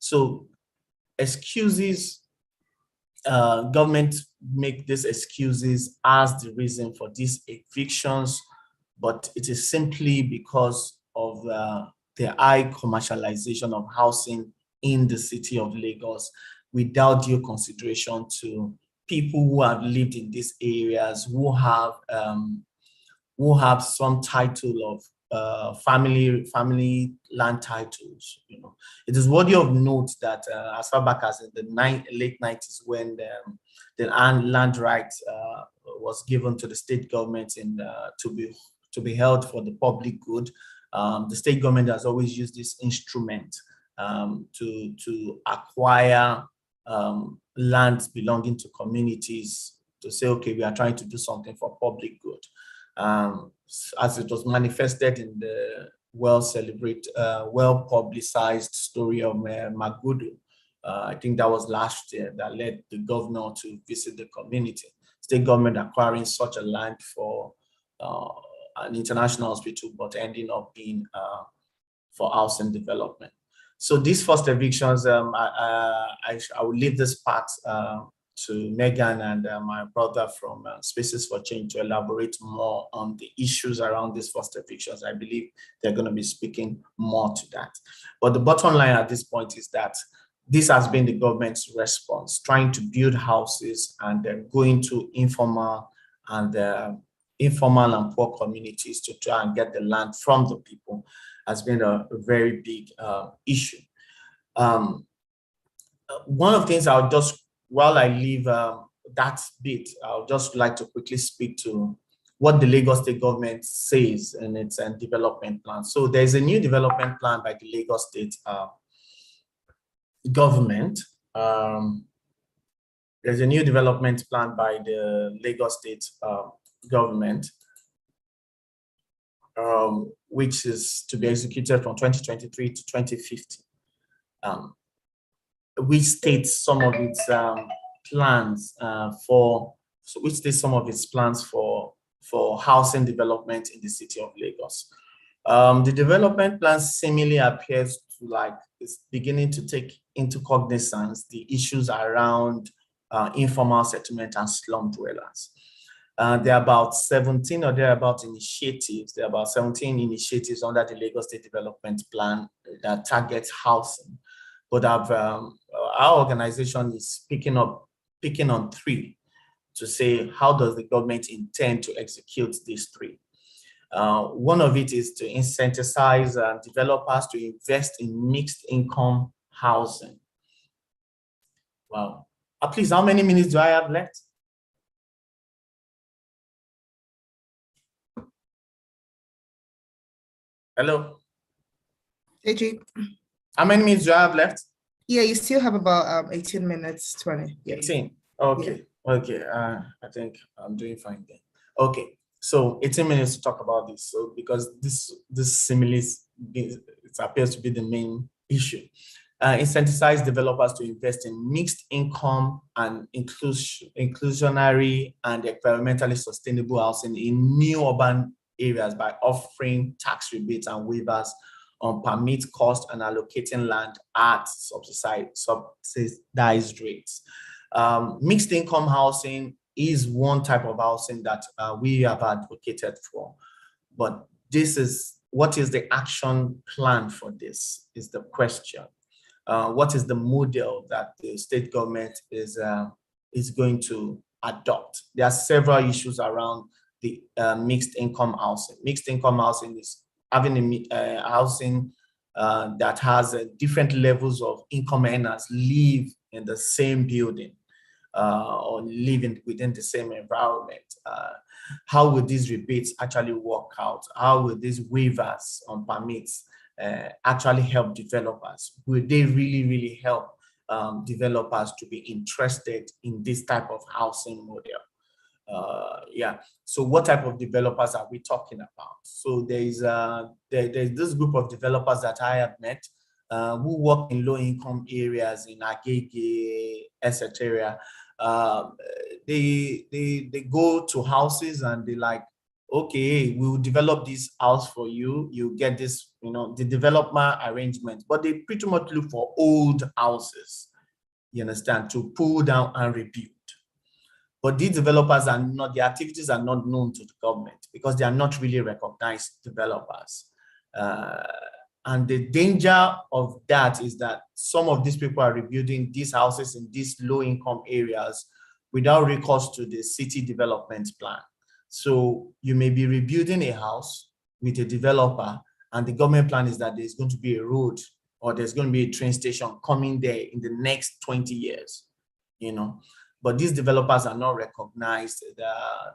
So excuses, government make these excuses as the reason for these evictions, but it is simply because of the high commercialization of housing in the city of Lagos without due consideration to people who have lived in these areas, who have some title of family land titles. It is worthy of note that as far back as in the late 90s, when the land rights was given to the state government to be held for the public good, the state government has always used this instrument to acquire lands belonging to communities, to say, okay, we are trying to do something for public good. As it was manifested in the well-publicized story of Magudu. I think that was last year, that led the governor to visit the community. State government acquiring such a land for an international hospital, but ending up being for housing development. So these first evictions, I will leave this part to Megan and my brother from Spaces for Change to elaborate more on the issues around these first evictions. I believe they're going to be speaking more to that. But the bottom line at this point is that this has been the government's response, trying to build houses and going to informal and poor communities to try and get the land from the people, has been a very big issue. One of the things I'll just, while I leave that bit, I'll just like to quickly speak to what the Lagos State government says in its development plan. So there's a new development plan by the Lagos State government. There's a new development plan by the Lagos State government, which is to be executed from 2023 to 2050. Which states some of its plans for housing development in the city of Lagos. The development plan seemingly appears to it's beginning to take into cognizance the issues around informal settlement and slum dwellers. There are about 17 or thereabout initiatives. There are about 17 initiatives under the Lagos State Development Plan that targets housing. But our organization is picking on three to say, how does the government intend to execute these three? One of it is to incentivize developers to invest in mixed income housing. Wow. Please, how many minutes do I have left? Hello? AG. How many minutes do I have left? Yeah, you still have about 18 minutes, 20. Yeah. 18. Okay. Yeah. Okay. I think I'm doing fine then. Okay. So 18 minutes to talk about this. So because this similes, it appears to be the main issue. Incentivize developers to invest in mixed income and inclusionary and environmentally sustainable housing in new urban areas by offering tax rebates and waivers on permit cost and allocating land at subsidized rates. Mixed income housing is one type of housing that we have advocated for, but what is the action plan for this is the question. What is the model that the state government is going to adopt? There are several issues around the mixed income housing. Mixed income housing is having a housing that has different levels of income earners live in the same building or living within the same environment. How will these rebates actually work out? How will these waivers on permits actually help developers? Will they really help developers to be interested in this type of housing model? Yeah. So what type of developers are we talking about? So there's this group of developers that I have met who work in low-income areas in Agege, etc. They go to houses and they okay, we will develop this house for you. You get this, the developer arrangement, but they pretty much look for old houses, you understand, to pull down and rebuild. But these developers are not, the activities are not known to the government because they are not really recognized developers. And the danger of that is that some of these people are rebuilding these houses in these low-income areas without recourse to the city development plan. So you may be rebuilding a house with a developer, and the government plan is that there's going to be a road or there's going to be a train station coming there in the next 20 years, But these developers are not recognized.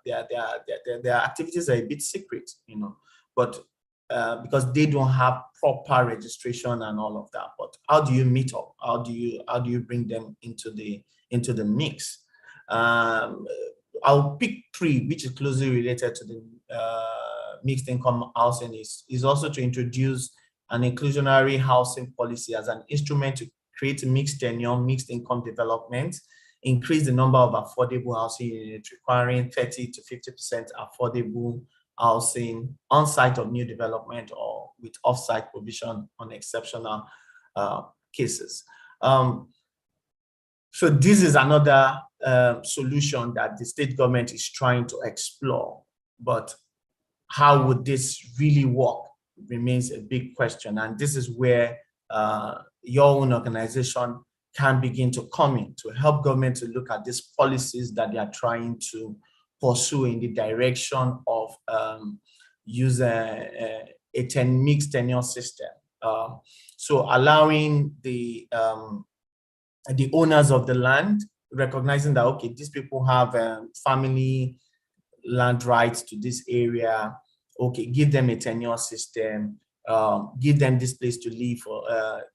Their activities are a bit secret, But because they don't have proper registration and all of that. But how do you meet up? How do you bring them into the mix? I'll pick three, which is closely related to the mixed income housing, is also to introduce an inclusionary housing policy as an instrument to create mixed tenure, mixed income development, increase the number of affordable housing units requiring 30 to 50% affordable housing on site of new development or with off-site provision on exceptional cases. So this is another solution that the state government is trying to explore, but how would this really work remains a big question. And this is where your own organization can begin to come in to help government to look at these policies that they are trying to pursue in the direction of use a mixed tenure system. So allowing the owners of the land, recognizing that, okay, these people have family land rights to this area, okay, give them a tenure system, give them this place to live, or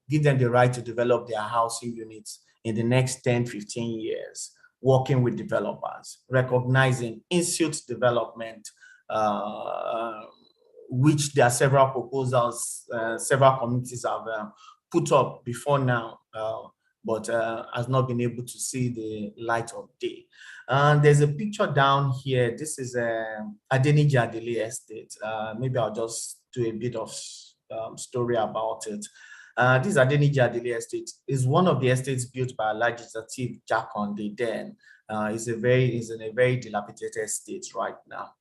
give them the right to develop their housing units in the next 10, 15 years, working with developers, recognizing in-suit development, which there are several proposals, several communities have put up before now, but has not been able to see the light of day. And there's a picture down here. This is Adeniji Adele Estate. Maybe I'll just do a bit of story about it. This Adeniji Adele Estate is one of the estates built by Alhaji Lateef Jakande then. Is in a very dilapidated state right now.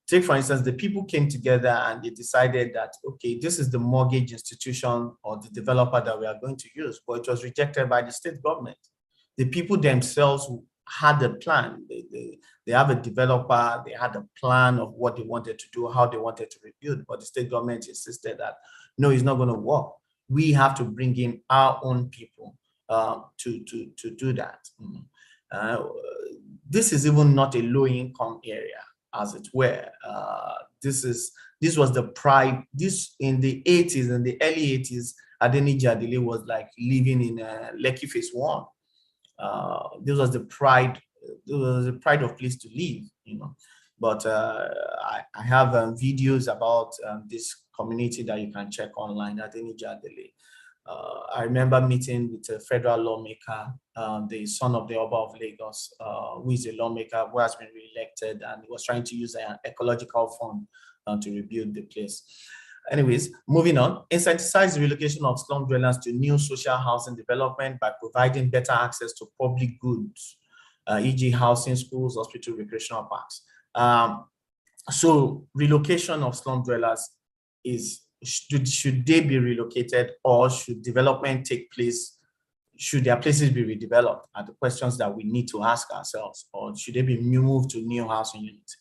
Take, for instance, the people came together and they decided that, okay, this is the mortgage institution or the developer that we are going to use, but it was rejected by the state government. The people themselves had a plan. They have a developer, they had a plan of what they wanted to do, how they wanted to rebuild, but the state government insisted that, no, it's not going to work. We have to bring in our own people to do that. This is even not a low-income area, as it were. This was the pride. This in the 80s, in the early 80s, Adeniji Adele was like living in Lekki Phase 1. This was the pride. It was a pride of place to live, But I have videos about this community that you can check online, Adeniji Adele. I remember meeting with a federal lawmaker, the son of the Oba of Lagos, who is a lawmaker who has been re-elected, and he was trying to use an ecological fund to rebuild the place. Anyways, moving on, incentivize the relocation of slum dwellers to new social housing development by providing better access to public goods, e.g. housing, schools, hospitals, recreational parks. So relocation of slum dwellers should they be relocated, or should development take place? Should their places be redeveloped? Are the questions that we need to ask ourselves, or should they be moved to new housing units?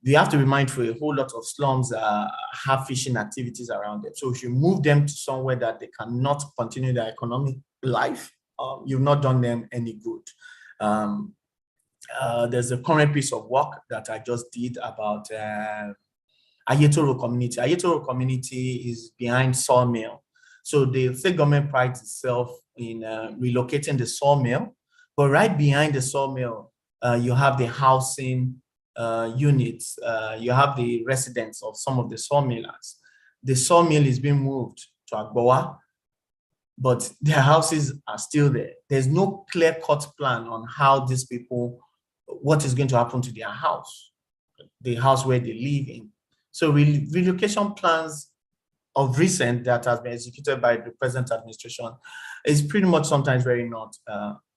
We have to be mindful a whole lot of slums have fishing activities around them. So if you move them to somewhere that they cannot continue their economic life, you've not done them any good. There's a current piece of work that I just did about Ayetoro community. Ayetoro community is behind Sawmill. So the state government prides itself in relocating the Sawmill, but right behind the Sawmill, you have the housing units, you have the residents of some of the sawmillers. The sawmill is being moved to Agbowa, but their houses are still there. There's no clear-cut plan on how these people, what is going to happen to their house. the house where they live in. So relocation plans of recent that has been executed by the present administration is pretty much sometimes very not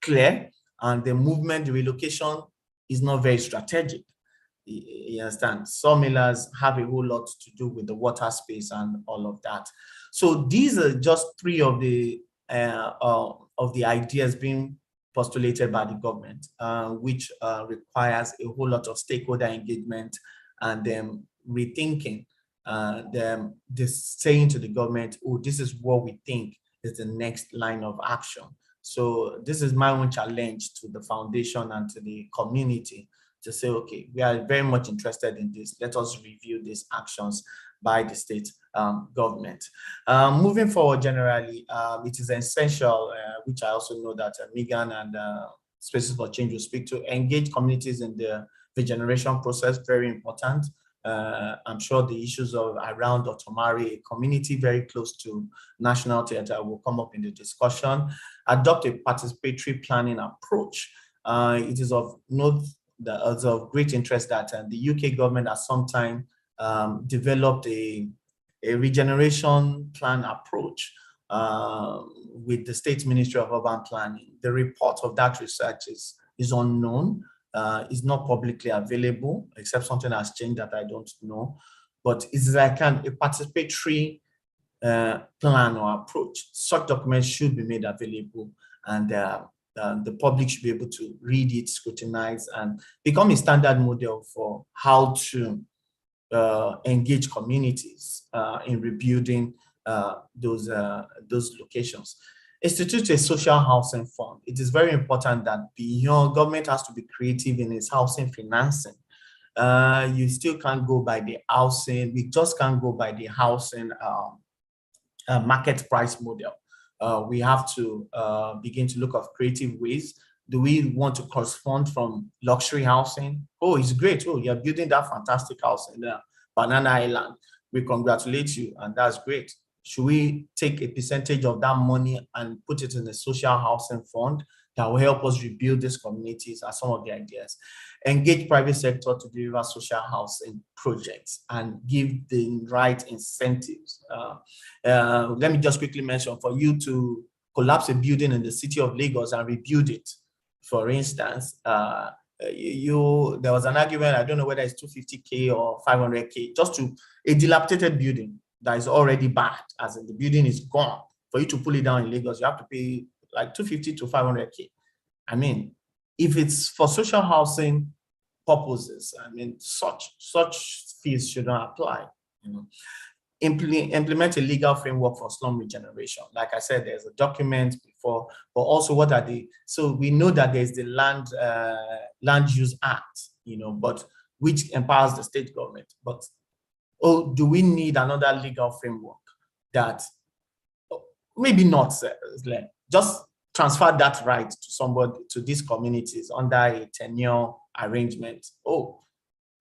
clear, and the movement, the relocation is not very strategic. You understand? Sawmillers have a whole lot to do with the water space and all of that. So these are just three of the ideas being postulated by the government, which requires a whole lot of stakeholder engagement and them rethinking, them saying to the government, oh, this is what we think is the next line of action. So this is my own challenge to the foundation and to the community to say, okay, we are very much interested in this. Let us review these actions by the state government. Moving forward, generally, it is essential, which I also know that Megan and Spaces for Change will speak to, engage communities in the regeneration process, very important. I'm sure the issues around Otomari, a community very close to National Theatre, will come up in the discussion. Adopt a participatory planning approach. It is of note that is of great interest that the UK government at some time developed a regeneration plan approach with the State Ministry of Urban Planning. The report of that research is unknown, is not publicly available, except something has changed that I don't know. But it's like a participatory plan or approach. Such documents should be made available, and the public should be able to read it, scrutinize, and become a standard model for how to engage communities in rebuilding those locations. Institute a social housing fund. It is very important that beyond government has to be creative in its housing financing. You still can't go by the housing. We just can't go by the housing market price model. We have to begin to look at creative ways. Do we want to correspond from luxury housing? Oh, it's great. Oh, you're building that fantastic house in the Banana Island. We congratulate you, and that's great. Should we take a percentage of that money and put it in a social housing fund that will help us rebuild these communities? Are some of the ideas. Engage private sector to deliver social housing projects and give the right incentives. Let me just quickly mention, for you to collapse a building in the city of Lagos and rebuild it, for instance, there was an argument, I don't know whether it's 250K or 500K, just to a dilapidated building that is already bad, as in the building is gone. For you to pull it down in Lagos, you have to pay like 250 to 500K. I mean, if it's for social housing purposes, I mean, such fees should not apply. You know, implement a legal framework for slum regeneration. Like I said, there's a document before, but also what are the, so we know that there's the Land Use Act, you know, but which empowers the state government. But do we need another legal framework that maybe not, just transfer that right to somebody, to these communities under a tenure arrangement? Oh,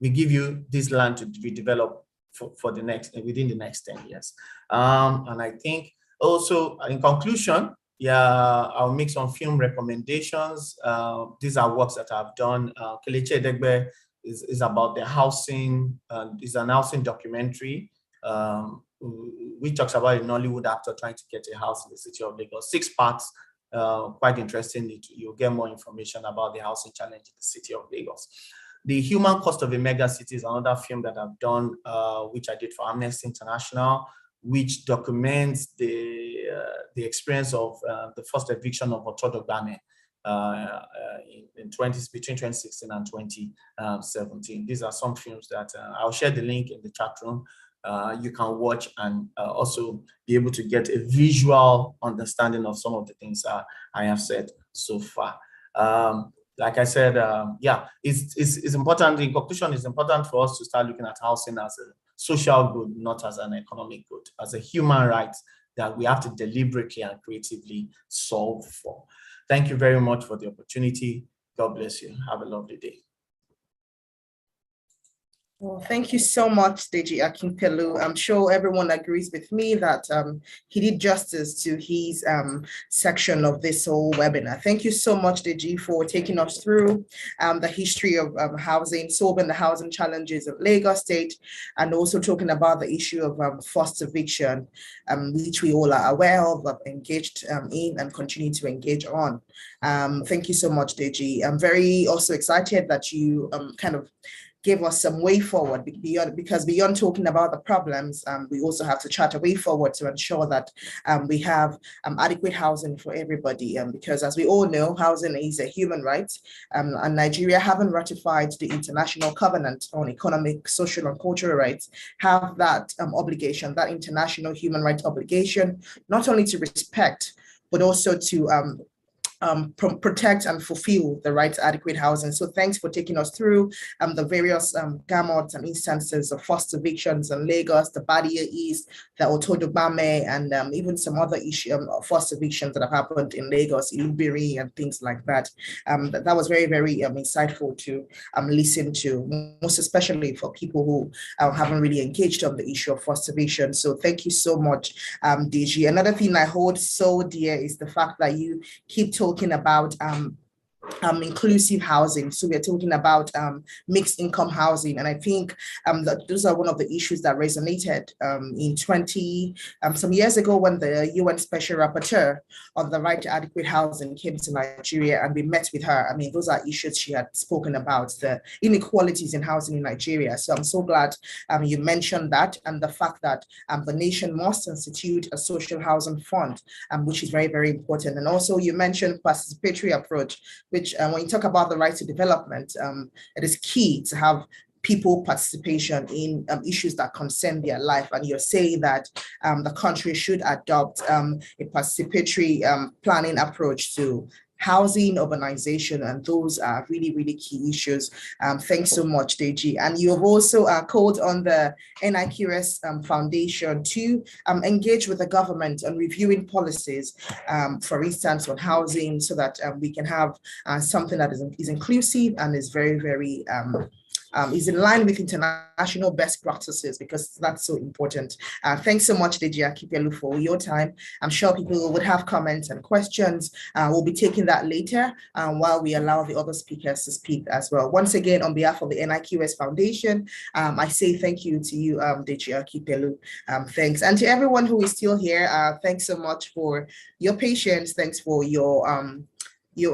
we give you this land to be developed for the next, within the next 10 years. And I think also, in conclusion, yeah, I'll make some film recommendations. These are works that I've done. Kelechi Edegbe is about the housing, is an housing documentary, which talks about a Nollywood actor trying to get a house in the city of Lagos. 6 parts, quite interesting. You'll get more information about the housing challenge in the city of Lagos. The Human Cost of a Mega City is another film that I've done, which I did for Amnesty International, which documents the experience of the first eviction of Otodo Gbame between 2016 and 2017. These are some films that I'll share the link in the chat room. You can watch and also be able to get a visual understanding of some of the things I have said so far. Like I said, yeah, it's important. In conclusion, it's important for us to start looking at housing as a social good, not as an economic good, as a human right that we have to deliberately and creatively solve for. Thank you very much for the opportunity. God bless you. Have a lovely day. Well, thank you so much, Deji Akinpelu. I'm sure everyone agrees with me that he did justice to his section of this whole webinar. Thank you so much, Deji, for taking us through the history of housing, solving the housing challenges of Lagos State, and also talking about the issue of forced eviction, which we all are aware of, engaged in, and continue to engage on. Thank you so much, Deji. I'm very also excited that you kind of give us some way forward because beyond talking about the problems, we also have to chart a way forward to ensure that we have adequate housing for everybody. Because as we all know, housing is a human right, and Nigeria haven't ratified the International Covenant on Economic, Social, and Cultural Rights, have that obligation, that international human rights obligation, not only to respect, but also to protect and fulfill the right to adequate housing. So thanks for taking us through the various gamuts and instances of forced evictions in Lagos, the Badia East, the Otodobame, and even some other issue forced evictions that have happened in Lagos, Ilubiri, and things like that. That was very, very insightful to listen to, most especially for people who haven't really engaged on the issue of forced eviction. So thank you so much, DG. Another thing I hold so dear is the fact that you keep talking about inclusive housing. So we're talking about mixed income housing. And I think that those are one of the issues that resonated in some years ago when the UN Special Rapporteur on the right to adequate housing came to Nigeria and we met with her. I mean, those are issues she had spoken about, the inequalities in housing in Nigeria. So I'm so glad you mentioned that, and the fact that the nation must institute a social housing fund, which is very, very important. And also you mentioned participatory approach, which when you talk about the right to development, it is key to have people participation in issues that concern their life. And you're saying that the country should adopt a participatory planning approach to housing, urbanization, and those are really, really key issues. Thanks so much, Deji. And you have also called on the NIQS Foundation to engage with the government on reviewing policies, for instance, on housing, so that we can have something that is inclusive and is very, very is in line with international best practices, because that's so important. Thanks so much, Deji Akinpelu, for your time. I'm sure people would have comments and questions. We'll be taking that later while we allow the other speakers to speak as well. Once again, on behalf of the NIQS Foundation, I say thank you to you, Deji Akinpelu. Thanks. And to everyone who is still here, thanks so much for your patience. Thanks for your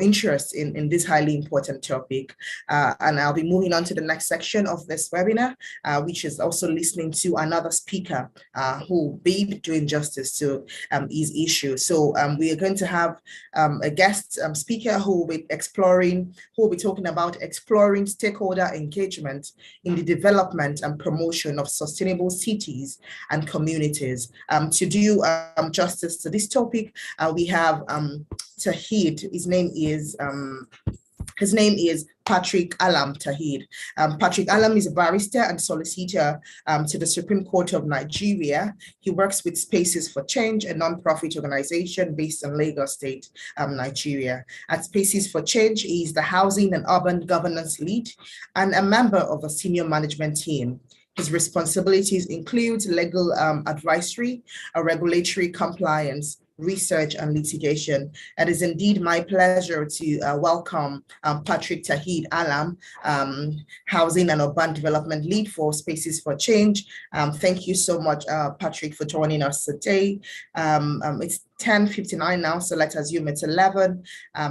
interest in this highly important topic. And I'll be moving on to the next section of this webinar, which is also listening to another speaker who will be doing justice to his issue. So we are going to have a guest speaker who will be talking about exploring stakeholder engagement in the development and promotion of sustainable cities and communities. To do justice to this topic, we have Tahid. His name is Patrick Alam Tahid. Patrick Alam is a barrister and solicitor to the Supreme Court of Nigeria. He works with Spaces for Change, a non-profit organization based in Lagos State, Nigeria. At Spaces for Change, he is the housing and urban governance lead and a member of a senior management team. His responsibilities include legal advisory, regulatory compliance, research, and litigation. It is indeed my pleasure to welcome Patrick Tahid Alam, Housing and Urban Development Lead for Spaces for Change. Thank you so much, Patrick, for joining us today. It's 10:59 now, so let's assume it's 11.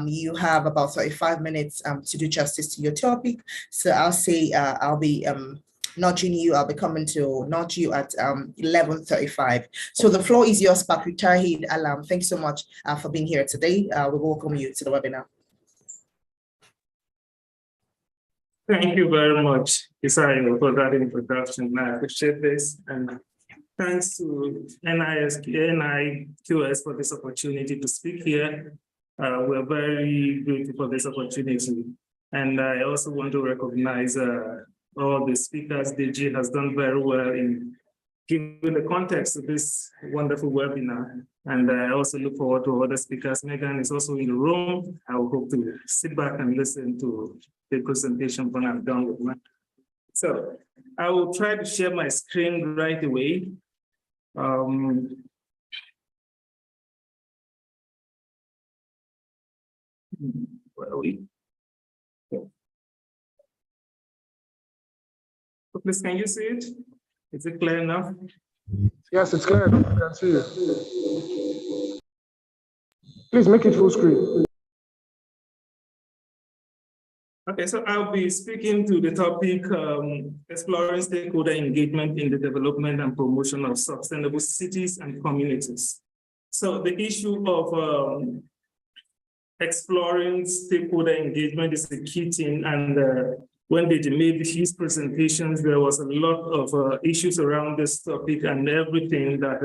You have about 35 minutes to do justice to your topic. So I'll say I'll be nudging you. I'll be coming to nudge you at 11:35. So the floor is yours, Patrick Tahid Alam. Thanks so much for being here today. We welcome you to the webinar. Thank you very much, Isayo, for that introduction. I appreciate this. And thanks to NIQS for this opportunity to speak here. We're very grateful for this opportunity. And I also want to recognize all the speakers. DG has done very well in giving the context of this wonderful webinar. And I also look forward to other speakers. Megan is also in the room. I will hope to sit back and listen to the presentation when I'm done with mine. So I will try to share my screen right away. Where are we? So please, can you see it? Is it clear enough? Yes, it's clear. I can see you. Please make it full screen. Okay, so I'll be speaking to the topic, exploring stakeholder engagement in the development and promotion of sustainable cities and communities. So the issue of exploring stakeholder engagement is the key thing. And when they made his presentations, there was a lot of issues around this topic and everything that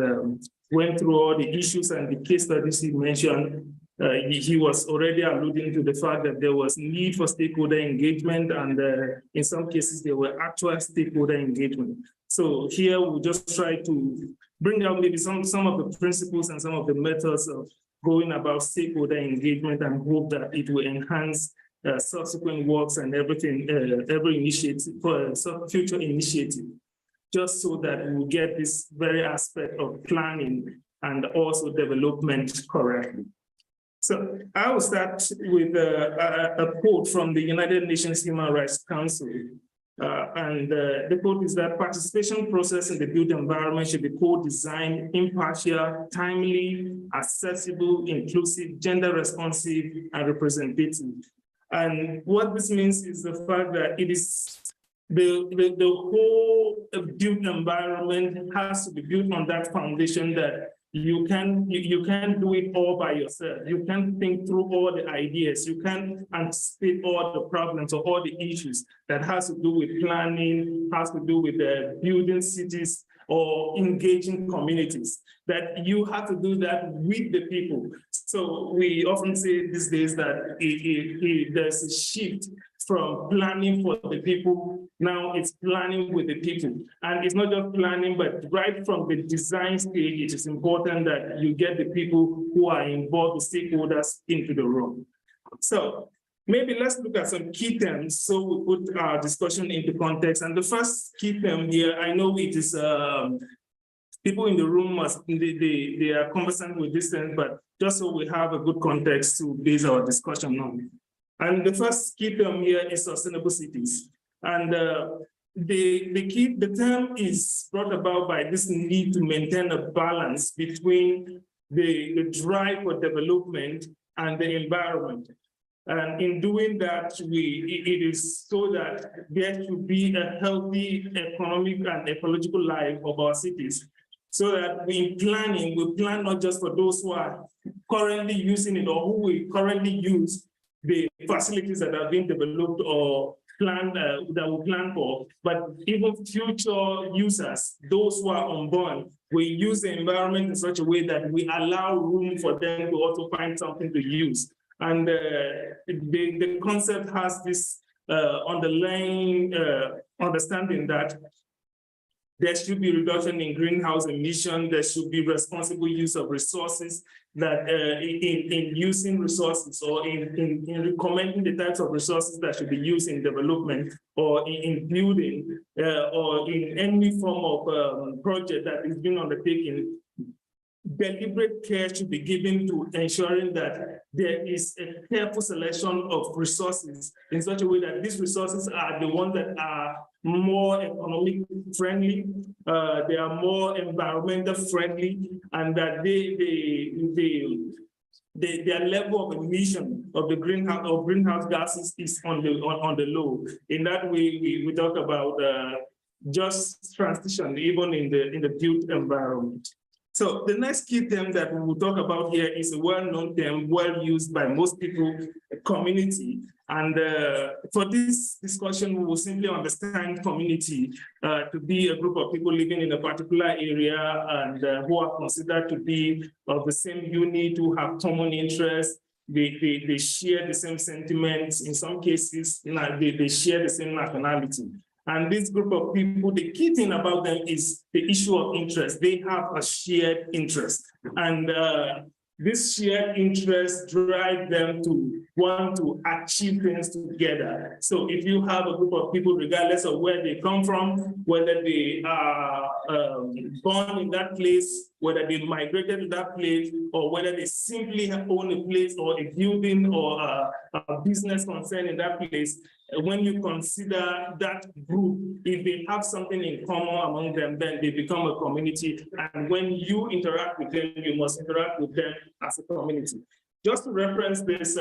went through all the issues and the case studies he mentioned. He was already alluding to the fact that there was need for stakeholder engagement, and in some cases there were actual stakeholder engagement. So here we'll just try to bring out maybe some of the principles and some of the methods of going about stakeholder engagement, and hope that it will enhance subsequent works and everything, every initiative, future initiative, just so that we will get this very aspect of planning and also development correctly. So I will start with a quote from the United Nations Human Rights Council. The quote is that participation process in the built environment should be co-designed, impartial, timely, accessible, inclusive, gender responsive, and representative. And what this means is the fact that it is the whole built environment has to be built on that foundation that you can't do it all by yourself. You can't think through all the ideas. You can't anticipate all the problems or all the issues that has to do with planning, has to do with building cities or engaging communities, that you have to do that with the people. So we often say these days that there's a shift from planning for the people, now it's planning with the people. And it's not just planning, but right from the design stage, it is important that you get the people who are involved, the stakeholders, into the room. So maybe let's look at some key terms so we put our discussion into context. And the first key term here, I know it is people in the room they are conversant with this term, but just so we have a good context to base our discussion on. And the first key term here is sustainable cities. And the term is brought about by this need to maintain a balance between the drive for development and the environment. And in doing that, it is so that there should be a healthy economic and ecological life of our cities. So that in planning, we plan not just for those who are currently using it or who will currently use the facilities that are being developed or planned, that we plan for, but even future users, those who are unborn, we use the environment in such a way that we allow room for them to also find something to use. And the concept has this underlying understanding that there should be reduction in greenhouse emission, there should be responsible use of resources, that in using resources or in recommending the types of resources that should be used in development or in building or in any form of project that is being undertaken, deliberate care should be given to ensuring that there is a careful selection of resources in such a way that these resources are the ones that are more economic friendly, they are more environmental friendly, and that their level of emission of the greenhouse gases is on the low. In that way, we talk about just transition even in the built environment. So the next key term that we will talk about here is a well-known term, well used by most people, community. And for this discussion, we will simply understand community to be a group of people living in a particular area and who are considered to be of the same unit, who have common interests. They share the same sentiments. In some cases, they share the same nationality. And this group of people, the key thing about them is the issue of interest. They have a shared interest. And this shared interest drive them to want to achieve things together. So if you have a group of people, regardless of where they come from, whether they are born in that place, whether they migrated to that place, or whether they simply own a place or a building or a business concern in that place, when you consider that group, if they have something in common among them, then they become a community. And when you interact with them, you must interact with them as a community. Just to reference this,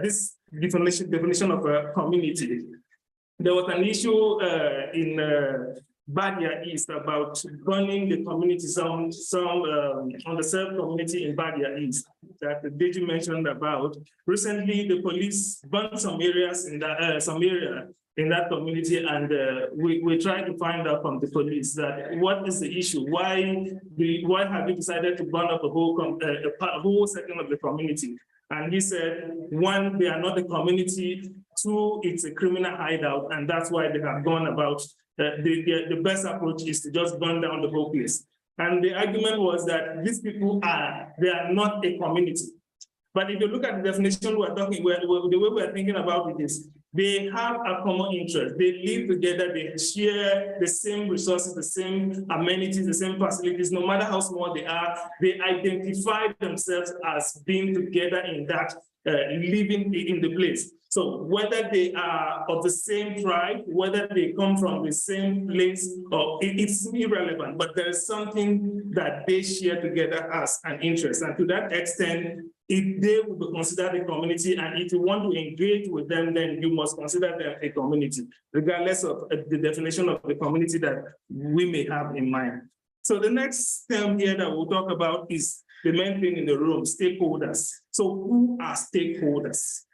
this definition of a community, there was an issue in Badia East about burning the community, some underserved community in Badia East that Deji mentioned about. Recently, the police burned some areas in that area in that community, and we tried to find out from the police that what is the issue? Why have you decided to burn up a whole section of the community? And he said, one, they are not a community. Two, it's a criminal hideout, and that's why they have gone about. The best approach is to just burn down the whole place. And the argument was that these people they are not a community. But if you look at the definition we're talking, the way we're thinking about it is, they have a common interest. They live together, they share the same resources, the same amenities, the same facilities, no matter how small they are. They identify themselves as being together in that, living in the place. So whether they are of the same tribe, whether they come from the same place, or it's irrelevant, but there is something that they share together as an interest. And to that extent, if they will be considered a community, and if you want to engage with them, then you must consider them a community, regardless of the definition of the community that we may have in mind. So the next term here that we'll talk about is the main thing in the room, stakeholders. So who are stakeholders?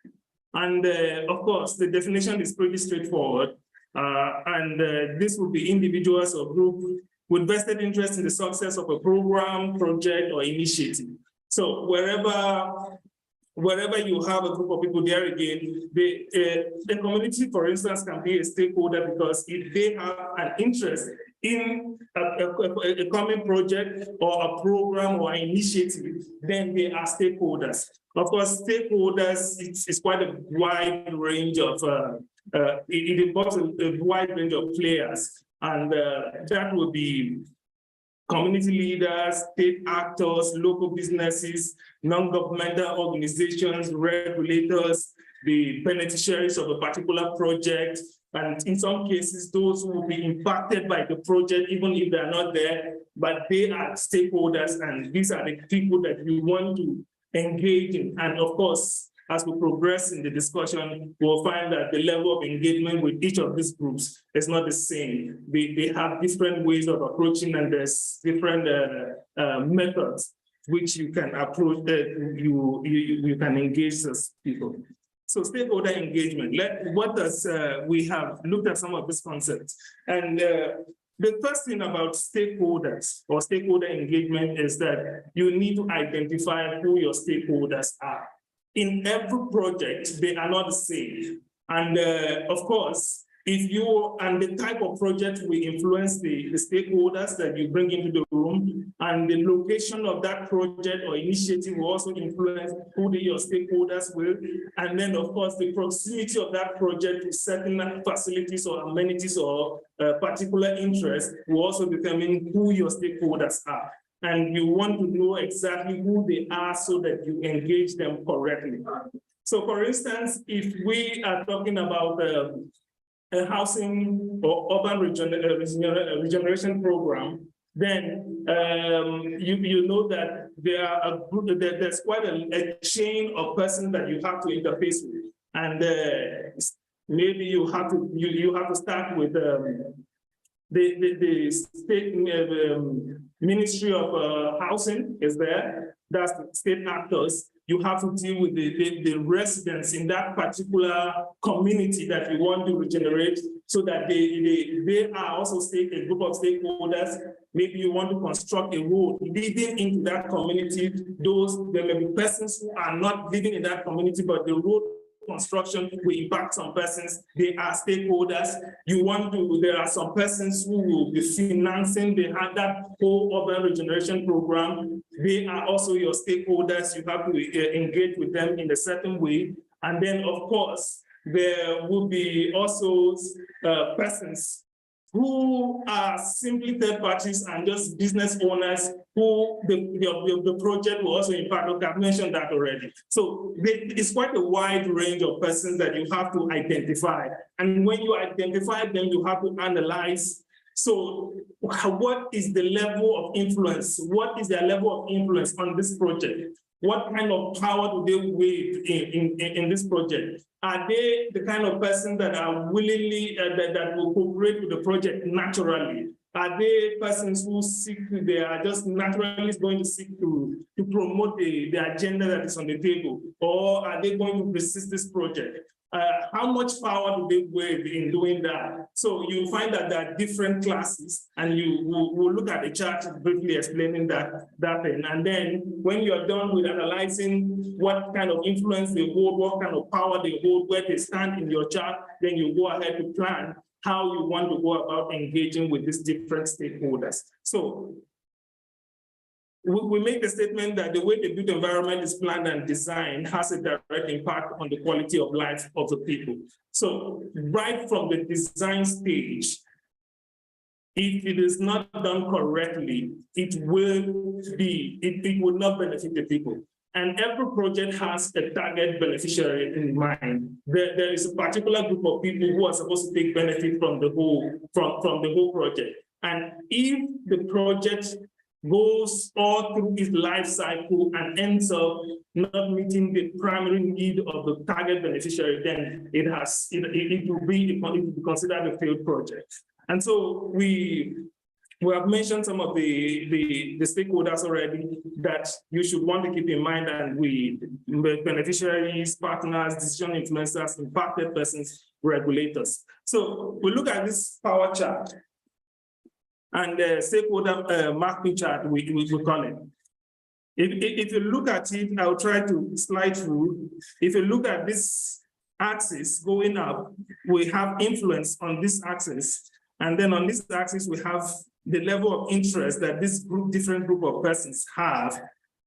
And of course, the definition is pretty straightforward. This would be individuals or group with vested interest in the success of a program, project, or initiative. So wherever you have a group of people, there again, the community, for instance, can be a stakeholder because if they have an interest in a common project or a program or an initiative, then they are stakeholders. Of course, stakeholders, it's quite a wide range of, it involves a wide range of players, and that would be community leaders, state actors, local businesses, non-governmental organizations, regulators, the beneficiaries of a particular project, and in some cases, those who will be impacted by the project, even if they're not there, but they are stakeholders, and these are the people that you want to engage in. And of course, as we progress in the discussion, we'll find that the level of engagement with each of these groups is not the same. They have different ways of approaching, and there's different methods which you can approach, you can engage those people. So stakeholder engagement, we have looked at some of these concepts. And the first thing about stakeholders or stakeholder engagement is that you need to identify who your stakeholders are. In every project, they are not the same. And of course, and the type of project will influence the stakeholders that you bring into the room, and the location of that project or initiative will also influence who your stakeholders will. And then of course, the proximity of that project to certain facilities or amenities or particular interest will also determine who your stakeholders are. And you want to know exactly who they are so that you engage them correctly. So for instance, if we are talking about a housing or urban regeneration program, then you know that there's quite a chain of persons that you have to interface with. And maybe you have to start with the state Ministry of Housing is there. That's the state actors. You have to deal with the residents in that particular community that you want to regenerate, so that they are also a group of stakeholders. Maybe you want to construct a road leading into that community. There may be persons who are not living in that community, but the road construction will impact some persons. They are stakeholders. There are some persons who will be financing that whole urban regeneration program. They are also your stakeholders. You have to engage with them in a certain way. And then, of course, there will be also persons who are simply third parties and just business owners who the project will also impact. Okay, I've mentioned that already. So it's quite a wide range of persons that you have to identify. And when you identify them, you have to analyze. So what is the level of influence? What is their level of influence on this project? What kind of power do they wield in this project? Are they the kind of person that are willingly, that will cooperate with the project naturally? Are they persons who they are just naturally going to seek to promote the agenda that is on the table? Or are they going to resist this project? How much power do they wield in doing that? So you find that there are different classes, and you will look at the chart briefly explaining that thing. And then when you're done with analyzing what kind of influence they hold, what kind of power they hold, where they stand in your chart, then you go ahead to plan how you want to go about engaging with these different stakeholders. So we make the statement that the way the built environment is planned and designed has a direct impact on the quality of life of the people. So right from the design stage, if it is not done correctly, it will not benefit the people. And every project has a target beneficiary in mind. There is a particular group of people who are supposed to take benefit from the whole project. And if the project goes all through its life cycle and ends up not meeting the primary need of the target beneficiary, then it will be considered a failed project. And so we have mentioned some of the stakeholders already that you should want to keep in mind, and beneficiaries, partners, decision influencers, impacted persons, regulators. So we look at this power chart. And the stakeholder mapping chart, we call it. If you look at it, I'll try to slide through. If you look at this axis going up, we have influence on this axis. And then on this axis, we have the level of interest that this different group of persons have.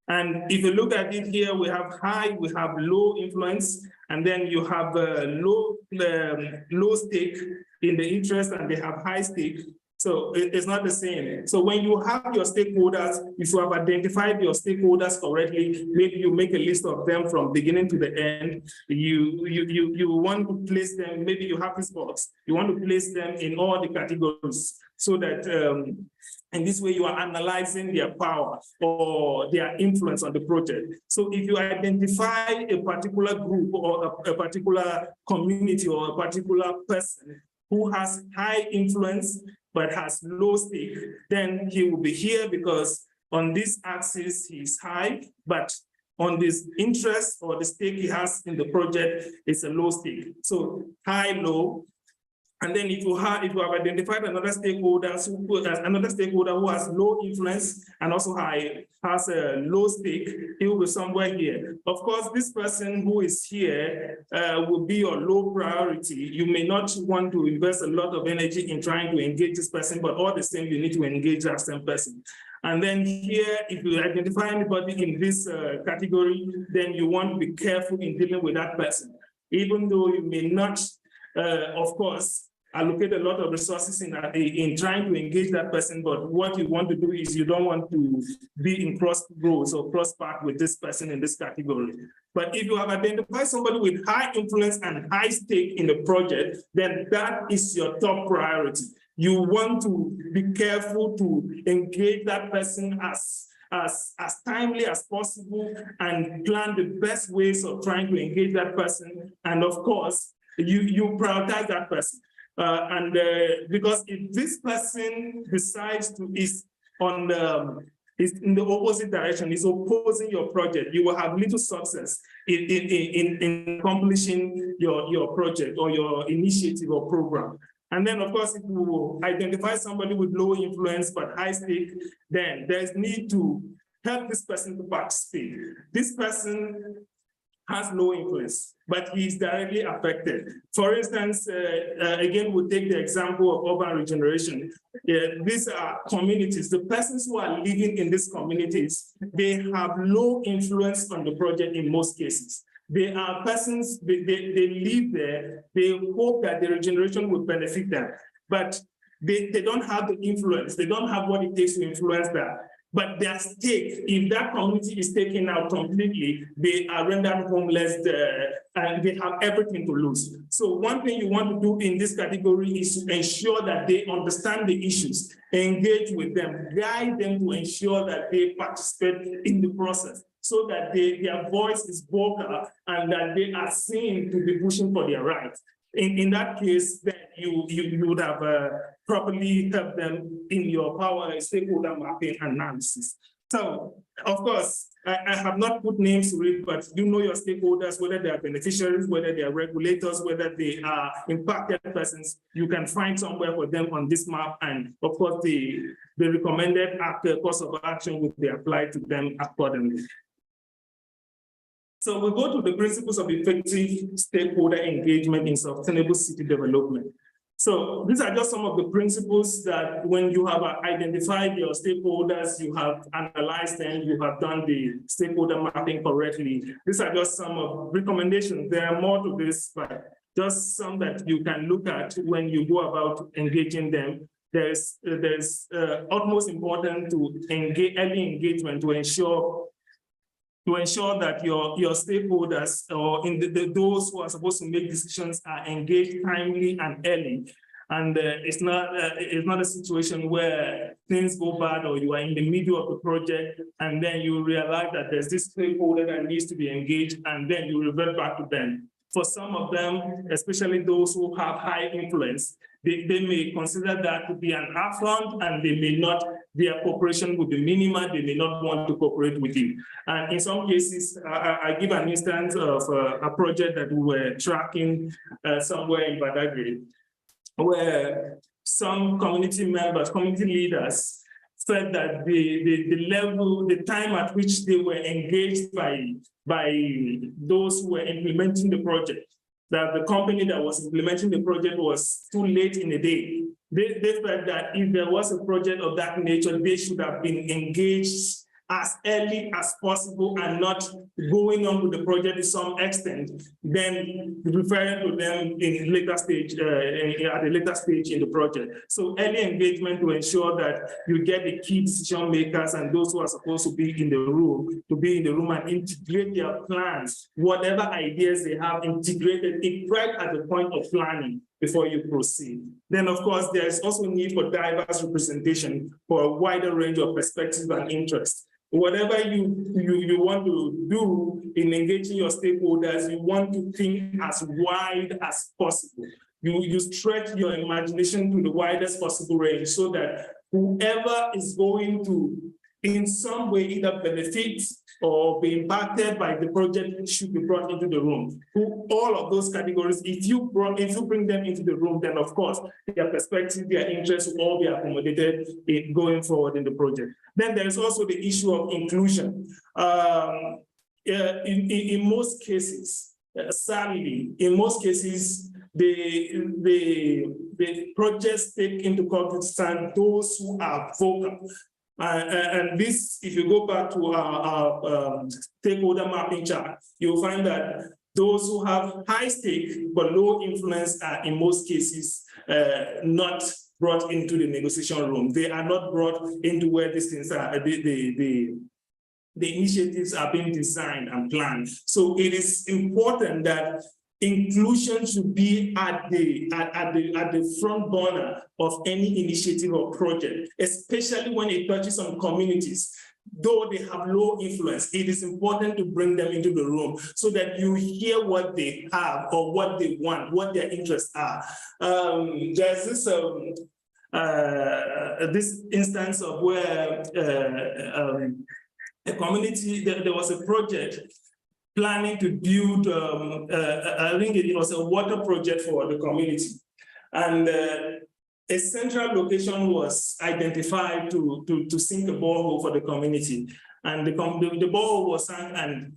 And if you look at it here, we have high, we have low influence, and then you have low stake in the interest, and they have high stake. So it's not the same. So when you have your stakeholders, if you have identified your stakeholders correctly, maybe you make a list of them from beginning to the end. You want to place them, maybe you have this box, you want to place them in all the categories so that in this way you are analyzing their power or their influence on the project. So if you identify a particular group or a particular community or a particular person who has high influence but has low stake, then he will be here because on this axis he's high, but on this interest or the stake he has in the project, it's a low stake. So high, low. And then if you have identified another stakeholder who has low influence and also has a low stake, he will be somewhere here. Of course, this person who is here will be your low priority. You may not want to invest a lot of energy in trying to engage this person, but all the same, you need to engage that same person. And then here, if you identify anybody in this category, then you want to be careful in dealing with that person. Even though you may not, of course, allocate a lot of resources in trying to engage that person, but what you want to do is you don't want to be in cross roads or cross path with this person in this category. But if you have identified somebody with high influence and high stake in the project, then that is your top priority. You want to be careful to engage that person as timely as possible and plan the best ways of trying to engage that person. And of course, you prioritize that person. Because if this person decides to is in the opposite direction, is opposing your project, you will have little success in accomplishing your project or your initiative or program. And then, of course, if you identify somebody with low influence but high stake, then there's need to help this person to participate. This person has no influence, but he is directly affected. For instance, again, we'll take the example of urban regeneration. These are communities. The persons who are living in these communities, they have low influence on the project in most cases. They are persons, they live there, they hope that the regeneration will benefit them, but they don't have the influence, they don't have what it takes to influence that. But their stake, if that community is taken out completely, they are rendered homeless and they have everything to lose. So one thing you want to do in this category is to ensure that they understand the issues, engage with them, guide them to ensure that they participate in the process, so that their voice is vocal and that they are seen to be pushing for their rights. In that case, then you would have properly helped them in your power stakeholder mapping analysis. So, of course, I have not put names to it, but you know your stakeholders, whether they are beneficiaries, whether they are regulators, whether they are impacted persons. You can find somewhere for them on this map, and of course, the recommended course of action will be applied to them accordingly. So we go to the principles of effective stakeholder engagement in sustainable city development. So these are just some of the principles that when you have identified your stakeholders, you have analyzed them, you have done the stakeholder mapping correctly. These are just some of recommendations. There are more to this, but just some that you can look at when you go about engaging them. There's utmost important to engage early engagement to ensure that your stakeholders or those who are supposed to make decisions are engaged timely and early. And it's not a situation where things go bad or you are in the middle of the project and then you realize that there's this stakeholder that needs to be engaged and then you revert back to them. For some of them, especially those who have high influence, they may consider that to be an affront and they may not, their cooperation will be minimal, they may not want to cooperate with you. And in some cases, I give an instance of a project that we were tracking somewhere in Badagry, where some community members, community leaders said that the time at which they were engaged by those who were implementing the project, that the company that was implementing the project was too late in the day. They felt that if there was a project of that nature, they should have been engaged as early as possible and not going on with the project to some extent, then referring to them in later stage, at a later stage in the project. So early engagement to ensure that you get the key decision makers and those who are supposed to be in the room, and integrate their plans, whatever ideas they have, integrated it right at the point of planning before you proceed. Then, of course, there's also need for diverse representation for a wider range of perspectives and interests. Whatever you want to do in engaging your stakeholders, you want to think as wide as possible. You stretch your imagination to the widest possible range so that whoever is going to, in some way, either benefit or be impacted by the project should be brought into the room. All of those categories, if you bring them into the room, then of course, their perspective, their interests will all be accommodated in going forward in the project. Then there is also the issue of inclusion. In most cases, sadly, in most cases, the projects take into consideration those who are vocal. And this, if you go back to our stakeholder mapping chart, you'll find that those who have high stake but low influence are in most cases not brought into the negotiation room. They are not brought into where these things are, the initiatives are being designed and planned. So it is important that inclusion should be at the front burner of any initiative or project, especially when it touches on communities. Though they have low influence, it is important to bring them into the room so that you hear what they have or what they want, what their interests are. There's this instance of where a community, there was a project planning to build, I think it was a water project for the community. And a central location was identified to sink a borehole for the community. And the borehole was sunk and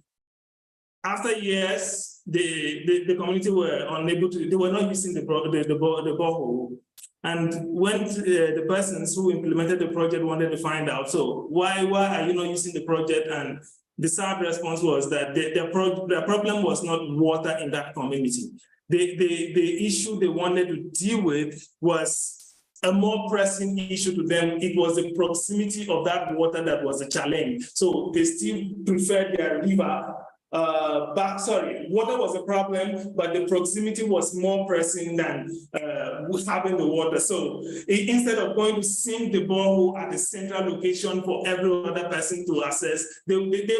after years, the community were unable to, they were not using the borehole. And when the persons who implemented the project wanted to find out, so why are you not using the project? And the sad response was that their problem was not water in that community. The issue they wanted to deal with was a more pressing issue to them. It was the proximity of that water that was a challenge. So they still preferred their river water was a problem, but the proximity was more pressing than having the water. So instead of going to sink the borehole at the central location for every other person to access, they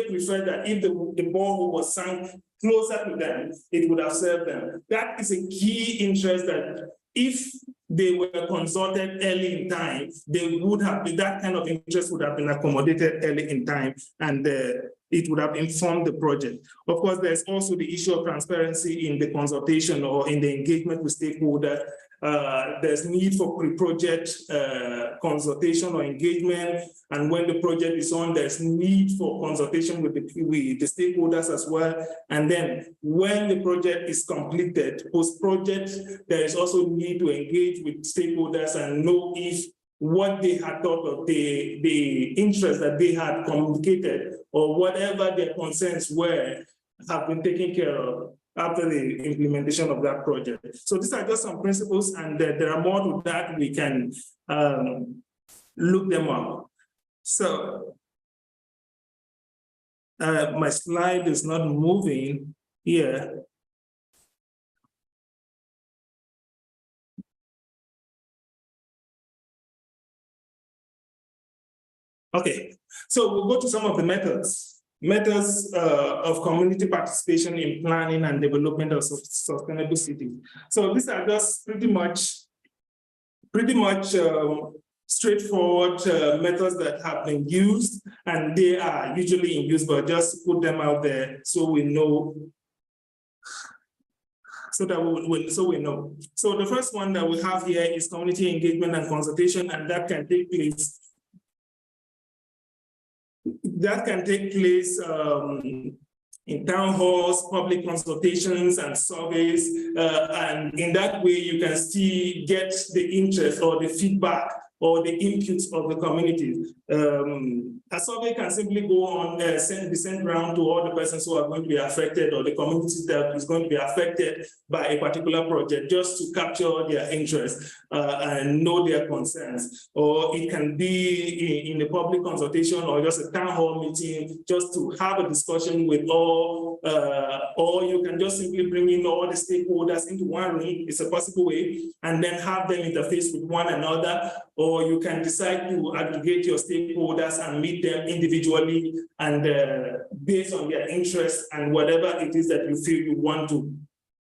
prefer that if the borehole was sunk closer to them, it would have served them. That is a key interest that if they were consulted early in time, they would have, that kind of interest would have been accommodated early in time, and it would have informed the project. Of course, there's also the issue of transparency in the consultation or in the engagement with stakeholders. There's need for pre-project consultation or engagement, and when the project is on, there's need for consultation with the stakeholders as well. And then when the project is completed, post-project, there is also need to engage with stakeholders and know if what they had thought of the interest that they had communicated or whatever their concerns were have been taken care of after the implementation of that project. So these are just some principles, and there are more to that. We can look them up. So my slide is not moving here. Okay, so we'll go to some of the methods of community participation in planning and development of sustainable cities. So these are just pretty much straightforward methods that have been used, and they are usually in use, but just put them out there so we know. So we know. So the first one that we have here is community engagement and consultation, and that can take place. That can take place in town halls, public consultations, and surveys. And in that way, you can still get the interest or the feedback or the inputs of the community. A survey can simply go on, be sent around to all the persons who are going to be affected or the community that is going to be affected by a particular project, just to capture their interest and know their concerns. Or it can be in a public consultation or just a town hall meeting, just to have a discussion with all, or you can just simply bring in all the stakeholders into one room. It's a possible way, and then have them interface with one another. Or you can decide to aggregate your stakeholders and meet them individually, and based on their interests and whatever it is that you feel you want to,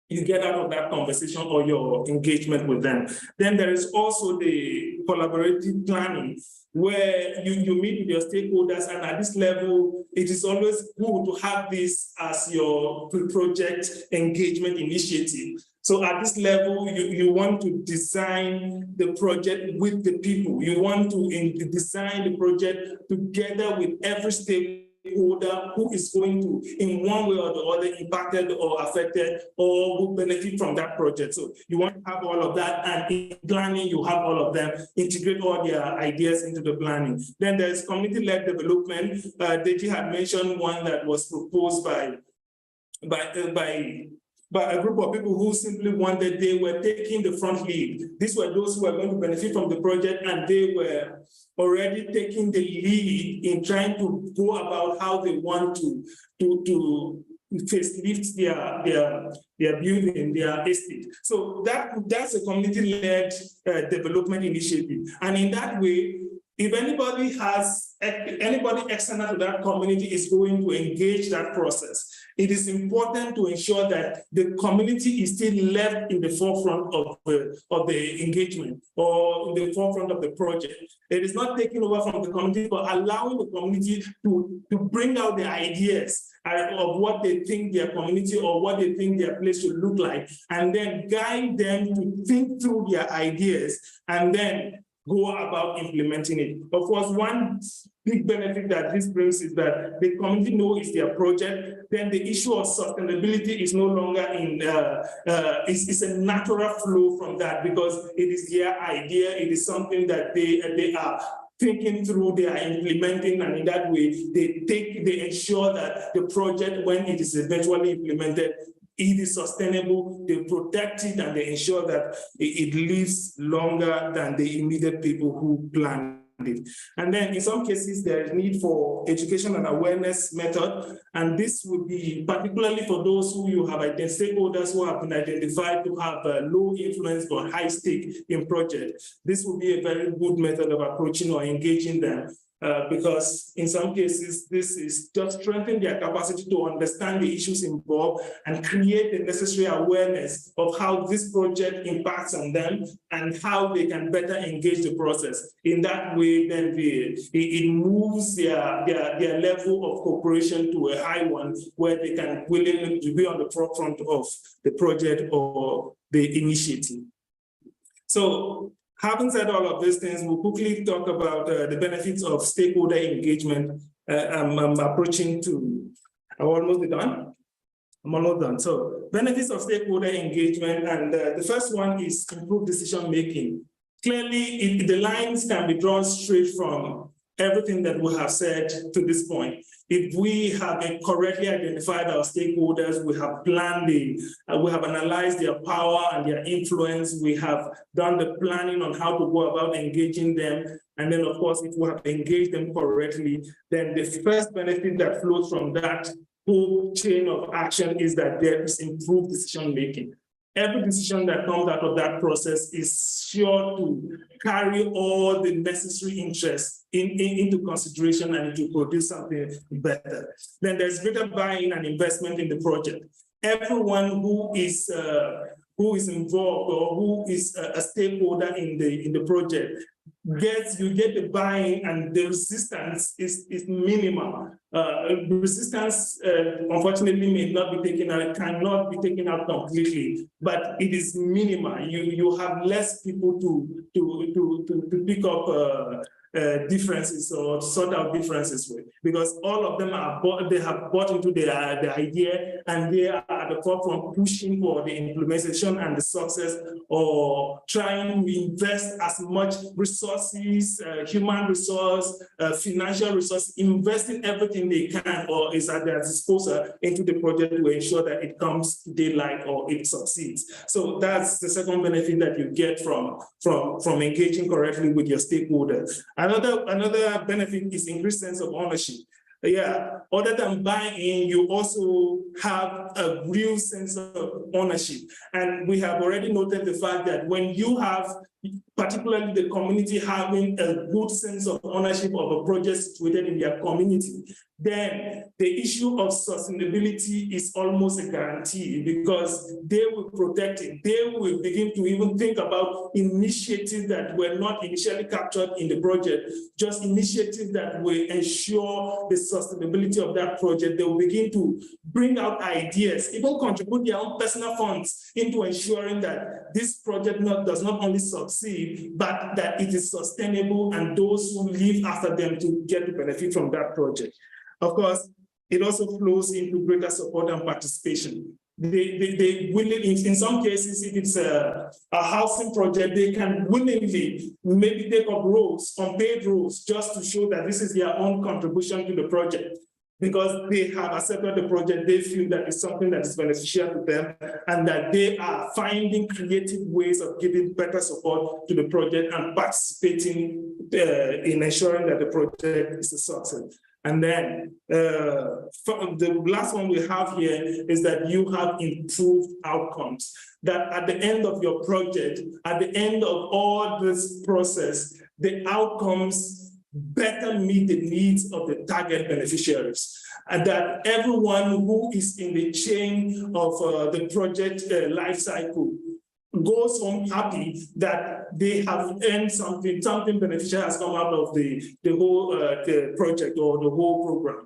you get out of that conversation or your engagement with them. Then there is also the collaborative planning, where you meet with your stakeholders, and at this level, it is always good to have this as your pre-project engagement initiative. So at this level, you want to design the project with the people. You want to design the project together with every stakeholder who is going to, in one way or the other, impacted or affected or will benefit from that project. So you want to have all of that, and in planning, you have all of them, integrate all their ideas into the planning. Then there's community-led development. Deji had mentioned one that was proposed by a group of people who simply wanted, they were taking the front lead. These were those who were going to benefit from the project, and they were already taking the lead in trying to go about how they want to facelift their building, their estate. So that's a community-led development initiative. And in that way, if anybody external to that community is going to engage that process, it is important to ensure that the community is still left in the forefront of the engagement or in the forefront of the project. It is not taken over from the community, but allowing the community to bring out their ideas of what they think their community or what they think their place should look like, and then guide them to think through their ideas and then go about implementing it. Of course, one big benefit that this brings is that the community knows it's their project, then the issue of sustainability is no longer in, it's a natural flow from that, because it is their idea, it is something that they are thinking through, they are implementing, and in that way, they ensure that the project, when it is eventually implemented, it is sustainable, they protect it, and they ensure that it lives longer than the immediate people who planned it. And then in some cases, there is need for education and awareness method, and this would be particularly for those who you have stakeholders who have been identified to have a low influence or high stake in project. This would be a very good method of approaching or engaging them. Because in some cases, this is just strengthening their capacity to understand the issues involved and create the necessary awareness of how this project impacts on them and how they can better engage the process. In that way, then it moves their level of cooperation to a high one where they can willingly be on the forefront of the project or the initiative. So, having said all of these things, we'll quickly talk about the benefits of stakeholder engagement. I'm approaching to, I'm almost done. I'm almost done. So benefits of stakeholder engagement, and the first one is improved decision-making. Clearly, the lines can be drawn straight from everything that we have said to this point. If we have correctly identified our stakeholders, we have planned we have analyzed their power and their influence, we have done the planning on how to go about engaging them, and then of course, if we have engaged them correctly, then the first benefit that flows from that whole chain of action is that there is improved decision-making. Every decision that comes out of that process is sure to carry all the necessary interests into consideration and to produce something better. Then there's greater buy-in and investment in the project. Everyone who is involved or who is a stakeholder in the project you get the buy-in, and the resistance is minimal. Resistance, unfortunately, may not be taken out, cannot be taken out completely, but it is minimal. You have less people to pick up differences or sort out differences with, because all of them they have bought into the idea, and they are at the forefront pushing for the implementation and the success, or trying to invest as much resources, human resource, financial resource, investing everything they can or is at their disposal into the project to ensure that it comes to daylight or it succeeds. So that's the second benefit that you get from engaging correctly with your stakeholders. Another benefit is increased sense of ownership. Yeah, other than buying, you also have a real sense of ownership. And we have already noted the fact that when you have, particularly the community, having a good sense of ownership of a project situated in their community, then the issue of sustainability is almost a guarantee, because they will protect it. They will begin to even think about initiatives that were not initially captured in the project, just initiatives that will ensure the sustainability of that project. They will begin to bring out ideas, even contribute their own personal funds into ensuring that this project does not only succeed, but that it is sustainable, and those who live after them to get to benefit from that project. Of course, it also flows into greater support and participation. They willingly, in some cases, if it's a housing project, they can willingly maybe take up roles, unpaid roles, just to show that this is their own contribution to the project. Because they have accepted the project, they feel that it's something that is beneficial to them, and that they are finding creative ways of giving better support to the project and participating in ensuring that the project is a success. And then the last one we have here is that you have improved outcomes. That at the end of your project, at the end of all this process, the outcomes better meet the needs of the target beneficiaries, and that everyone who is in the chain of the project life cycle goes home happy that they have earned something beneficial has come out of the whole the project or the whole program.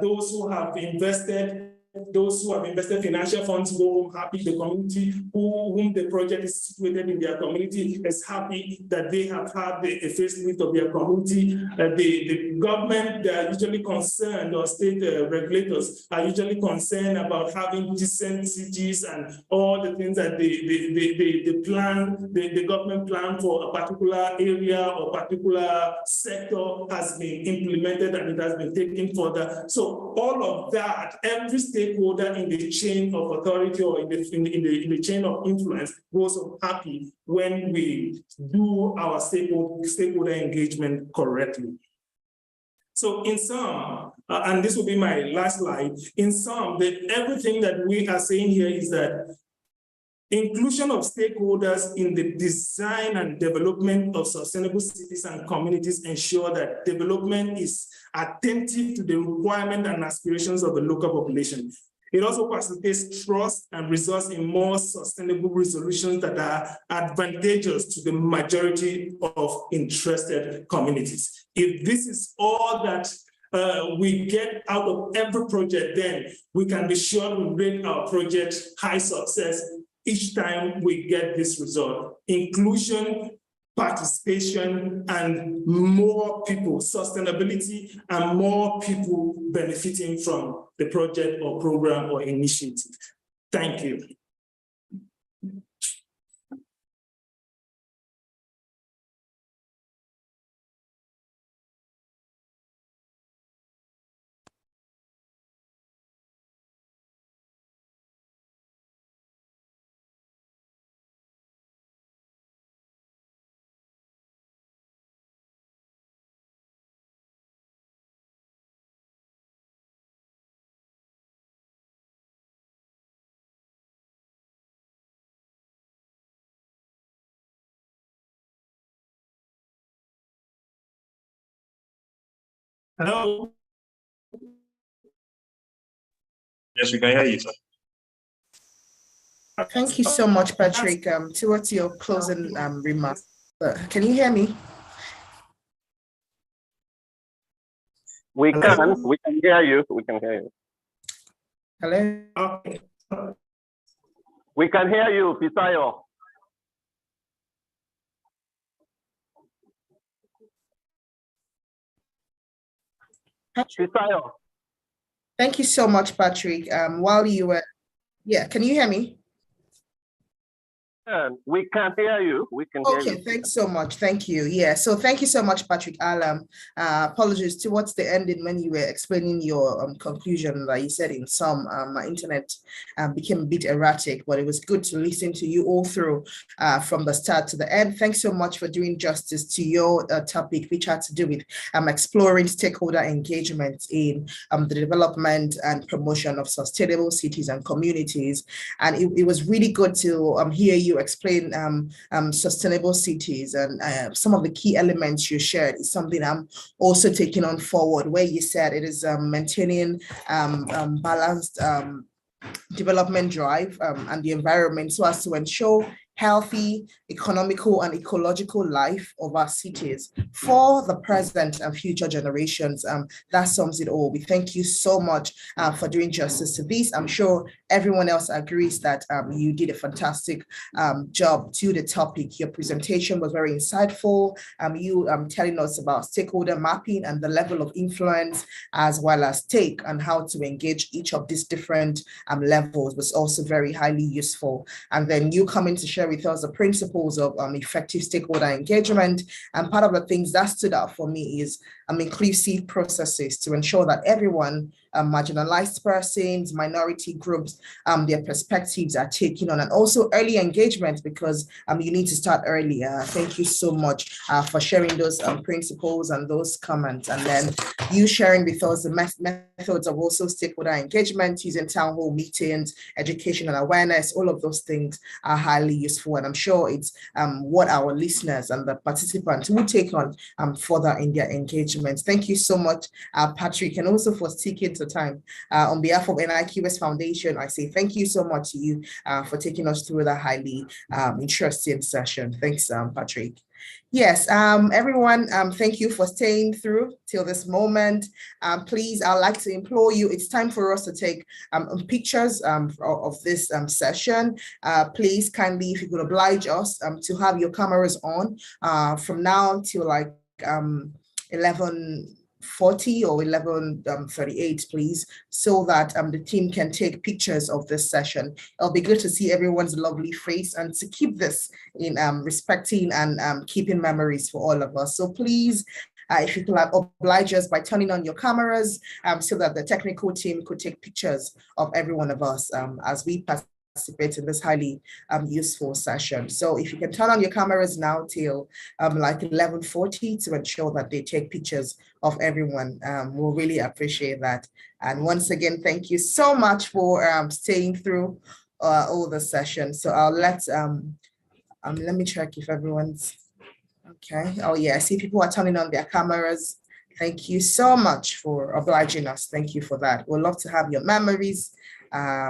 Those who have invested those who have invested financial funds go home happy. The community whom the project is situated in their community is happy that they have had a facelift of their community. The government, they are usually concerned, or state regulators are usually concerned about having decent cities and all the things that the government plan for a particular area or particular sector has been implemented and it has been taken further. So all of that, every stakeholder in the chain of authority or in the chain of influence goes happy when we do our stakeholder engagement correctly. So in sum, and this will be my last slide, in sum, everything that we are saying here is that inclusion of stakeholders in the design and development of sustainable cities and communities ensure that development is attentive to the requirements and aspirations of the local population. It also facilitates trust and results in more sustainable resolutions that are advantageous to the majority of interested communities. If this is all that we get out of every project, then we can be sure we rate our project high success each time we get this result. Inclusion, participation, and more people, sustainability, and more people benefiting from the project or program or initiative. Thank you. Hello? Yes, we can hear you, sir. Thank you so much, Patrick. Towards your closing remarks, can you hear me? We can hear you. We can hear you. Hello? Okay. We can hear you, Fisayo. Fisayo. Thank you so much, Patrick. While you were, yeah, can you hear me? We can hear you. We can hear you. Okay, thanks so much. Thank you. Yeah, so thank you so much, Patrick. Apologies towards the ending when you were explaining your conclusion that you said in some, my internet became a bit erratic, but it was good to listen to you all through from the start to the end. Thanks so much for doing justice to your topic, which had to do with exploring stakeholder engagement in the development and promotion of sustainable cities and communities. And it was really good to hear you explain sustainable cities, and some of the key elements you shared is something I'm also taking on forward, where you said it is maintaining balanced development drive and the environment so as to ensure healthy, economical, and ecological life of our cities for the present and future generations. That sums it all. We thank you so much for doing justice to this. I'm sure everyone else agrees that you did a fantastic job to the topic. Your presentation was very insightful. You telling us about stakeholder mapping and the level of influence, as well as take and how to engage each of these different levels was also very highly useful. And then you coming to share with us the principles of effective stakeholder engagement. And part of the things that stood out for me is inclusive processes to ensure that everyone, marginalized persons, minority groups, their perspectives are taken on, and also early engagement, because you need to start earlier. Thank you so much for sharing those principles and those comments, and then you sharing with us the methods of also stakeholder engagement using town hall meetings, education and awareness. All of those things are highly useful, and I'm sure it's what our listeners and the participants will take on further in their engagement. Thank you so much, Patrick, and also for sticking to the time. On behalf of NIQS Foundation, I say thank you so much to you for taking us through that highly interesting session. Thanks, Patrick. Yes, everyone, thank you for staying through till this moment. Please, I'd like to implore you, it's time for us to take pictures of this session. Please kindly, if you could oblige us to have your cameras on from now till like 11:40 or 11:38, please, so that the team can take pictures of this session. It'll be good to see everyone's lovely face and to keep this in respecting and keeping memories for all of us. So please, if you could oblige us by turning on your cameras so that the technical team could take pictures of every one of us as we participate in this highly useful session. So if you can turn on your cameras now till like 11:40 to ensure that they take pictures of everyone, we'll really appreciate that. And once again, thank you so much for staying through all the sessions. So I'll let me check if everyone's okay. Oh yeah, I see people are turning on their cameras. Thank you so much for obliging us. Thank you for that. We'd love to have your memories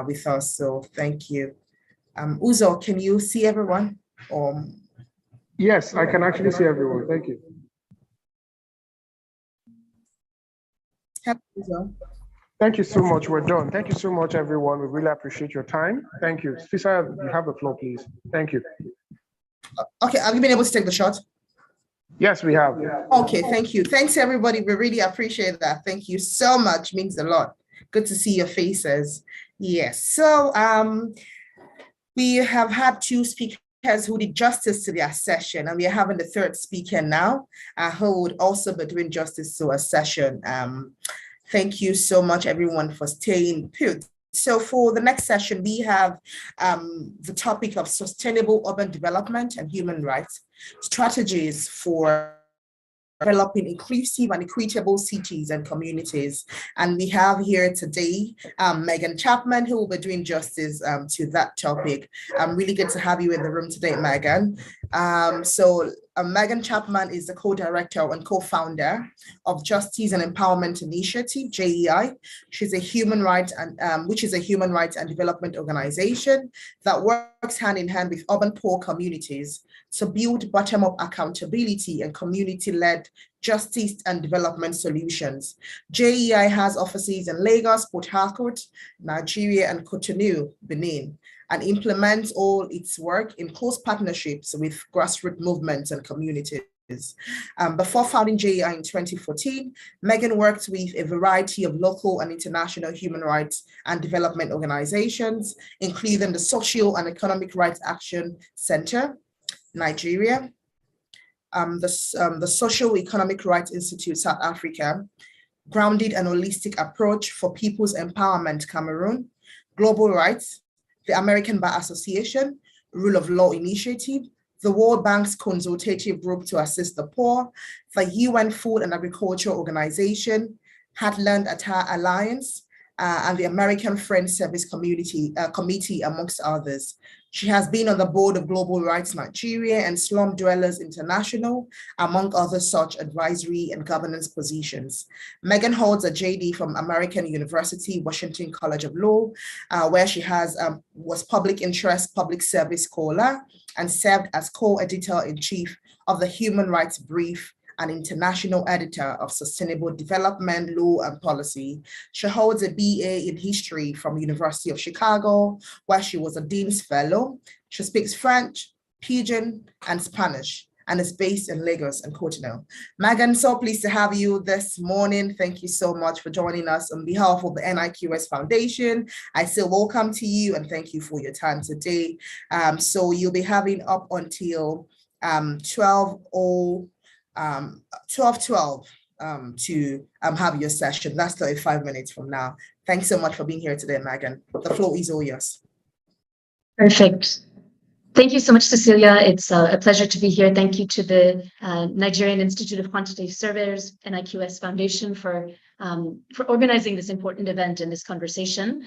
with us, so thank you. Uzo, can you see everyone? Yes, I can actually see everyone. Thank you. Uzo. Thank you so much. We're done. Thank you so much, everyone. We really appreciate your time. Thank you. Fisa, you have the floor, please. Thank you. Okay, have you been able to take the shot? Yes, we have. Okay, thank you. Thanks, everybody. We really appreciate that. Thank you so much. Means a lot. Good to see your faces. Yes. So we have had two speakers who did justice to their session, and we are having the third speaker now who would also be doing justice to a session. Thank you so much, everyone, for staying put. So for the next session, we have the topic of sustainable urban development and human rights, strategies for developing inclusive and equitable cities and communities. And we have here today Megan Chapman, who will be doing justice to that topic. Really good to have you in the room today, Megan. Megan Chapman is the co-director and co-founder of Justice and Empowerment Initiative, JEI. She's a human rights and which is a human rights and development organization that works hand in hand with urban poor communities to build bottom-up accountability and community-led justice and development solutions. JEI has offices in Lagos, Port Harcourt, Nigeria, and Cotonou, Benin, and implements all its work in close partnerships with grassroots movements and communities. Before founding JEI in 2014, Megan worked with a variety of local and international human rights and development organizations, including the Social and Economic Rights Action Center, Nigeria, the Social Economic Rights Institute, South Africa, Grounded and Holistic Approach for People's Empowerment, Cameroon, Global Rights, the American Bar Association, Rule of Law Initiative, the World Bank's Consultative Group to Assist the Poor, the UN Food and Agriculture Organization, Heartland Alliance, and the American Friends Service Committee, amongst others. She has been on the board of Global Rights Nigeria and Slum Dwellers International, among other such advisory and governance positions. Megan holds a JD from American University, Washington College of Law, where she was Public Interest Public Service Scholar and served as co-editor-in-chief of the Human Rights Brief and international editor of Sustainable Development Law and Policy. She holds a BA in History from University of Chicago, where she was a Dean's Fellow. She speaks French, Pidgin, and Spanish, and is based in Lagos and Cotonou. Megan, so pleased to have you this morning. Thank you so much for joining us on behalf of the NIQS Foundation. I say welcome to you and thank you for your time today. So you'll be having up until 12:12 to have your session. That's 35 minutes from now. Thanks so much for being here today, Megan. The floor is all yours. Perfect. Thank you so much, Cecilia. It's a pleasure to be here. Thank you to the Nigerian Institute of Quantitative Surveyors, NIQS Foundation, for for organizing this important event and this conversation.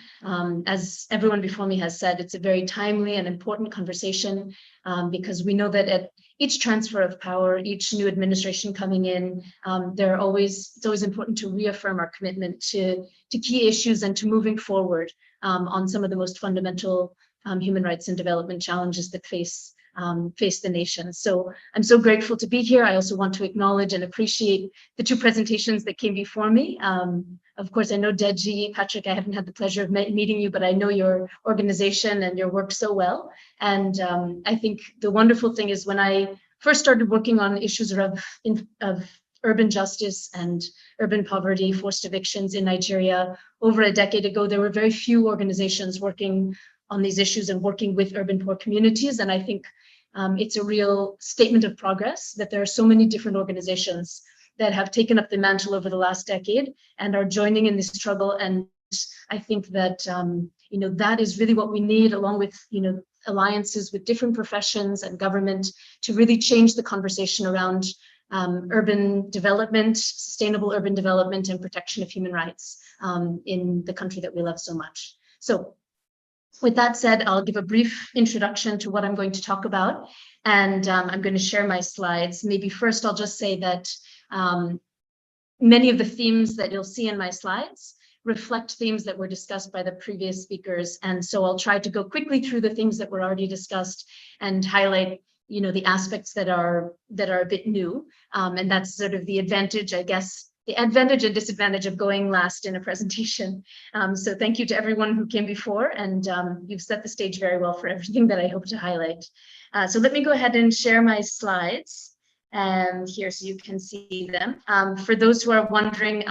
As everyone before me has said, it's a very timely and important conversation because we know that at each transfer of power, each new administration coming in, it's always important to reaffirm our commitment to key issues and to moving forward on some of the most fundamental human rights and development challenges that face the nation. So I'm so grateful to be here. I also want to acknowledge and appreciate the two presentations that came before me. Of course, I know Deji, Patrick, I haven't had the pleasure of meeting you, but I know your organization and your work so well. And I think the wonderful thing is when I first started working on issues of urban justice and urban poverty, forced evictions in Nigeria over a decade ago, there were very few organizations working on these issues and working with urban poor communities. And I think it's a real statement of progress that there are so many different organizations that have taken up the mantle over the last decade and are joining in this struggle. And I think that, that is really what we need, along with, alliances with different professions and government, to really change the conversation around urban development, sustainable urban development, and protection of human rights in the country that we love so much. So with that said, I'll give a brief introduction to what I'm going to talk about, and I'm going to share my slides. Maybe first I'll just say that many of the themes that you'll see in my slides reflect themes that were discussed by the previous speakers, and so I'll try to go quickly through the things that were already discussed and highlight the aspects that are a bit new, and that's sort of the advantage, I guess, the advantage and disadvantage of going last in a presentation. So thank you to everyone who came before, and you've set the stage very well for everything that I hope to highlight. So let me go ahead and share my slides, and here so you can see them. For those who are wondering,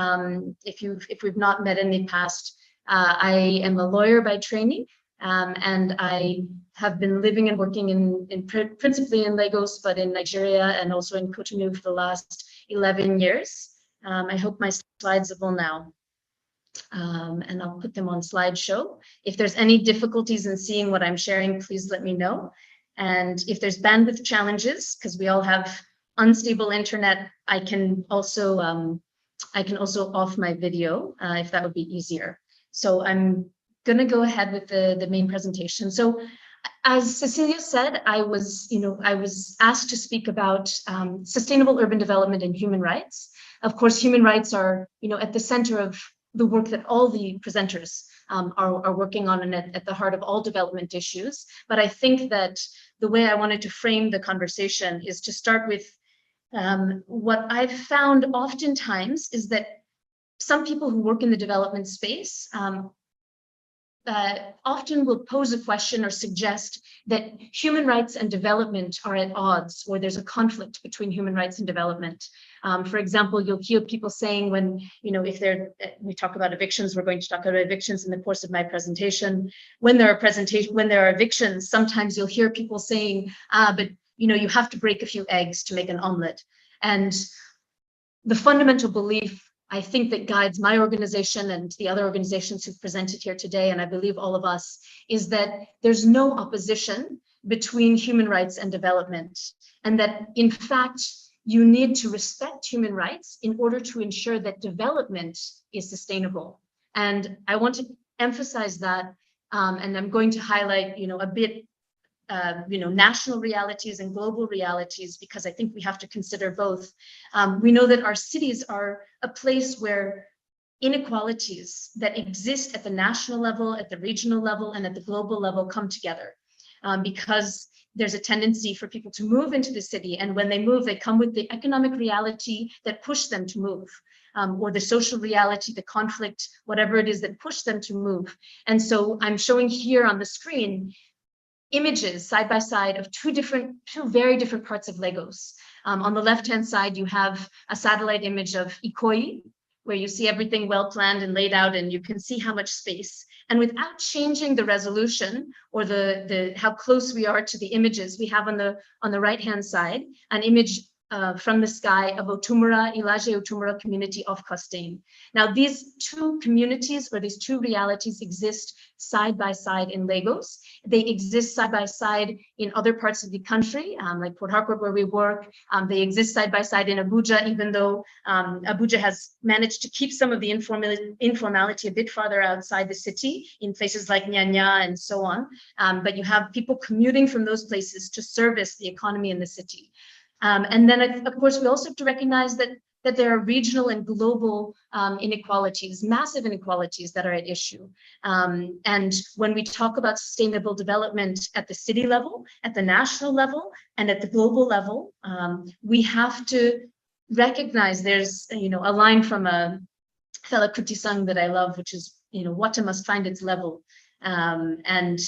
if we've not met in the past, I am a lawyer by training, and I have been living and working principally in Lagos, but in Nigeria and also in Cotonou for the last 11 years. I hope my slides are visible now, and I'll put them on slideshow. If there's any difficulties in seeing what I'm sharing, please let me know. And if there's bandwidth challenges, because we all have unstable internet, I can also off my video if that would be easier. So I'm going to go ahead with the main presentation. So as Cecilia said, I was asked to speak about sustainable urban development and human rights. Of course, human rights are, at the center of the work that all the presenters are working on and at the heart of all development issues. But I think that the way I wanted to frame the conversation is to start with what I've found oftentimes is that some people who work in the development space often will pose a question or suggest that human rights and development are at odds, or there's a conflict between human rights and development. For example, you'll hear people saying when, we talk about evictions, we're going to talk about evictions in the course of my presentation. When there are evictions, sometimes you'll hear people saying, but you have to break a few eggs to make an omelet. And the fundamental belief, I think, that guides my organization and the other organizations who've presented here today, and I believe all of us, is that there's no opposition between human rights and development, and that in fact, you need to respect human rights in order to ensure that development is sustainable. And I want to emphasize that, and I'm going to highlight, a bit national realities and global realities, because I think we have to consider both. We know that our cities are a place where inequalities that exist at the national level, at the regional level, and at the global level come together, because there's a tendency for people to move into the city, and when they move, they come with the economic reality that pushed them to move, or the social reality, the conflict, whatever it is that pushed them to move. And so I'm showing here on the screen images side by side of two very different parts of Lagos. On the left-hand side, you have a satellite image of Ikoyi, where you see everything well planned and laid out, and you can see how much space. And without changing the resolution or the how close we are to the images, we have on the right-hand side an image from the sky of Otumura, Ilaje Otumura community of Costain. Now, these two communities or these two realities exist side by side in Lagos. They exist side by side in other parts of the country, like Port Harcourt, where we work. They exist side by side in Abuja, even though Abuja has managed to keep some of the informality a bit farther outside the city in places like Nyanya and so on. But you have people commuting from those places to service the economy in the city. And then, of course, we also have to recognize that there are regional and global inequalities, massive inequalities that are at issue. And when we talk about sustainable development at the city level, at the national level, and at the global level, we have to recognize there's, a line from a fellow Kutisang that I love, which is, Wata must find its level. And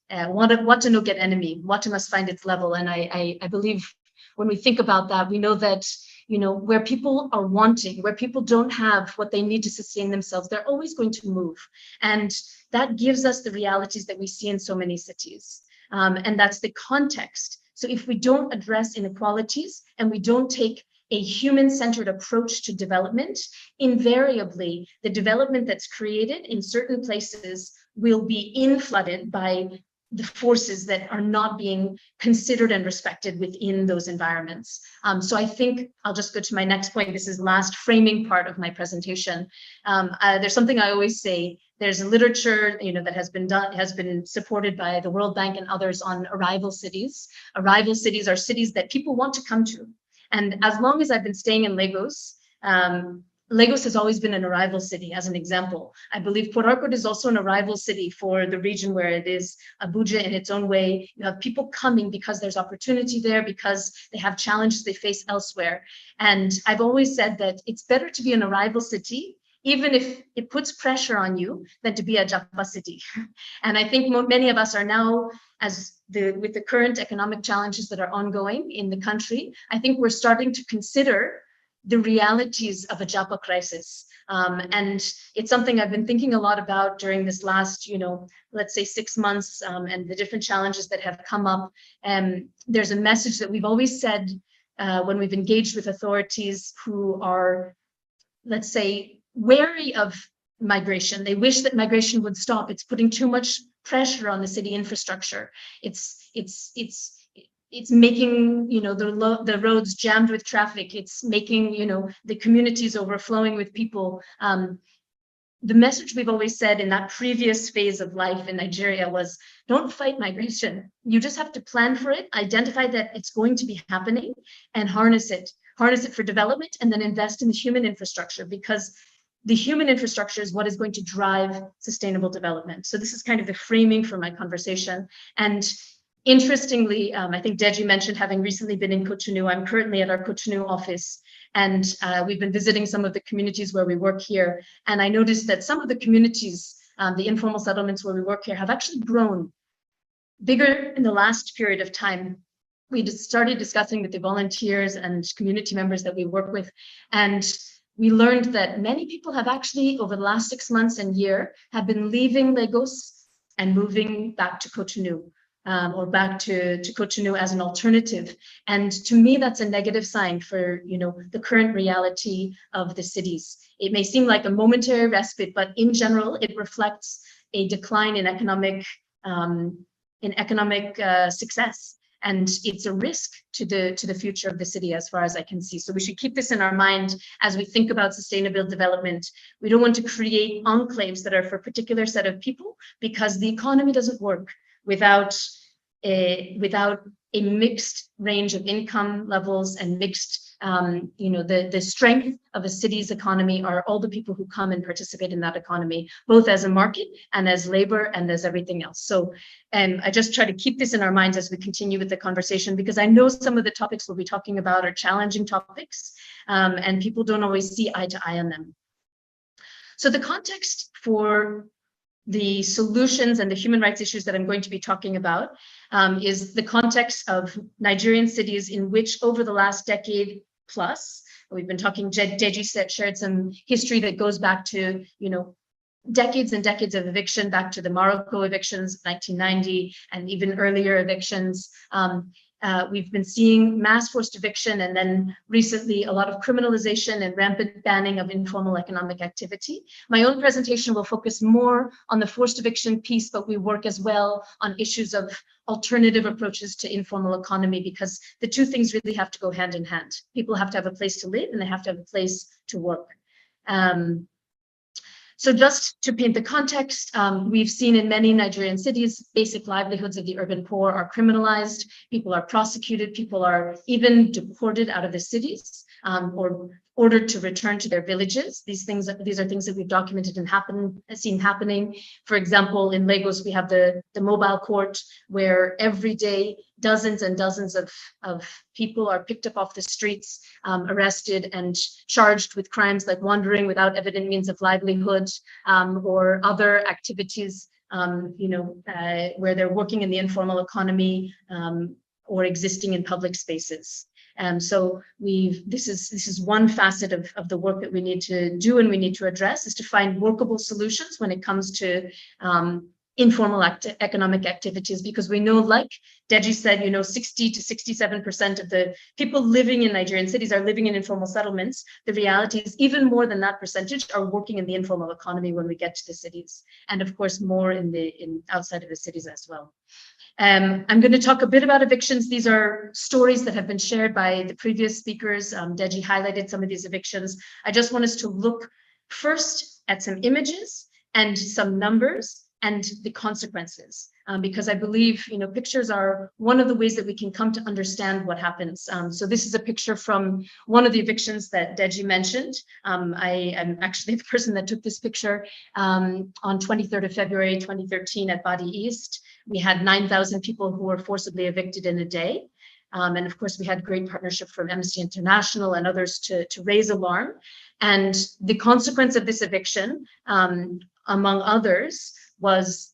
Wata no get enemy, Wata must find its level. And I believe when we think about that, we know that, where people are wanting, where people don't have what they need to sustain themselves, they're always going to move. And that gives us the realities that we see in so many cities. And that's the context. So if we don't address inequalities and we don't take a human-centered approach to development, invariably, the development that's created in certain places will be flooded by the forces that are not being considered and respected within those environments. So I think I'll just go to my next point. This is the last framing part of my presentation. There's something I always say. There's a literature, that has been supported by the World Bank and others on arrival cities. Arrival cities are cities that people want to come to. And as long as I've been staying in Lagos, Lagos has always been an arrival city, as an example. I believe Port Harcourt is also an arrival city for the region where it is. Abuja in its own way. You have people coming because there's opportunity there, because they have challenges they face elsewhere. And I've always said that it's better to be an arrival city, even if it puts pressure on you, than to be a Japa city. And I think many of us are now, with the current economic challenges that are ongoing in the country, I think we're starting to consider the realities of a Japa crisis. And it's something I've been thinking a lot about during this last, let's say 6 months, and the different challenges that have come up. And there's a message that we've always said when we've engaged with authorities who are, let's say, wary of migration. They wish that migration would stop. It's putting too much pressure on the city infrastructure. It's making, the roads jammed with traffic. It's making, the communities overflowing with people. The message we've always said in that previous phase of life in Nigeria was, don't fight migration. You just have to plan for it, identify that it's going to be happening, and harness it for development, and then invest in the human infrastructure, because the human infrastructure is what is going to drive sustainable development. So this is kind of the framing for my conversation. And interestingly, I think Deji mentioned having recently been in Cotonou. I'm currently at our Cotonou office, and we've been visiting some of the communities where we work here. And I noticed that some of the communities, the informal settlements where we work here, have actually grown bigger in the last period of time. We just started discussing with the volunteers and community members that we work with, and we learned that many people have actually, over the last 6 months and year, have been leaving Lagos and moving back to Cotonou. Or back to Cotonou as an alternative. And to me, that's a negative sign for, the current reality of the cities. It may seem like a momentary respite, but in general, it reflects a decline in economic success. And it's a risk to the future of the city, as far as I can see. So we should keep this in our mind as we think about sustainable development. We don't want to create enclaves that are for a particular set of people, because the economy doesn't work without a mixed range of income levels and mixed, the strength of a city's economy are all the people who come and participate in that economy, both as a market and as labor and as everything else. So, I just try to keep this in our minds as we continue with the conversation, because I know some of the topics we'll be talking about are challenging topics, and people don't always see eye to eye on them. So the context for the solutions and the human rights issues that I'm going to be talking about is the context of Nigerian cities in which, over the last decade plus, we've been talking, Deji shared some history that goes back to, decades and decades of eviction, back to the Morocco evictions of 1990, and even earlier evictions. we've been seeing mass forced eviction, and then recently a lot of criminalization and rampant banning of informal economic activity. My own presentation will focus more on the forced eviction piece, but we work as well on issues of alternative approaches to informal economy, because the two things really have to go hand in hand. People have to have a place to live and they have to have a place to work. So just to paint the context, we've seen in many Nigerian cities, basic livelihoods of the urban poor are criminalized, people are prosecuted, people are even deported out of the cities or ordered to return to their villages. These are things that we've documented and seen happening. For example, in Lagos, we have the mobile court, where every day dozens and dozens of people are picked up off the streets, arrested and charged with crimes like wandering without evident means of livelihood, or other activities, where they're working in the informal economy or existing in public spaces. So this is one facet of the work that we need to do and we need to address, is to find workable solutions when it comes to informal economic activities, because we know, like Deji said, 60 to 67% of the people living in Nigerian cities are living in informal settlements. The reality is even more than that percentage are working in the informal economy when we get to the cities, and of course more in outside of the cities as well. I'm going to talk a bit about evictions. These are stories that have been shared by the previous speakers. Deji highlighted some of these evictions. I just want us to look first at some images and some numbers and the consequences, because I believe pictures are one of the ways that we can come to understand what happens. So this is a picture from one of the evictions that Deji mentioned. I am actually the person that took this picture on 23rd of February 2013 at Badi East. We had 9,000 people who were forcibly evicted in a day. And of course, we had great partnership from Amnesty International and others to raise alarm. And the consequence of this eviction, among others, was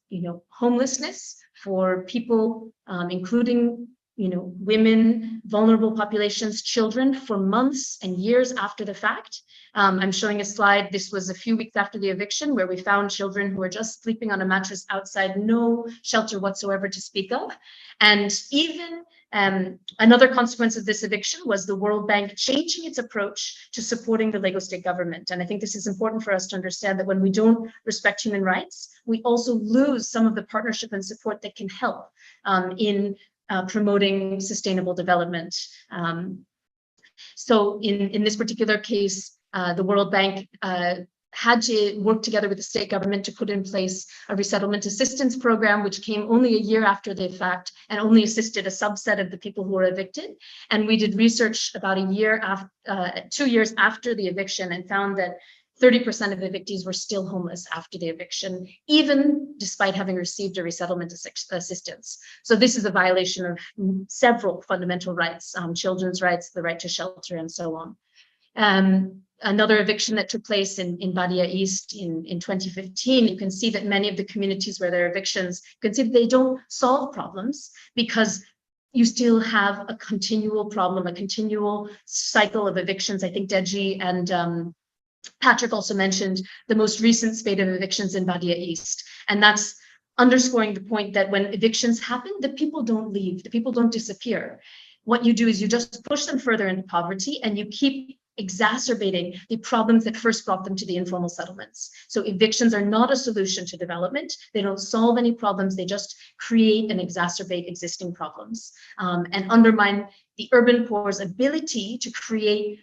homelessness for people, including women, vulnerable populations, children, for months and years after the fact. I'm showing a slide. This was a few weeks after the eviction, where we found children who were just sleeping on a mattress outside, no shelter whatsoever to speak of. And even another consequence of this eviction was the World Bank changing its approach to supporting the Lagos state government. And I think this is important for us to understand, that when we don't respect human rights, we also lose some of the partnership and support that can help in promoting sustainable development. So in this particular case, the World Bank had to work together with the state government to put in place a resettlement assistance program, which came only a year after the fact and only assisted a subset of the people who were evicted. And we did research about 2 years after the eviction, and found that 30% of evictees were still homeless after the eviction, even despite having received a resettlement assistance. So this is a violation of several fundamental rights, children's rights, the right to shelter, and so on. Another eviction that took place in Badia East in 2015, you can see that many of the communities where there are evictions, you can see that they don't solve problems, because you still have a continual problem, a continual cycle of evictions. I think Deji and Patrick also mentioned the most recent spate of evictions in Badia East. And that's underscoring the point that when evictions happen, the people don't leave, the people don't disappear. What you do is you just push them further into poverty, and you keep exacerbating the problems that first brought them to the informal settlements. So evictions are not a solution to development. They don't solve any problems. They just create and exacerbate existing problems, and undermine the urban poor's ability to create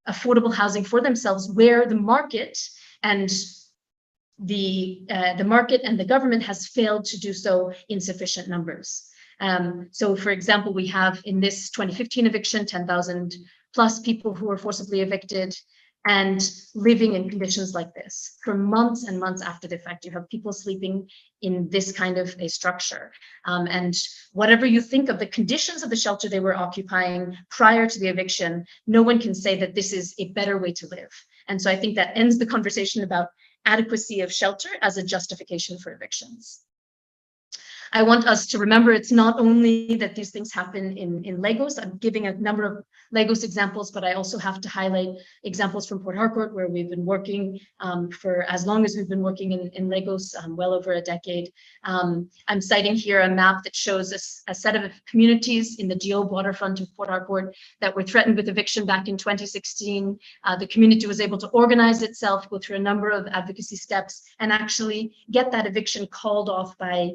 affordable housing for themselves, where the market and the government has failed to do so in sufficient numbers. So for example, we have in this 2015 eviction, 10,000 plus people who were forcibly evicted and living in conditions like this for months and months after the fact. You have people sleeping in this kind of a structure. And whatever you think of the conditions of the shelter they were occupying prior to the eviction, no one can say that this is a better way to live. And so I think that ends the conversation about adequacy of shelter as a justification for evictions. I want us to remember it's not only that these things happen in Lagos. I'm giving a number of Lagos examples, but I also have to highlight examples from Port Harcourt, where we've been working for as long as we've been working in Lagos, well over a decade. I'm citing here a map that shows a set of communities in the Geo waterfront of Port Harcourt that were threatened with eviction back in 2016. The community was able to organize itself, go through a number of advocacy steps, and actually get that eviction called off by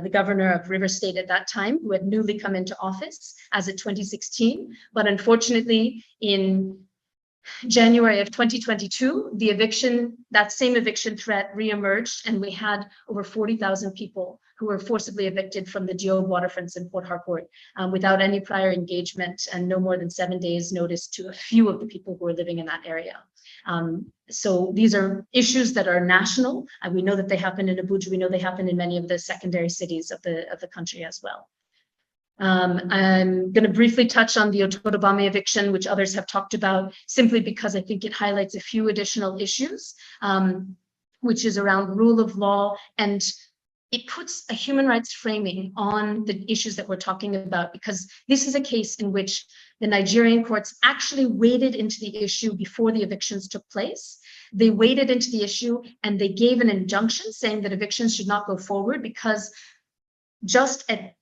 the governor of River State at that time, who had newly come into office as of 2016. But unfortunately, in January of 2022, that same eviction threat reemerged, and we had over 40,000 people who were forcibly evicted from the Geo waterfronts in Port Harcourt without any prior engagement and no more than 7 days notice to a few of the people who were living in that area. So these are issues that are national, and we know that they happen in Abuja. We know they happen in many of the secondary cities of the country as well. I'm going to briefly touch on the Otodobame eviction, which others have talked about, simply because I think it highlights a few additional issues, which is around rule of law, and it puts a human rights framing on the issues that we're talking about, because this is a case in which the Nigerian courts actually waded into the issue before the evictions took place. They waded into the issue and they gave an injunction saying that evictions should not go forward, because just at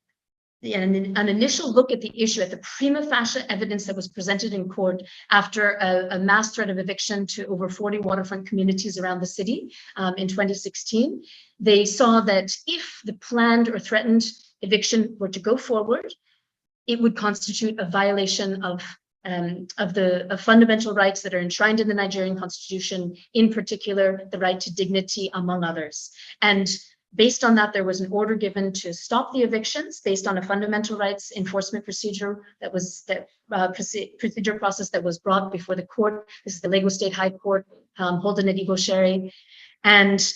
an initial look at the issue, at the prima facie evidence that was presented in court after a mass threat of eviction to over 40 waterfront communities around the city in 2016, they saw that if the planned or threatened eviction were to go forward, it would constitute a violation of fundamental rights that are enshrined in the Nigerian Constitution, in particular, the right to dignity, among others. And based on that, there was an order given to stop the evictions based on a fundamental rights enforcement procedure procedure process that was brought before the court. This is the Lagos State High Court, Holden and Igoshere. And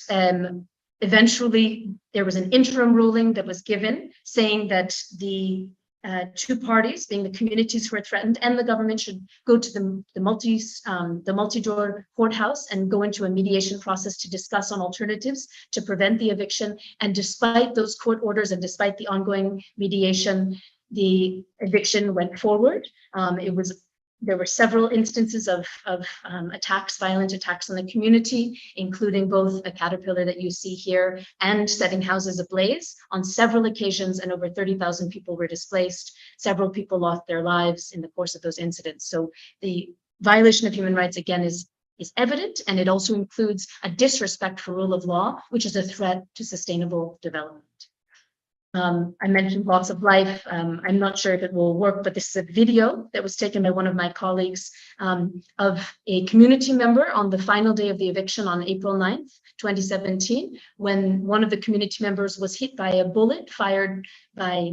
eventually, there was an interim ruling that was given saying that the two parties, being the communities who are threatened and the government, should go to the multi-door courthouse and go into a mediation process to discuss on alternatives to prevent the eviction. And despite those court orders and despite the ongoing mediation, the eviction went forward. There were several instances of attacks, violent attacks on the community, including both a caterpillar that you see here and setting houses ablaze on several occasions, and over 30,000 people were displaced. Several people lost their lives in the course of those incidents. So the violation of human rights, again, is evident, and it also includes a disrespect for rule of law, which is a threat to sustainable development. I mentioned loss of life. I'm not sure if it will work, but this is a video that was taken by one of my colleagues of a community member on the final day of the eviction on April 9th, 2017, when one of the community members was hit by a bullet fired by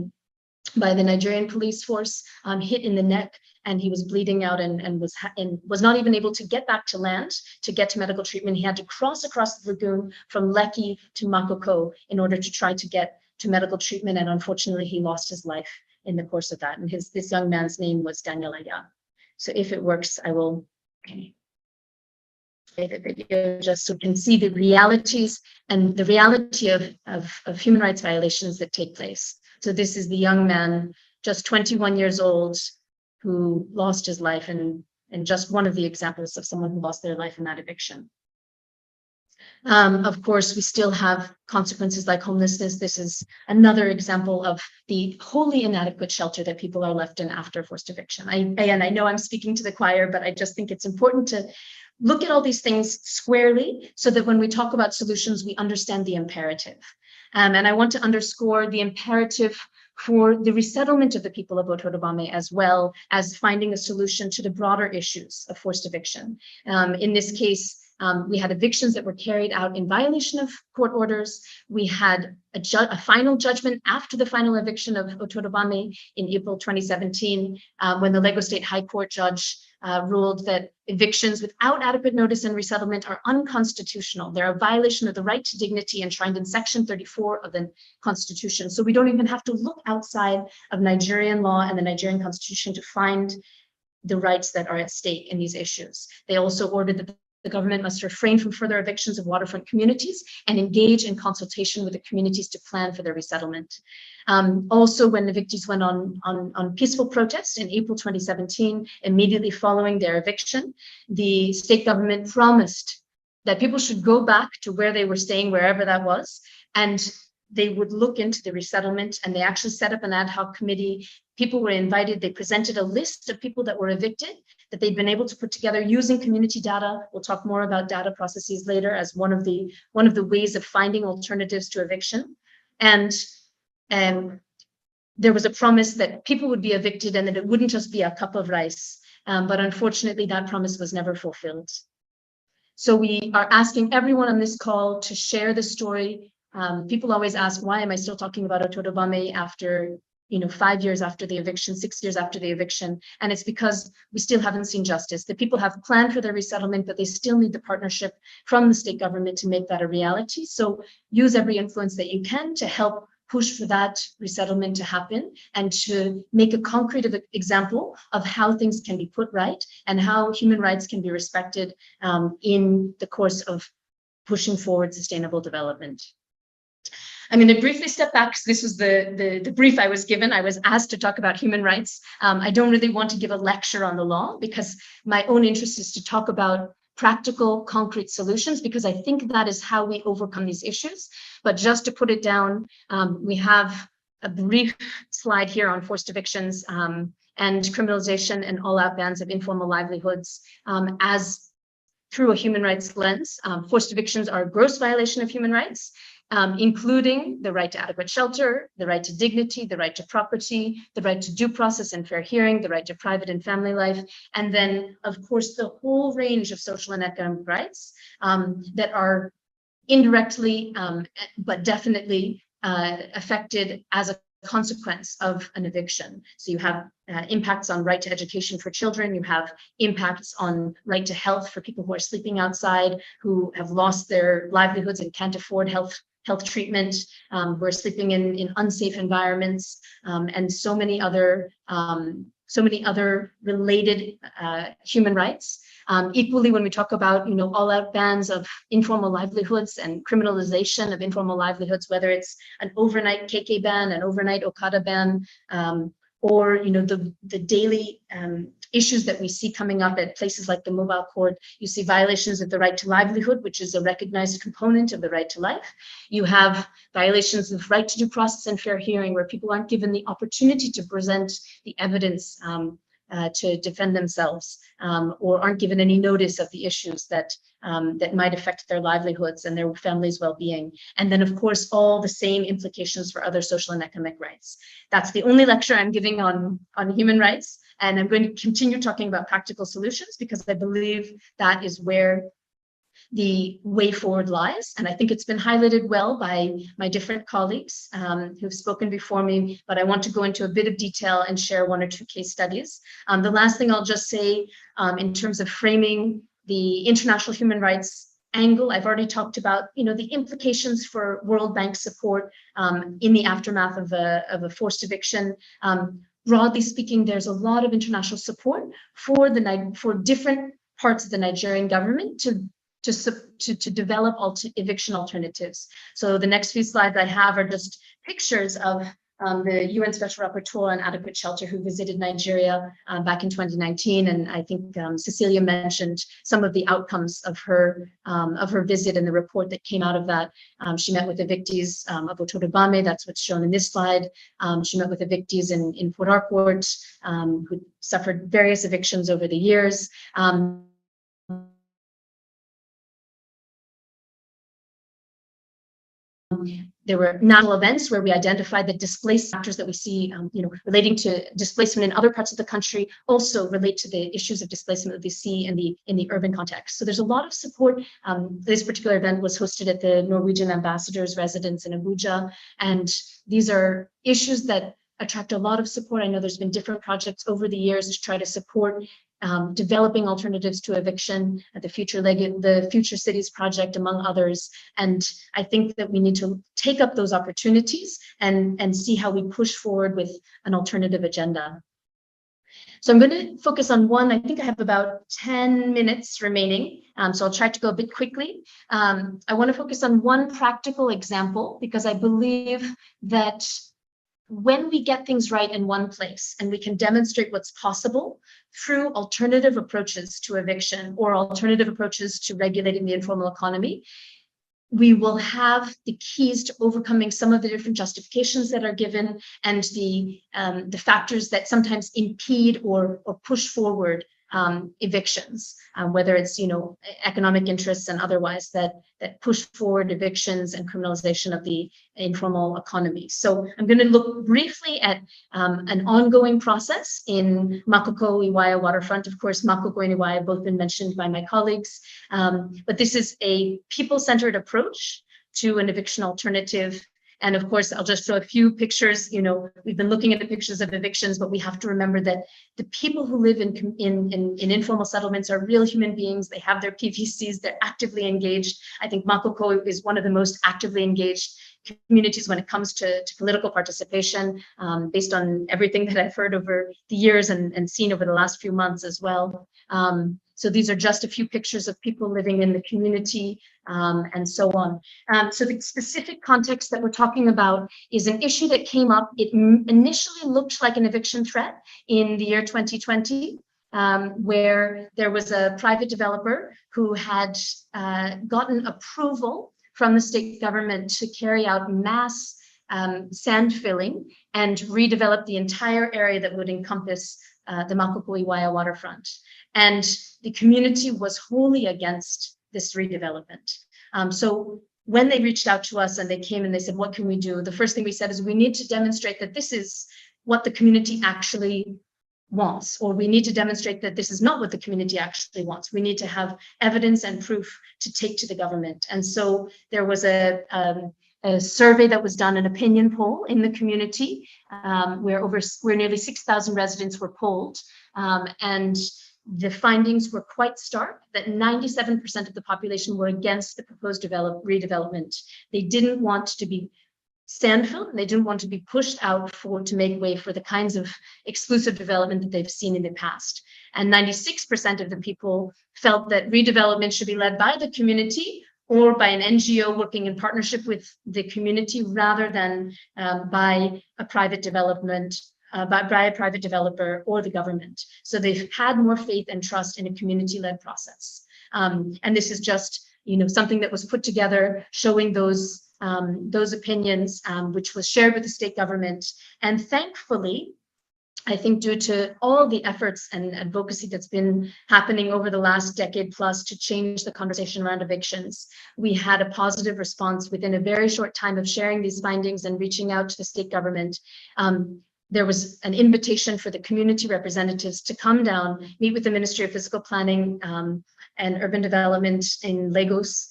the Nigerian police force, hit in the neck, and he was bleeding out and was not even able to get back to land to get to medical treatment. He had to cross across the lagoon from Lekki to Makoko in order to try to get to medical treatment, and unfortunately he lost his life in the course of that. And this young man's name was Daniel Aya. So if it works, I will play the video just so you can see the realities and the reality of human rights violations that take place. So this is the young man, just 21 years old, who lost his life, and just one of the examples of someone who lost their life in that eviction. Of course, we still have consequences like homelessness. This is another example of the wholly inadequate shelter that people are left in after forced eviction. I know I'm speaking to the choir, but I just think it's important to look at all these things squarely so that when we talk about solutions, we understand the imperative. And I want to underscore the imperative for the resettlement of the people of Otodobame, as well as finding a solution to the broader issues of forced eviction. In this case, we had evictions that were carried out in violation of court orders. We had a final judgment after the final eviction of Otodobame in April 2017, when the Lagos State High Court judge ruled that evictions without adequate notice and resettlement are unconstitutional. They're a violation of the right to dignity enshrined in Section 34 of the Constitution. So we don't even have to look outside of Nigerian law and the Nigerian Constitution to find the rights that are at stake in these issues. They also ordered that The government must refrain from further evictions of waterfront communities and engage in consultation with the communities to plan for their resettlement. Also, when evictees went on peaceful protest in April 2017, immediately following their eviction, the state government promised that people should go back to where they were staying, wherever that was, and they would look into the resettlement, and they actually set up an ad hoc committee. People were invited. They presented a list of people that were evicted that they'd been able to put together using community data. We'll talk more about data processes later as one of the ways of finding alternatives to eviction. And there was a promise that people would be evicted and that it wouldn't just be a cup of rice. But unfortunately, that promise was never fulfilled. So we are asking everyone on this call to share the story. People always ask, why am I still talking about Otodobame after 5 years after the eviction, 6 years after the eviction? And it's because we still haven't seen justice. The people have planned for their resettlement, but they still need the partnership from the state government to make that a reality. So use every influence that you can to help push for that resettlement to happen and to make a concrete example of how things can be put right and how human rights can be respected in the course of pushing forward sustainable development. I'm going to briefly step back because this was the brief I was given. I was asked to talk about human rights. I don't really want to give a lecture on the law because my own interest is to talk about practical, concrete solutions, because I think that is how we overcome these issues. But just to put it down, we have a brief slide here on forced evictions and criminalization and all-out bans of informal livelihoods as through a human rights lens. Forced evictions are a gross violation of human rights, including the right to adequate shelter, the right to dignity, the right to property, the right to due process and fair hearing, the right to private and family life, and then, of course, the whole range of social and economic rights that are indirectly, but definitely affected as a consequence of an eviction. So you have impacts on right to education for children, you have impacts on right to health for people who are sleeping outside, who have lost their livelihoods and can't afford health treatment, who are sleeping in unsafe environments, and so many other related human rights. Equally, when we talk about all-out bans of informal livelihoods and criminalization of informal livelihoods, whether it's an overnight KK ban, an overnight Okada ban, or the daily issues that we see coming up at places like the Mobile Court. You see violations of the right to livelihood, which is a recognized component of the right to life. You have violations of right to due process and fair hearing, where people aren't given the opportunity to present the evidence to defend themselves, or aren't given any notice of the issues that might affect their livelihoods and their families' well-being. And then, of course, all the same implications for other social and economic rights. That's the only lecture I'm giving on human rights. And I'm going to continue talking about practical solutions because I believe that is where the way forward lies. And I think it's been highlighted well by my different colleagues who've spoken before me, but I want to go into a bit of detail and share one or two case studies. The last thing I'll just say in terms of framing the international human rights angle, I've already talked about the implications for World Bank support in the aftermath of a forced eviction. Broadly speaking, there's a lot of international support for different parts of the Nigerian government to develop eviction alternatives. So the next few slides I have are just pictures of the UN Special Rapporteur on Adequate Shelter who visited Nigeria back in 2019. And I think Cecilia mentioned some of the outcomes of her visit and the report that came out of that. She met with evictees of Otodobame, that's what's shown in this slide. She met with evictees in Port Harcourt who suffered various evictions over the years. There were national events where we identified the displaced factors that we see, relating to displacement in other parts of the country, also relate to the issues of displacement that we see in the urban context. So there's a lot of support. This particular event was hosted at the Norwegian ambassador's residence in Abuja, and these are issues that attract a lot of support. I know there's been different projects over the years to try to support developing alternatives to eviction, the Future Cities Project, among others. And I think that we need to take up those opportunities and see how we push forward with an alternative agenda. So I'm going to focus on one. I think I have about 10 minutes remaining, so I'll try to go a bit quickly. I want to focus on one practical example because I believe that when we get things right in one place and we can demonstrate what's possible through alternative approaches to eviction or alternative approaches to regulating the informal economy, we will have the keys to overcoming some of the different justifications that are given and the factors that sometimes impede or push forward evictions, whether it's economic interests and otherwise that push forward evictions and criminalization of the informal economy. So I'm going to look briefly at an ongoing process in Makoko Iwaya waterfront. Of course, Makoko and Iwaya have both been mentioned by my colleagues, but this is a people-centered approach to an eviction alternative. And of course, I'll just show a few pictures. We've been looking at the pictures of evictions, but we have to remember that the people who live in informal settlements are real human beings. They have their PVCs, they're actively engaged. I think Makoko is one of the most actively engaged communities when it comes to political participation, based on everything that I've heard over the years and seen over the last few months as well. So these are just a few pictures of people living in the community, and so on. So the specific context that we're talking about is an issue that came up. It initially looked like an eviction threat in the year 2020, where there was a private developer who had gotten approval from the state government to carry out mass sand filling and redevelop the entire area that would encompass the Makoko Iwaya waterfront. And the community was wholly against this redevelopment. So when they reached out to us and they came and they said, what can we do? The first thing we said is we need to demonstrate that this is what the community actually wants, or we need to demonstrate that this is not what the community actually wants. We need to have evidence and proof to take to the government. And so there was a survey that was done, an opinion poll in the community, where nearly 6,000 residents were polled, and the findings were quite stark that 97% of the population were against the proposed redevelopment. They didn't want to be sand filled, and they didn't want to be pushed out to make way for the kinds of exclusive development that they've seen in the past. And 96% of the people felt that redevelopment should be led by the community or by an NGO working in partnership with the community rather than by a private development, by a private developer or the government. So they've had more faith and trust in a community-led process. And this is just something that was put together showing those opinions, which was shared with the state government. And thankfully, I think due to all the efforts and advocacy that's been happening over the last decade plus to change the conversation around evictions, we had a positive response within a very short time of sharing these findings and reaching out to the state government. There was an invitation for the community representatives to come down, meet with the Ministry of Physical Planning and Urban Development in Lagos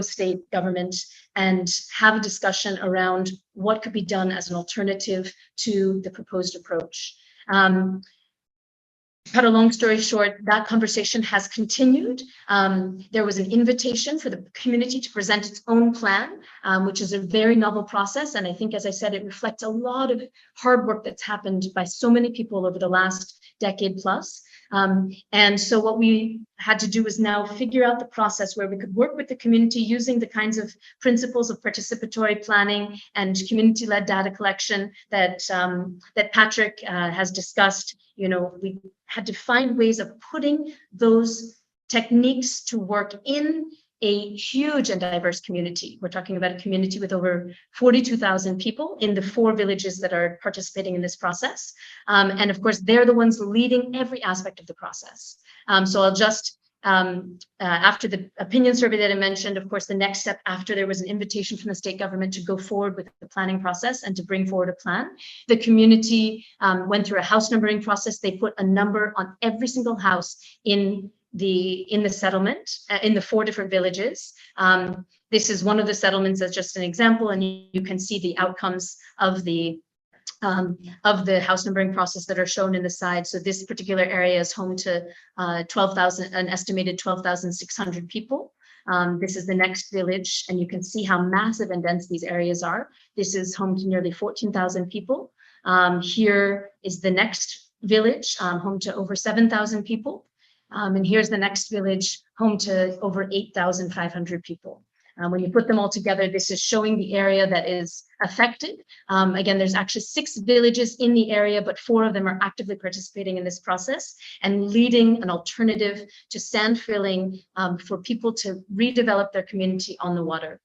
state government, and have a discussion around what could be done as an alternative to the proposed approach. Cut a long story short, that conversation has continued. There was an invitation for the community to present its own plan, which is a very novel process. And I think, as I said, it reflects a lot of hard work that's happened by so many people over the last decade plus. And so what we had to do is now figure out the process where we could work with the community using the kinds of principles of participatory planning and community-led data collection that Patrick has discussed. We had to find ways of putting those techniques to work in a huge and diverse community. We're talking about a community with over 42,000 people in the 4 villages that are participating in this process. And of course, they're the ones leading every aspect of the process. So I'll just, after the opinion survey that I mentioned, of course, the next step after there was an invitation from the state government to go forward with the planning process and to bring forward a plan. The community went through a house numbering process. They put a number on every single house in the settlement, in the 4 different villages. This is one of the settlements as just an example, and you can see the outcomes of the house numbering process that are shown in the side. So this particular area is home to an estimated 12,600 people. This is the next village, and you can see how massive and dense these areas are. This is home to nearly 14,000 people. Here is the next village, home to over 7,000 people. And here's the next village, home to over 8,500 people. When you put them all together, this is showing the area that is affected. Again, there's actually 6 villages in the area, but 4 of them are actively participating in this process and leading an alternative to sand filling for people to redevelop their community on the water.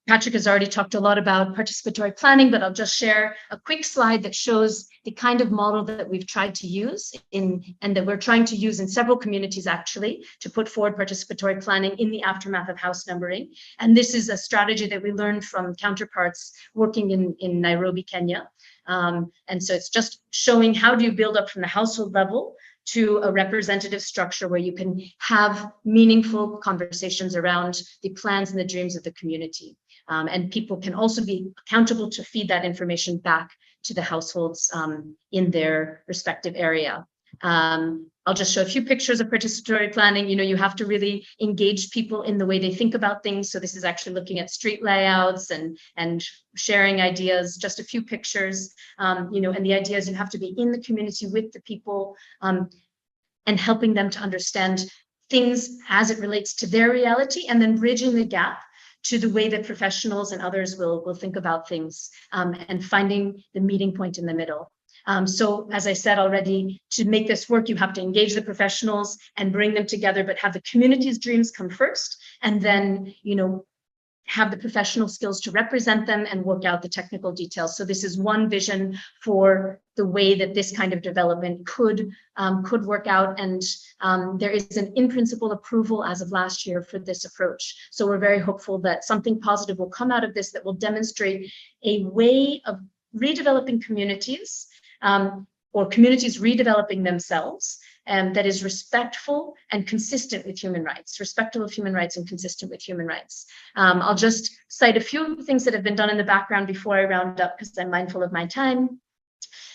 Patrick has already talked a lot about participatory planning, but I'll just share a quick slide that shows the kind of model that we've tried to use and that we're trying to use in several communities actually to put forward participatory planning in the aftermath of house numbering. And this is a strategy that we learned from counterparts working in Nairobi, Kenya. And so it's just showing how do you build up from the household level to a representative structure where you can have meaningful conversations around the plans and the dreams of the community. And people can also be accountable to feed that information back to the households in their respective area. I'll just show a few pictures of participatory planning. You know, you have to really engage people in the way they think about things. So this is actually looking at street layouts and sharing ideas, just a few pictures, you know, and the idea is you have to be in the community with the people and helping them to understand things as it relates to their reality and then bridging the gap to the way that professionals and others will think about things and finding the meeting point in the middle. So as I said already, to make this work, you have to engage the professionals and bring them together, but have the community's dreams come first, and then, you know, have the professional skills to represent them and work out the technical details. So this is one vision for the way that this kind of development could work out. And there is an in-principle approval as of last year for this approach. So we're very hopeful that something positive will come out of this that will demonstrate a way of redeveloping communities or communities redeveloping themselves, that is respectful and consistent with human rights, respectful of human rights and consistent with human rights. I'll just cite a few things that have been done in the background before I round up, because I'm mindful of my time.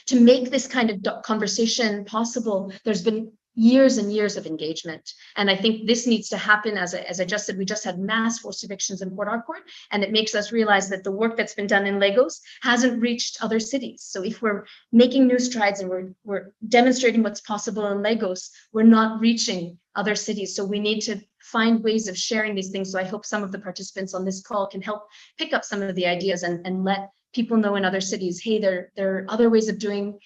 To make this kind of conversation possible, there's been years and years of engagement. And I think this needs to happen. As I just said, we just had mass forced evictions in Port Harcourt, and it makes us realize that the work that's been done in Lagos hasn't reached other cities. So if we're making new strides and we're demonstrating what's possible in Lagos, we're not reaching other cities. So we need to find ways of sharing these things. So I hope some of the participants on this call can help pick up some of the ideas and let people know in other cities, hey, there are other ways of doing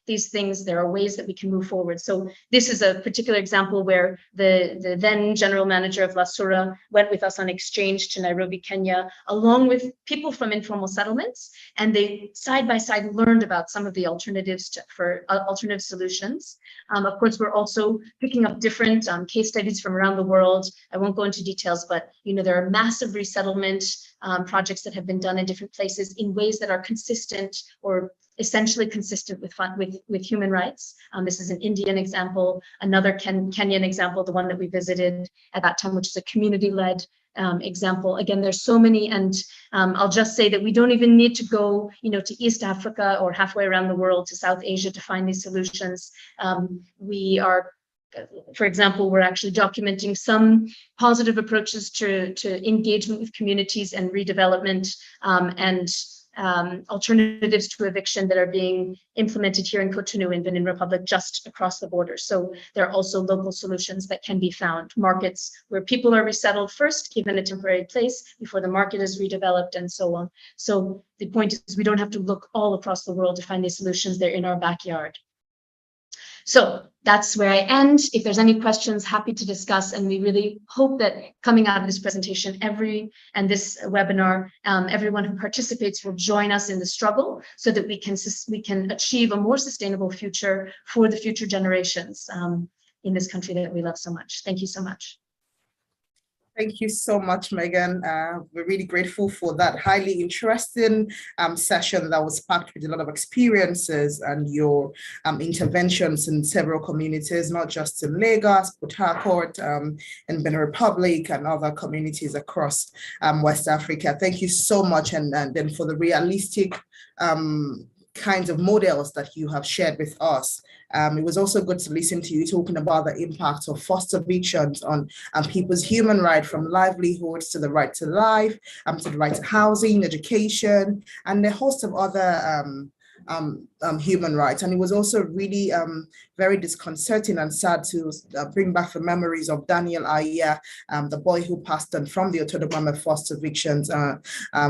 these things. There are ways that we can move forward. So this is a particular example where the then general manager of Lasura went with us on exchange to Nairobi, Kenya, along with people from informal settlements, and they side by side learned about some of the alternatives for alternative solutions. Of course, we're also picking up different case studies from around the world. I won't go into details, but you know, there are massive resettlement projects that have been done in different places in ways that are consistent or essentially consistent with human rights. This is an Indian example, another Kenyan example, the one that we visited at that time, which is a community-led example. Again, there's so many, and I'll just say that we don't even need to go, you know, to East Africa or halfway around the world to South Asia to find these solutions. We are, for example, we're actually documenting some positive approaches to engagement with communities and redevelopment and alternatives to eviction that are being implemented here in Cotonou and Benin Republic, just across the border. So there are also local solutions that can be found, markets where people are resettled first, given a temporary place before the market is redeveloped, and so on. So the point is, we don't have to look all across the world to find these solutions. They're in our backyard. So that's where I end. If there's any questions, happy to discuss. And we really hope that coming out of this presentation, this webinar, everyone who participates will join us in the struggle so that we can achieve a more sustainable future for the future generations in this country that we love so much. Thank you so much. Thank you so much, Megan. We're really grateful for that highly interesting session that was packed with a lot of experiences and your interventions in several communities, not just in Lagos, Port Harcourt, and Benin Republic and other communities across West Africa. Thank you so much. And then for the realistic kinds of models that you have shared with us. It was also good to listen to you talking about the impact of forced evictions on people's human right, from livelihoods to the right to life, to the right to housing, education, and a host of other human rights. And it was also really very disconcerting and sad to bring back the memories of Daniel Aya, the boy who passed on from the Otodobame forced evictions.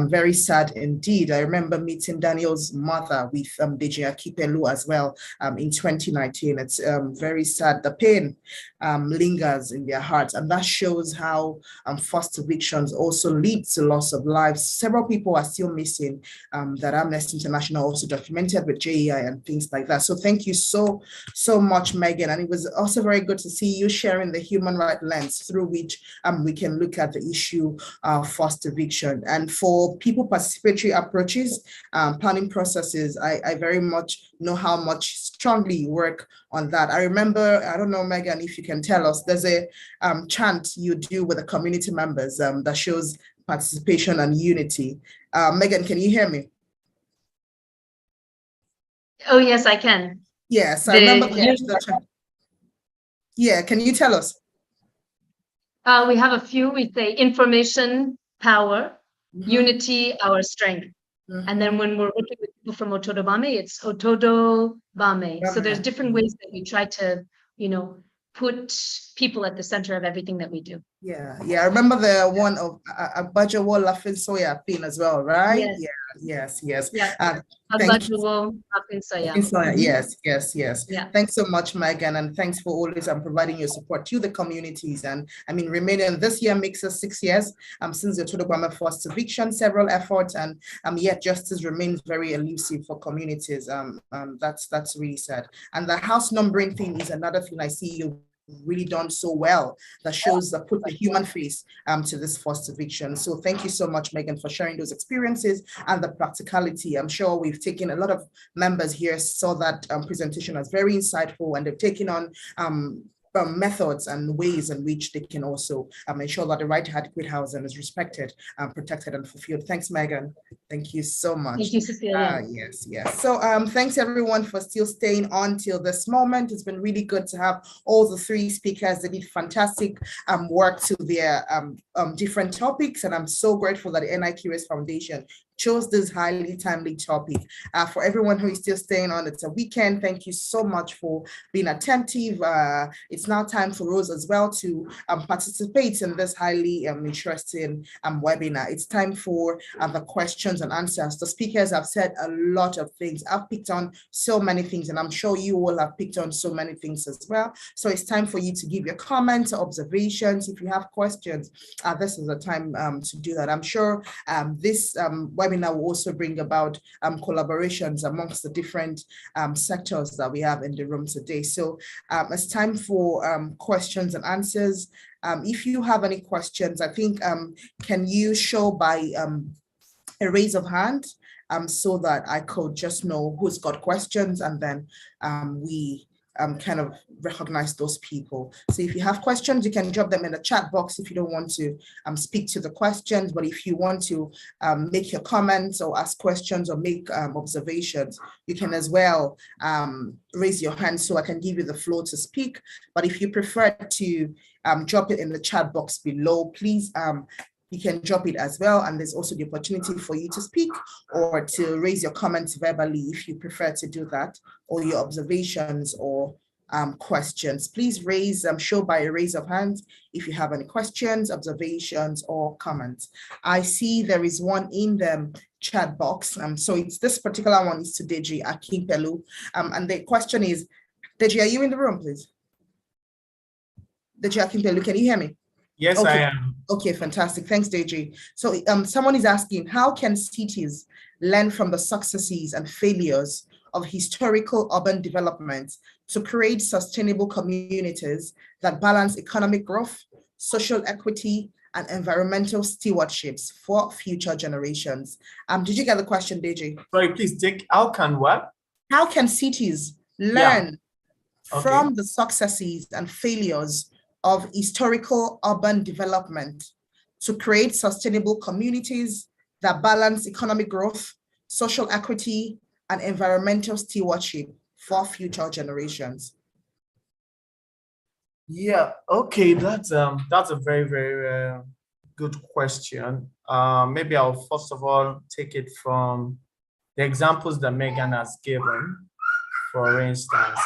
Very sad indeed. I remember meeting Daniel's mother with Deji Akipelu as well in 2019. It's very sad. The pain lingers in their hearts, and that shows how forced evictions also lead to loss of lives. Several people are still missing that Amnesty International also documented with JEI and things like that. So thank you so much, Megan. And it was also very good to see you sharing the human rights lens through which we can look at the issue of forced eviction. And for people participatory approaches, planning processes, I very much know how much strongly you work on that. I remember, I don't know, Megan, if you can tell us, there's a chant you do with the community members that shows participation and unity. Megan, can you hear me? Oh, yes, I can. Yes, I remember the chant. Yeah, can you tell us? We have a few. We say information, power, unity, our strength. And then when we're working with people from Otodobame, it's Otodobame. So there's different ways that we try to, put people at the center of everything that we do. Yeah, I remember the one of Agbajawo Lafinsoya thing as well, right? Yes. Yes. Yeah. Agbajawo Lafinsoya. Yes. Yeah. Thanks so much, Megan, and thanks for always providing your support to the communities. And I mean, remaining this year makes us 6 years since the Otodobame forced eviction, several efforts, and yet justice remains very elusive for communities. That's really sad. And the house numbering thing is another thing I see you really done so well that shows that put the human face to this forced eviction. So thank you so much, Megan, for sharing those experiences and the practicality. I'm sure we've taken a lot of members here saw that presentation as very insightful, and they've taken on methods and ways in which they can also ensure that the right to adequate housing is respected, protected, and fulfilled. Thanks, Megan. Thank you so much. Thank you, Cecilia. Yes. So thanks everyone for still staying on till this moment. It's been really good to have all the three speakers. They did fantastic work to their different topics, and I'm so grateful that the NIQS Foundation chose this highly timely topic. For everyone who is still staying on, it's a weekend. Thank you so much for being attentive. It's now time for Rose as well to participate in this highly interesting webinar. It's time for the questions and answers. The speakers have said a lot of things. I've picked on so many things, and I'm sure you all have picked on so many things as well. So it's time for you to give your comments, observations. If you have questions, this is the time to do that. I'm sure this webinar will also bring about collaborations amongst the different sectors that we have in the room today. So it's time for questions and answers. If you have any questions, I think, can you show by a raise of hand so that I could just know who's got questions, and then we kind of recognize those people. So if you have questions, you can drop them in the chat box if you don't want to speak to the questions. But if you want to make your comments or ask questions or make observations, you can as well raise your hand so I can give you the floor to speak. But if you prefer to drop it in the chat box below, please you can drop it as well. And there's also the opportunity for you to speak or to raise your comments verbally if you prefer to do that, or your observations or questions. Please show by a raise of hands if you have any questions, observations, or comments. I see there is one in the chat box. So it's this particular one is to Deji Akipelu. And the question is, Deji, are you in the room, please? Deji Akipelu, can you hear me? Yes, okay. I am. Okay, fantastic. Thanks, Deji. So someone is asking, how can cities learn from the successes and failures of historical urban development to create sustainable communities that balance economic growth, social equity, and environmental stewardships for future generations? Did you get the question, Deji? Sorry, please take, how can what? How can cities learn from the successes and failures of historical urban development to create sustainable communities that balance economic growth, social equity, and environmental stewardship for future generations? Yeah, okay, that's a very, very good question. Maybe I'll first of all take it from the examples that Megan has given, for instance.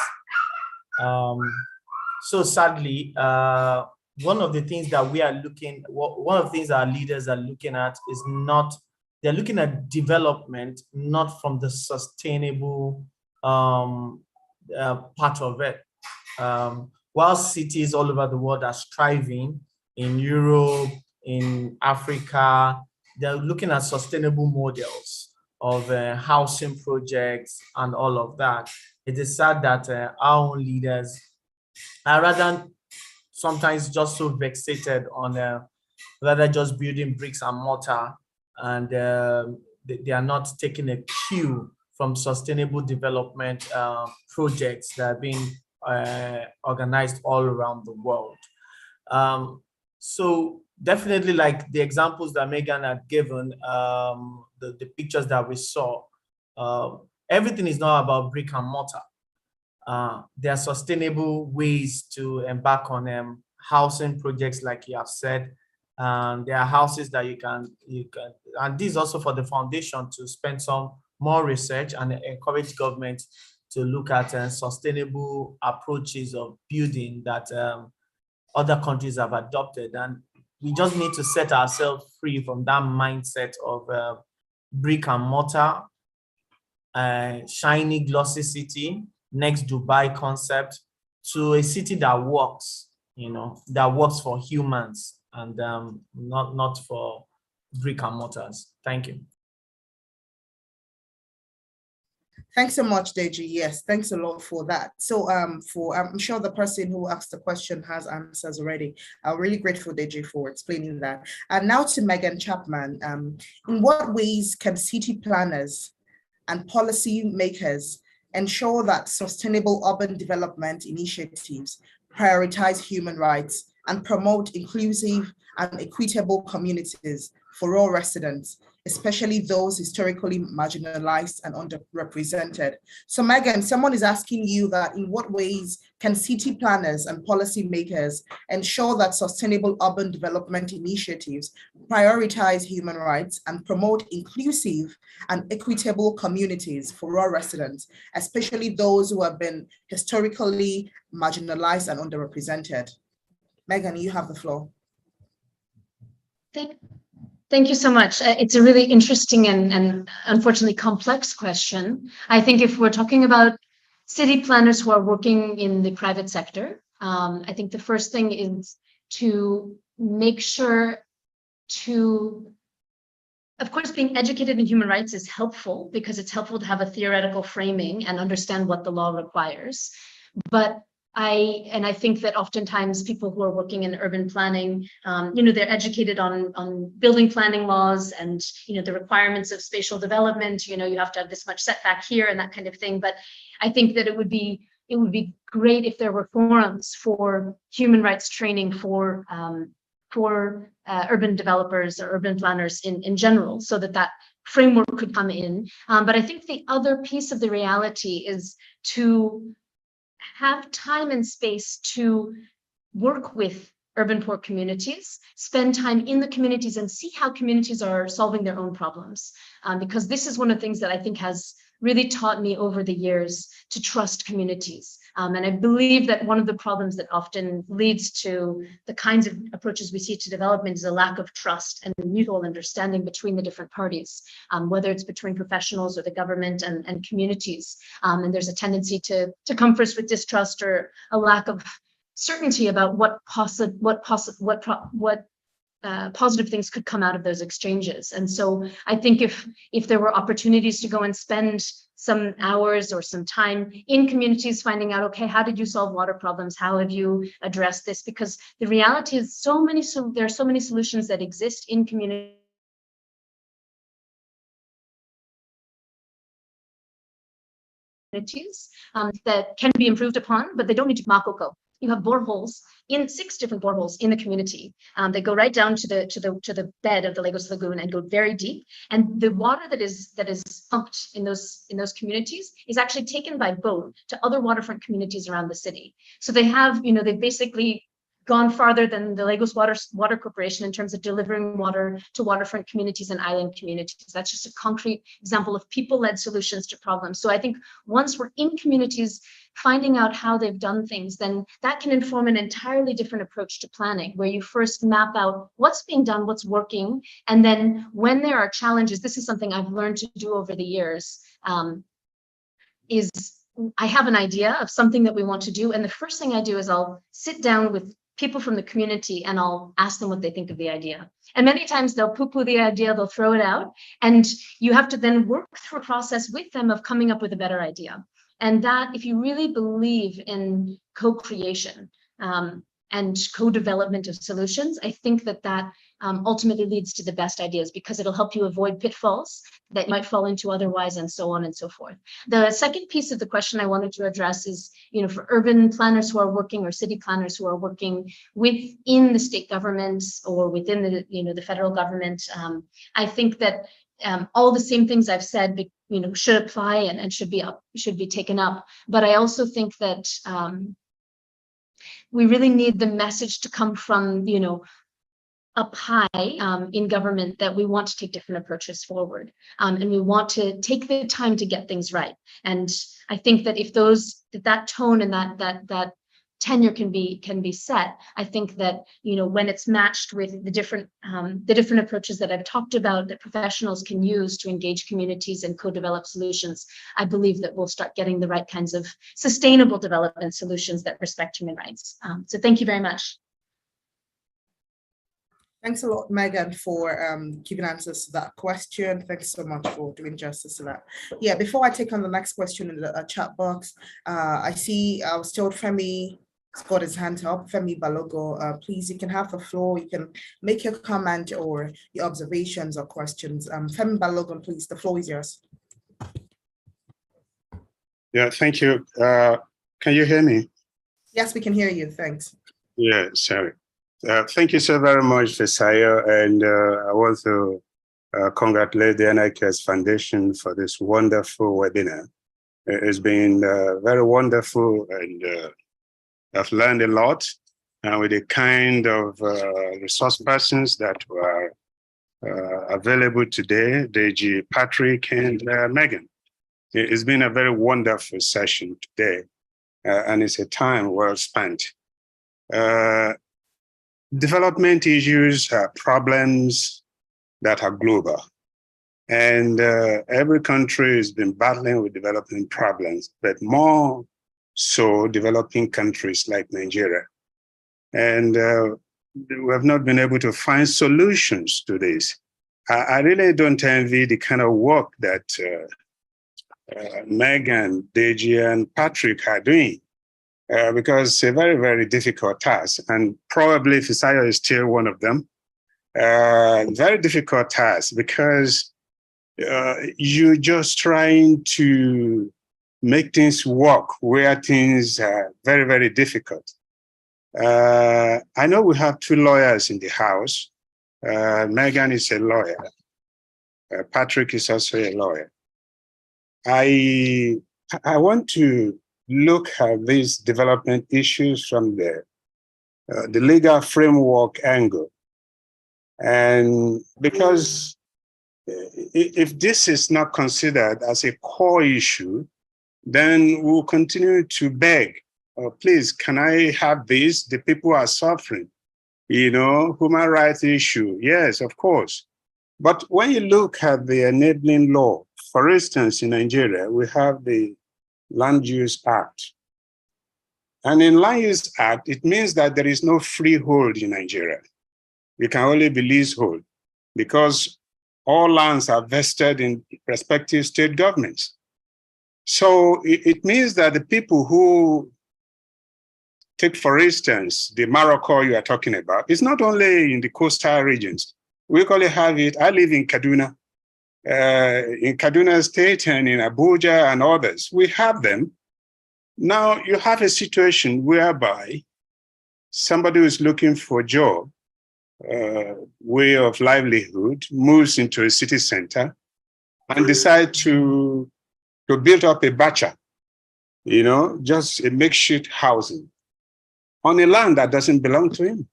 So sadly, one of the things that one of the things our leaders are looking at is they're looking at development, not from the sustainable part of it. While cities all over the world are striving in Europe, in Africa, they're looking at sustainable models of housing projects and all of that. It is sad that our own leaders are rather sometimes just so fixated on rather just building bricks and mortar, and they are not taking a cue from sustainable development projects that are being organized all around the world. So definitely, like the examples that Megan had given, the pictures that we saw, everything is not about brick and mortar. There are sustainable ways to embark on housing projects, like you have said. There are houses that you can, and this is also for the foundation to spend some more research and encourage government to look at sustainable approaches of building that other countries have adopted. And we just need to set ourselves free from that mindset of brick and mortar, shiny, glossy city, next Dubai concept, to a city that works, that works for humans and not for brick and mortars. Thank you. Thanks so much, Deji. Yes, thanks a lot for that. So I'm sure the person who asked the question has answers already. I'm really grateful, Deji, for explaining that. And now to Megan Chapman. In what ways can city planners and policy makers ensure that sustainable urban development initiatives prioritize human rights and promote inclusive and equitable communities for all residents, especially those historically marginalized and underrepresented? So Megan, someone is asking you that in what ways can city planners and policymakers ensure that sustainable urban development initiatives prioritize human rights and promote inclusive and equitable communities for all residents, especially those who have been historically marginalized and underrepresented? Megan, you have the floor. Thank you so much. It's a really interesting and unfortunately complex question. I think if we're talking about city planners who are working in the private sector, I think the first thing is to make sure of course, being educated in human rights is helpful because it's helpful to have a theoretical framing and understand what the law requires. But I think that oftentimes people who are working in urban planning, they're educated on building planning laws and, the requirements of spatial development. You have to have this much setback here and that kind of thing. But I think that it would be great if there were forums for human rights training for urban developers or urban planners in general, so that framework could come in. But I think the other piece of the reality is to have time and space to work with urban poor communities, spend time in the communities and see how communities are solving their own problems. Because this is one of the things that I think has really taught me over the years to trust communities. And I believe that one of the problems that often leads to the kinds of approaches we see to development is a lack of trust and mutual understanding between the different parties, whether it's between professionals or the government and communities. And there's a tendency to come first with distrust or a lack of certainty about what positive things could come out of those exchanges. And so I think if there were opportunities to go and spend some hours or some time in communities finding out, okay, how did you solve water problems? How have you addressed this? Because the reality is there are so many solutions that exist in communities that can be improved upon, but they don't need to be makoko. You have boreholes in 6 different boreholes in the community. They go right down to the bed of the Lagos Lagoon and go very deep. And the water that is pumped in those communities is actually taken by boat to other waterfront communities around the city. So they have, they basically gone farther than the Lagos Water Corporation in terms of delivering water to waterfront communities and island communities. That's just a concrete example of people-led solutions to problems. So I think once we're in communities, finding out how they've done things, then that can inform an entirely different approach to planning, where you first map out what's being done, what's working, and then when there are challenges, this is something I've learned to do over the years, is I have an idea of something that we want to do, and the first thing I do is I'll sit down with people from the community and I'll ask them what they think of the idea. And many times they'll poo-poo the idea, they'll throw it out, and you have to then work through a process with them of coming up with a better idea. And that, if you really believe in co-creation and co-development of solutions, I think that that ultimately leads to the best ideas, because it'll help you avoid pitfalls that you might fall into otherwise, and so on and so forth. The second piece of the question I wanted to address is, for urban planners who are working, or city planners who are working within the state governments or within the, the federal government, I think that all the same things I've said, should apply and should be taken up. But I also think that we really need the message to come from, up high in government, that we want to take different approaches forward, and we want to take the time to get things right. And I think that if that tone and that tenure can be set, I think that when it's matched with the different approaches that I've talked about that professionals can use to engage communities and co-develop solutions, I believe that we'll start getting the right kinds of sustainable development solutions that respect human rights. So thank you very much. Thanks a lot, Megan, for giving answers to that question. Thanks so much for doing justice to that. Yeah, before I take on the next question in the chat box, I was told Femi has got his hand up. Femi Balogo, please, you can have the floor. You can make your comment or your observations or questions. Femi Balogo, please, the floor is yours. Yeah, thank you. Can you hear me? Yes, we can hear you. Thanks. Yeah, sorry. Thank you so very much, Fisayo, and I want to congratulate the NIKS Foundation for this wonderful webinar. It's been very wonderful, and I've learned a lot with the kind of resource persons that were available today, Deji, Patrick, and Megan. It's been a very wonderful session today, and it's a time well spent. Development issues are problems that are global, and every country has been battling with development problems, but more so developing countries like Nigeria. And we have not been able to find solutions to this. I really don't envy the kind of work that Megan, Deji, and Patrick are doing. Because it's a very, very difficult task, and probably Fisayo is still one of them. Very difficult task, because you're just trying to make things work where things are very, very difficult. I know we have two lawyers in the house. Megan is a lawyer. Patrick is also a lawyer. I want to look at these development issues from the legal framework angle. And because if this is not considered as a core issue, then we'll continue to beg, oh, please, can I have this? The people are suffering. Human rights issue, yes, of course. But when you look at the enabling law, for instance, in Nigeria, we have the Land Use Act. And in Land Use Act, it means that there is no freehold in Nigeria. You can only be leasehold, because all lands are vested in respective state governments. So it means that the people who take, for instance, the Morocco you are talking about, it's not only in the coastal regions. We call it have it. I live in Kaduna. In Kaduna State and in Abuja and others, we have them. Now you have a situation whereby somebody who is looking for a job, way of livelihood, moves into a city center and decide to build up a bacha, just a makeshift housing. on a land that doesn't belong to him.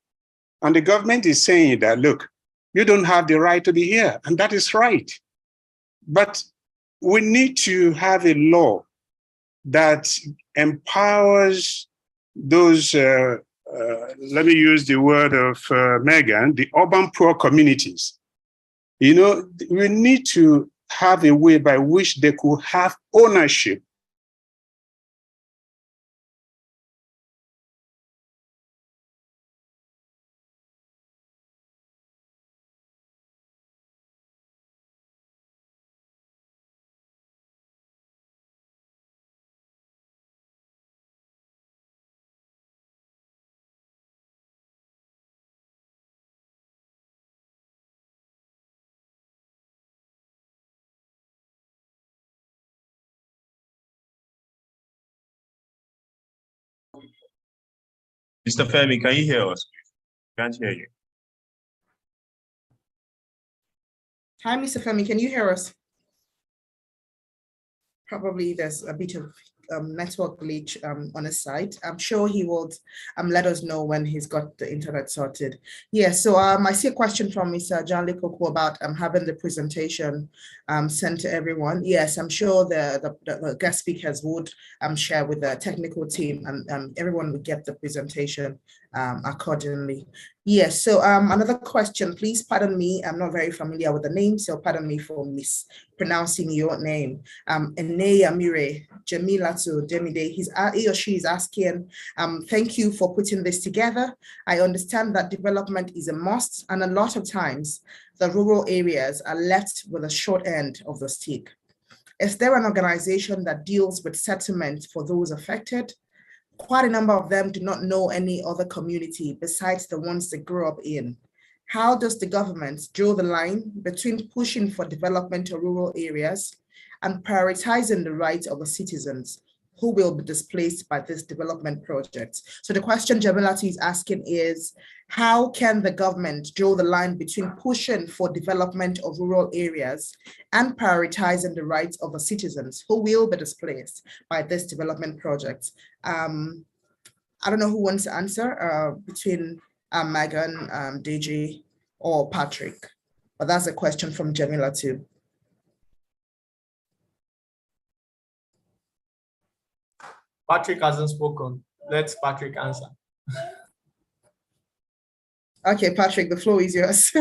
And the government is saying that, look, you don't have the right to be here, and that is right. But we need to have a law that empowers those, let me use the word of Megan, the urban poor communities. You know, we need to have a way by which they could have ownership. Mr. Femi, can you hear us? Can't hear you. Hi, Mr. Femi, can you hear us? Probably there's a bit of network glitch on his side. I'm sure he will let us know when he's got the internet sorted. Yeah, so I see a question from Mr. John Likoko about having the presentation sent to everyone. Yes, I'm sure the guest speakers would share with the technical team, and everyone would get the presentation accordingly. Yes, so another question, please pardon me, I'm not very familiar with the name, so pardon me for mispronouncing your name. Eneya Mire Jamilatu Demide, he or she is asking, thank you for putting this together. I understand that development is a must, and a lot of times the rural areas are left with a short end of the stick. Is there an organization that deals with settlement for those affected? Quite a number of them do not know any other community besides the ones they grew up in. How does the government draw the line between pushing for development of rural areas and prioritizing the rights of the citizens who will be displaced by this development project? So the question Jamilatu is asking is, how can the government draw the line between pushing for development of rural areas and prioritizing the rights of the citizens who will be displaced by this development project? I don't know who wants to answer between Megan, DG, or Patrick, but that's a question from Jamilatu. Patrick hasn't spoken. Let Patrick answer. Okay, Patrick, the floor is yours.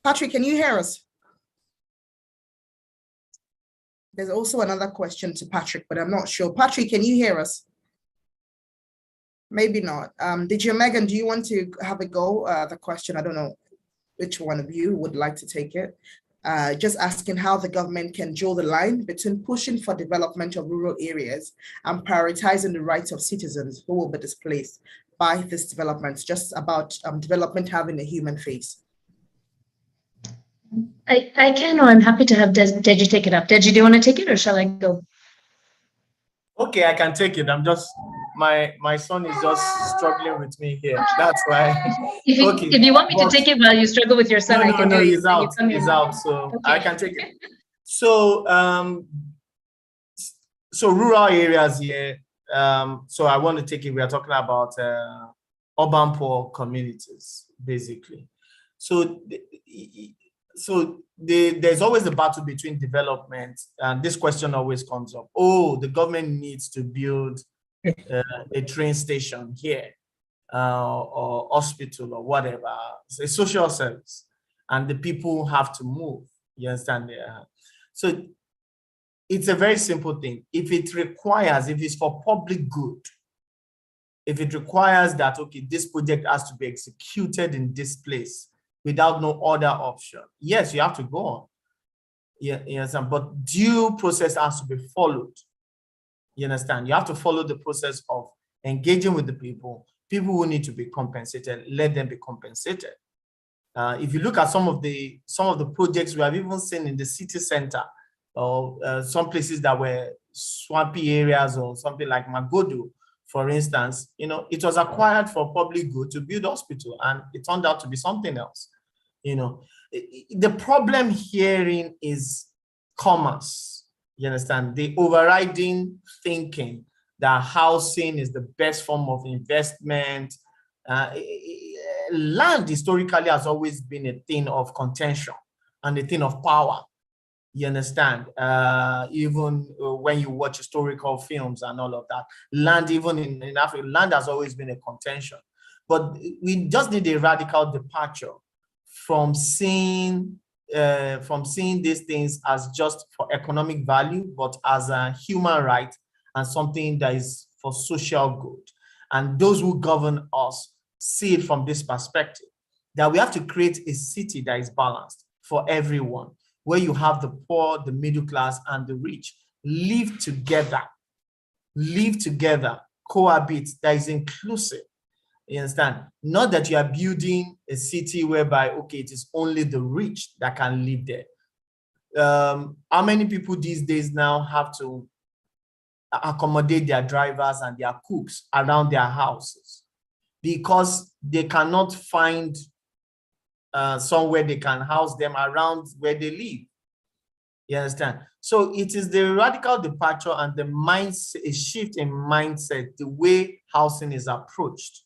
Patrick, can you hear us? There's also another question to Patrick, but I'm not sure. Patrick, can you hear us? Maybe not. Did you, Megan, do you want to have a go? The question, I don't know which one of you would like to take it. Just asking how the government can draw the line between pushing for development of rural areas and prioritizing the rights of citizens who will be displaced by this development, just about development having a human face. I can, or I'm happy to have Deji take it up. Deji, do you want to take it, or shall I go? Okay, I can take it. I'm just, my son is just struggling with me here. That's why. If you want me to take it while you struggle with your son, I can. No, he's out. He's out, so okay. I can take it. So, so rural areas here. So I want to take it. We are talking about urban poor communities, basically. So, there's always a battle between development, and this question always comes up. Oh, the government needs to build a train station here, or hospital, or whatever. It's a social service, and the people have to move. You understand? So it's a very simple thing. If it's for public good, if it requires that, okay, this project has to be executed in this place without no other option, yes, you have to go on. Yeah, yes, but due process has to be followed. You understand? You have to follow the process of engaging with the people. People who need to be compensated, let them be compensated. If you look at some of the projects we have even seen in the city center, or some places that were swampy areas, or something like Magodo, for instance, you know, it was acquired for public good to build hospital, and it turned out to be something else, you know. The problem herein is commerce. You understand? The overriding thinking that housing is the best form of investment. Land historically has always been a thing of contention and a thing of power. You understand? Even when you watch historical films and all of that, land, even in Africa, land has always been a contention. But we just need a radical departure from seeing these things as just for economic value, but as a human right and something that is for social good. And those who govern us see it from this perspective, that we have to create a city that is balanced for everyone, where you have the poor, the middle class, and the rich live together, cohabit, that is inclusive. You understand? Not that you are building a city whereby, okay, it is only the rich that can live there. How many people these days now have to accommodate their drivers and their cooks around their houses because they cannot find somewhere they can house them around where they live? You understand? So it is the radical departure and the mindset, a shift in mindset, the way housing is approached,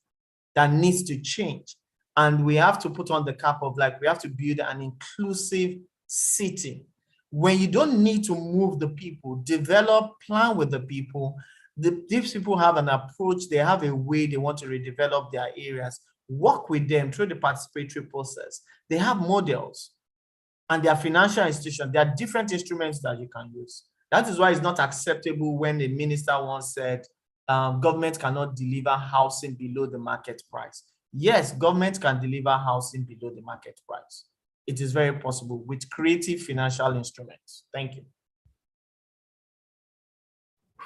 that needs to change. And we have to put on the cap of, like, we have to build an inclusive city. When you don't need to move the people, develop, plan with the people. These people have an approach, they have a way they want to redevelop their areas. Work with them through the participatory process. They have models and their financial institutions. There are different instruments that you can use. That is why it's not acceptable when a minister once said, government cannot deliver housing below the market price. Yes, government can deliver housing below the market price. It is very possible with creative financial instruments. Thank you.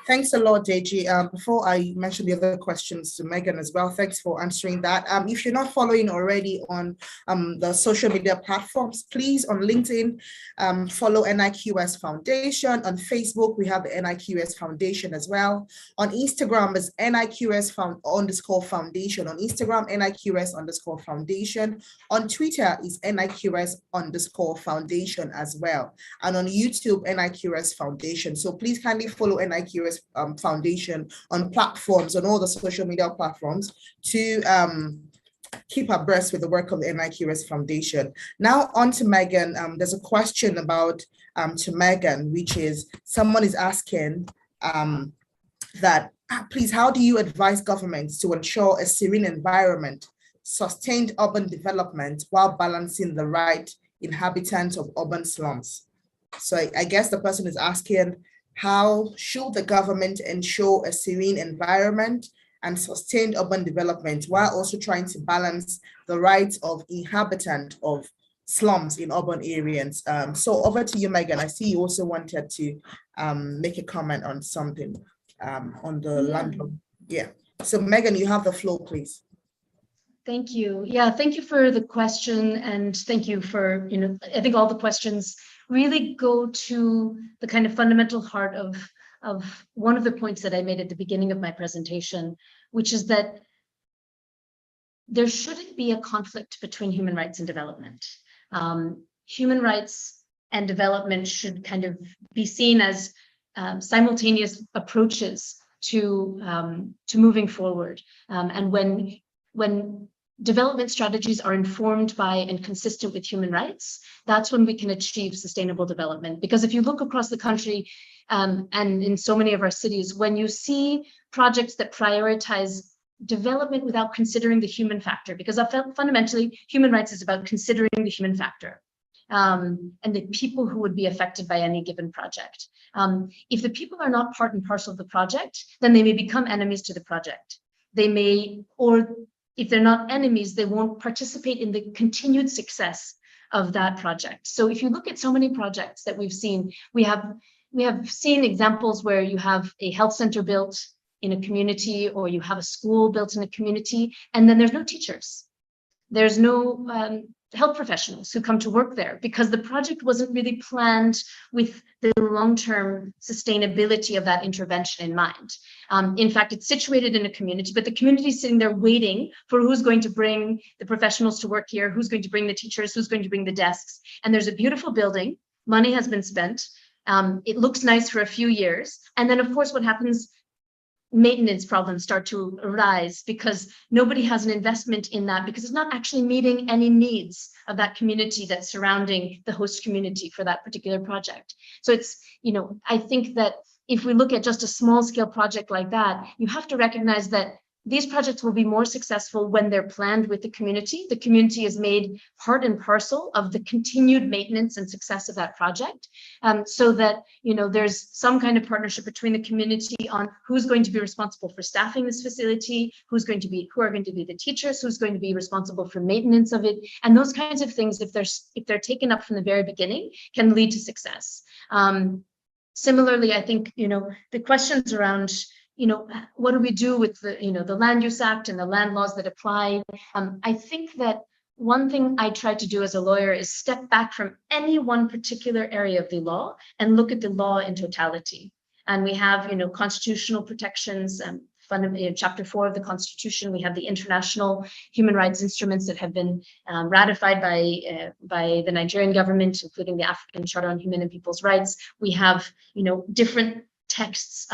Thanks a lot, Deji. Before I mention the other questions to Megan as well, thanks for answering that. If you're not following already on the social media platforms, please, on LinkedIn, follow NIQS Foundation. On Facebook, we have the NIQS Foundation as well. On Instagram is NIQS _foundation. On Instagram, NIQS _foundation. On Twitter is NIQS _foundation as well. And on YouTube, NIQS Foundation. So please kindly follow NIQS Foundation on platforms, on all the social media platforms, to keep abreast with the work of the NIQS Foundation. Now on to Megan. There's a question about to Megan, which is, someone is asking that, please, how do you advise governments to ensure a serene environment, sustained urban development, while balancing the right inhabitants of urban slums? So I guess the person is asking, how should the government ensure a serene environment and sustained urban development while also trying to balance the rights of inhabitants of slums in urban areas? So over to you, Megan. I see you also wanted to make a comment on something on the landlord. Yeah. So Megan, you have the floor, please. Thank you. Yeah, thank you for the question, and thank you for, I think all the questions really go to the kind of fundamental heart of one of the points that I made at the beginning of my presentation, which is that there shouldn't be a conflict between human rights and development. Human rights and development should kind of be seen as simultaneous approaches to moving forward. And when development strategies are informed by and consistent with human rights, that's when we can achieve sustainable development. Because if you look across the country and in so many of our cities, when you see projects that prioritize development without considering the human factor, because fundamentally human rights is about considering the human factor and the people who would be affected by any given project. If the people are not part and parcel of the project, then they may become enemies to the project. They may, or if they're not enemies, they won't participate in the continued success of that project. So if you look at so many projects that we've seen, we have seen examples where you have a health center built in a community, or you have a school built in a community, and then there's no teachers. There's no health professionals who come to work there because the project wasn't really planned with the long-term sustainability of that intervention in mind. In fact, it's situated in a community, but the community is sitting there waiting for who's going to bring the professionals to work here, who's going to bring the teachers, who's going to bring the desks. And there's a beautiful building, money has been spent, it looks nice for a few years. And then of course what happens, maintenance problems start to arise because nobody has an investment in that because it's not actually meeting any needs of that community that's surrounding the host community for that particular project. So it's, I think that if we look at just a small scale project like that, you have to recognize that these projects will be more successful when they're planned with the community. The community is made part and parcel of the continued maintenance and success of that project, so that there's some kind of partnership between the community on who's going to be responsible for staffing this facility, who are going to be the teachers, who's going to be responsible for maintenance of it, and those kinds of things, if they're taken up from the very beginning, can lead to success. Similarly, I think the questions around what do we do with the Land Use Act and the land laws that apply? I think that one thing I try to do as a lawyer is step back from any one particular area of the law and look at the law in totality. And we have, constitutional protections, Chapter 4 of the Constitution. We have the international human rights instruments that have been ratified by the Nigerian government, including the African Charter on Human and People's Rights. We have, different texts,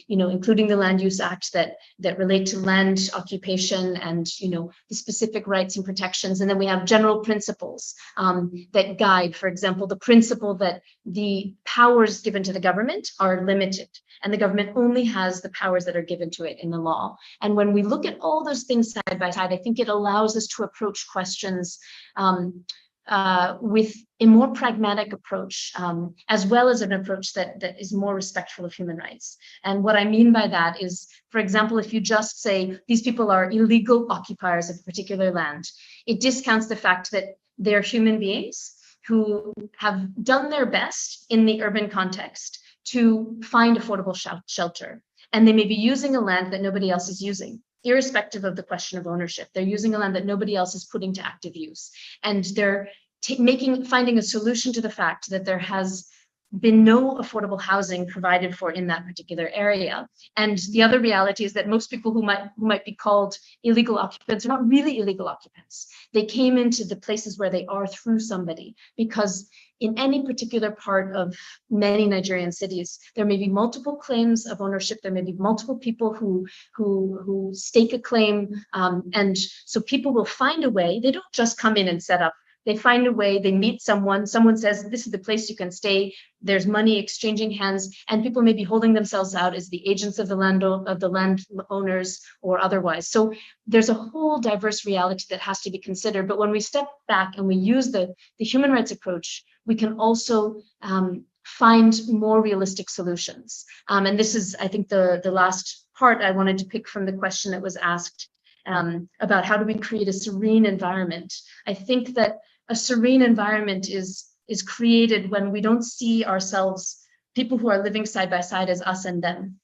including the Land Use Act that relate to land occupation and, the specific rights and protections. And then we have general principles that guide, for example, the principle that the powers given to the government are limited and the government only has the powers that are given to it in the law. And when we look at all those things side by side, I think it allows us to approach questions with a more pragmatic approach, as well as an approach that is more respectful of human rights. And what I mean by that is, for example, if you just say these people are illegal occupiers of a particular land, it discounts the fact that they're human beings who have done their best in the urban context to find affordable shelter. And they may be using a land that nobody else is using, irrespective of the question of ownership. They're using a land that nobody else is putting to active use. And they're finding a solution to the fact that there has been no affordable housing provided for in that particular area. And the other reality is that most people who might be called illegal occupants are not really illegal occupants. They came into the places where they are through somebody, because in any particular part of many Nigerian cities, there may be multiple claims of ownership. There may be multiple people who stake a claim. And so people will find a way. They don't just come in and set up. They find a way, they meet someone says, this is the place you can stay. There's money exchanging hands, and people may be holding themselves out as the agents of the landowners or otherwise. So there's a whole diverse reality that has to be considered. But when we step back and we use the human rights approach, we can also find more realistic solutions. And this is, I think, the last part I wanted to pick from the question that was asked about how do we create a serene environment. I think that a serene environment is created when we don't see ourselves, people who are living side by side, as us and them.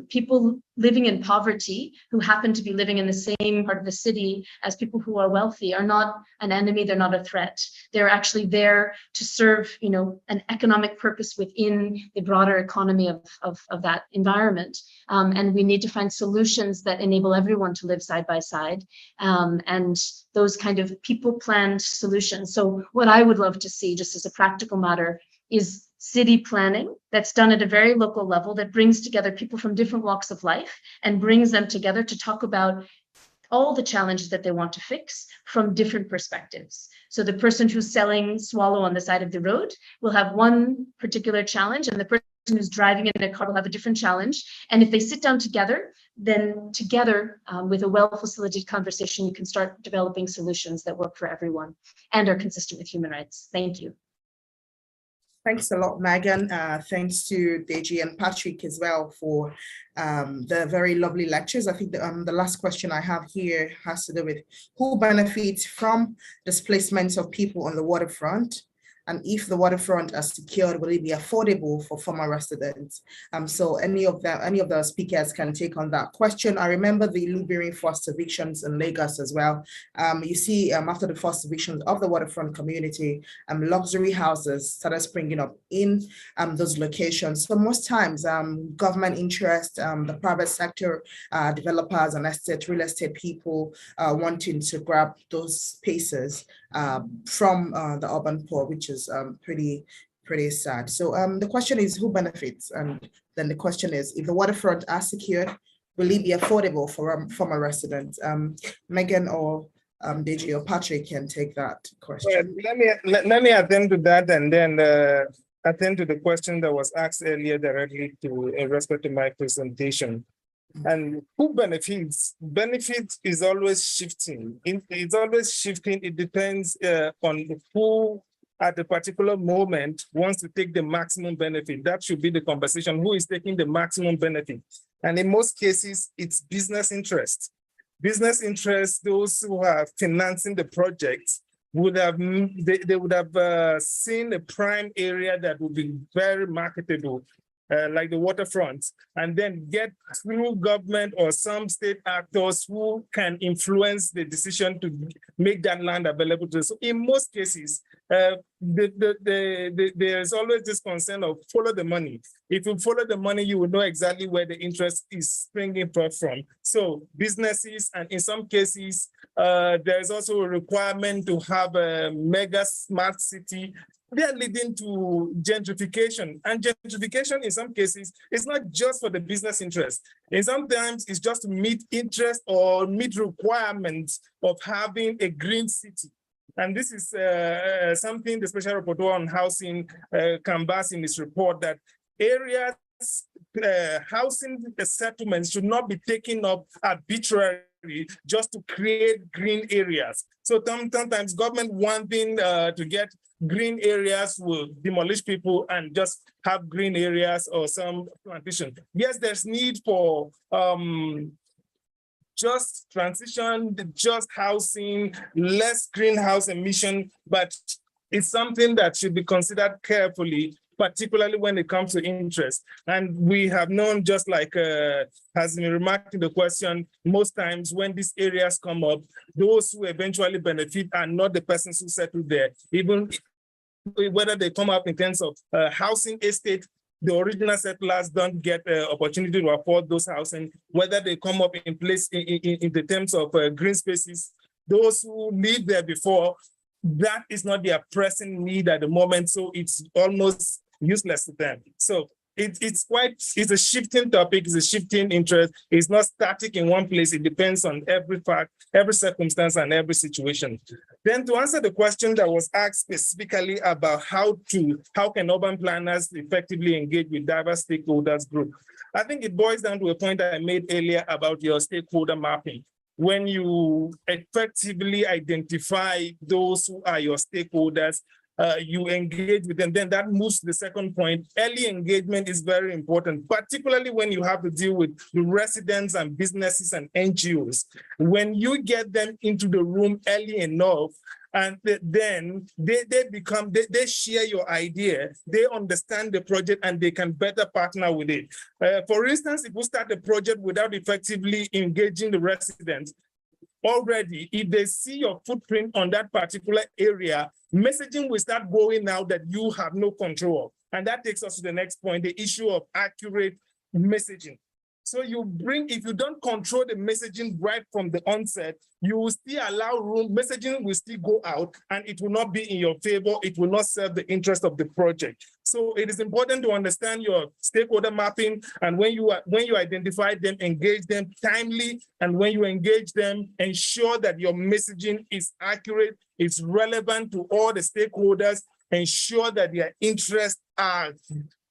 People living in poverty who happen to be living in the same part of the city as people who are wealthy are not an enemy, they're not a threat. They're actually there to serve, an economic purpose within the broader economy of that environment. And we need to find solutions that enable everyone to live side by side, and those kind of people-planned solutions. So what I would love to see, just as a practical matter, is city planning that's done at a very local level that brings together people from different walks of life and brings them together to talk about all the challenges that they want to fix from different perspectives. So the person who's selling Swallow on the side of the road will have one particular challenge, and the person who's driving in a car will have a different challenge. And if they sit down together, then together with a well-facilitated conversation, you can start developing solutions that work for everyone and are consistent with human rights. Thank you. Thanks a lot, Megan. Thanks to Deji and Patrick as well for the very lovely lectures. I think the last question I have here has to do with who benefits from displacement of people on the waterfront. And if the waterfront are secured, will it be affordable for former residents? So any of the speakers can take on that question. I remember the Ilubirin forced evictions in Lagos as well. You see, after the forced evictions of the waterfront community, luxury houses started springing up in those locations. So most times, government interest, the private sector, developers and real estate people wanting to grab those spaces from the urban poor, which is pretty sad. So the question is, who benefits? And then the question is, if the waterfront are secured, will it be affordable for former residents? Megan or Deji or Patrick can take that question. Let me attend to that, and then attend to the question that was asked earlier directly to in respect to my presentation. And who benefits? Benefits is always shifting. It's always shifting. It depends on who at the particular moment wants to take the maximum benefit. That should be the conversation. Who is taking the maximum benefit? And in most cases, it's business interest. Business interest, those who are financing the project would have, they would have seen a prime area that would be very marketable, like the waterfront, and then get through government or some state actors who can influence the decision to make that land available to us. So in most cases, there's always this concern of follow the money. If you follow the money, you will know exactly where the interest is springing from. So businesses, and in some cases, there's also a requirement to have a mega smart city. They are leading to gentrification, and gentrification in some cases is not just for the business interest. And sometimes it's just to meet interest or meet requirements of having a green city. And this is something the Special Rapporteur on Housing canvassed in his report, that areas, housing settlements should not be taken up arbitrarily just to create green areas. So sometimes government wanting to get green areas will demolish people and just have green areas or some plantation. Yes, there's need for just transition, just housing, less greenhouse emission, but it's something that should be considered carefully, particularly when it comes to interest. And we have known, just like has been remarked in the question, most times when these areas come up, those who eventually benefit are not the persons who settled there. Even whether they come up in terms of housing estate, the original settlers don't get the opportunity to afford those housing, whether they come up in place in the terms of green spaces. Those who lived there before, that is not their pressing need at the moment, so it's almost useless to them. So it's a shifting topic, it's a shifting interest. It's not static in one place. It depends on every fact, every circumstance, and every situation. Then to answer the question that was asked specifically about how can urban planners effectively engage with diverse stakeholders group, I think it boils down to a point that I made earlier about your stakeholder mapping. When you effectively identify those who are your stakeholders, you engage with them, then that moves to the second point. Early engagement is very important, particularly when you have to deal with the residents and businesses and NGOs. When you get them into the room early enough, and then they share your idea, they understand the project, and they can better partner with it. For instance, if we start a project without effectively engaging the residents, already, if they see your footprint on that particular area, messaging will start going out that you have no control of. And that takes us to the next point, the issue of accurate messaging. So if you don't control the messaging right from the onset, you will still allow room, messaging will still go out, and it will not be in your favor. It will not serve the interest of the project. So it is important to understand your stakeholder mapping, and when you identify them, engage them timely, and when you engage them, ensure that your messaging is accurate, it's relevant to all the stakeholders, ensure that their interests are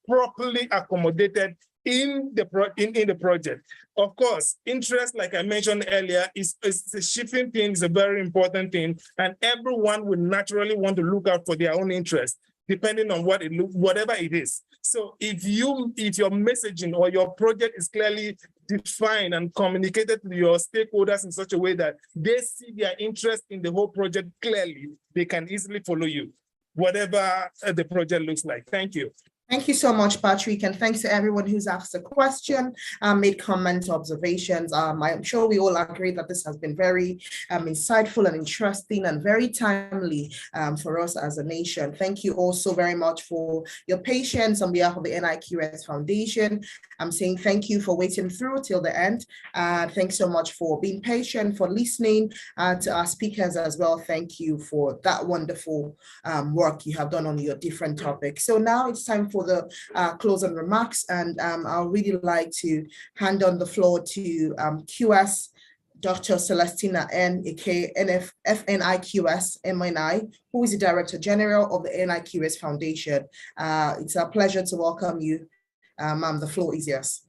properly accommodated in the project. Of course, interest, like I mentioned earlier, is a shifting thing, is a very important thing, and everyone will naturally want to look out for their own interest, depending on whatever it is. So if your messaging or your project is clearly defined and communicated to your stakeholders in such a way that they see their interest in the whole project clearly, they can easily follow you. whatever the project looks like. Thank you. Thank you so much, Patrick, and thanks to everyone who's asked a question, made comments, observations. I'm sure we all agree that this has been very insightful and interesting and very timely for us as a nation. Thank you also very much for your patience on behalf of the NIQS Foundation. I'm saying thank you for waiting through till the end. Thanks so much for being patient, for listening to our speakers as well. Thank you for that wonderful work you have done on your different topics. So now it's time for the closing remarks, and I'll really like to hand on the floor to QS Dr. Celestina N, aka FNIQS MNI, who is the Director General of the NIQS Foundation. It's a pleasure to welcome you. Ma'am, the floor is yours.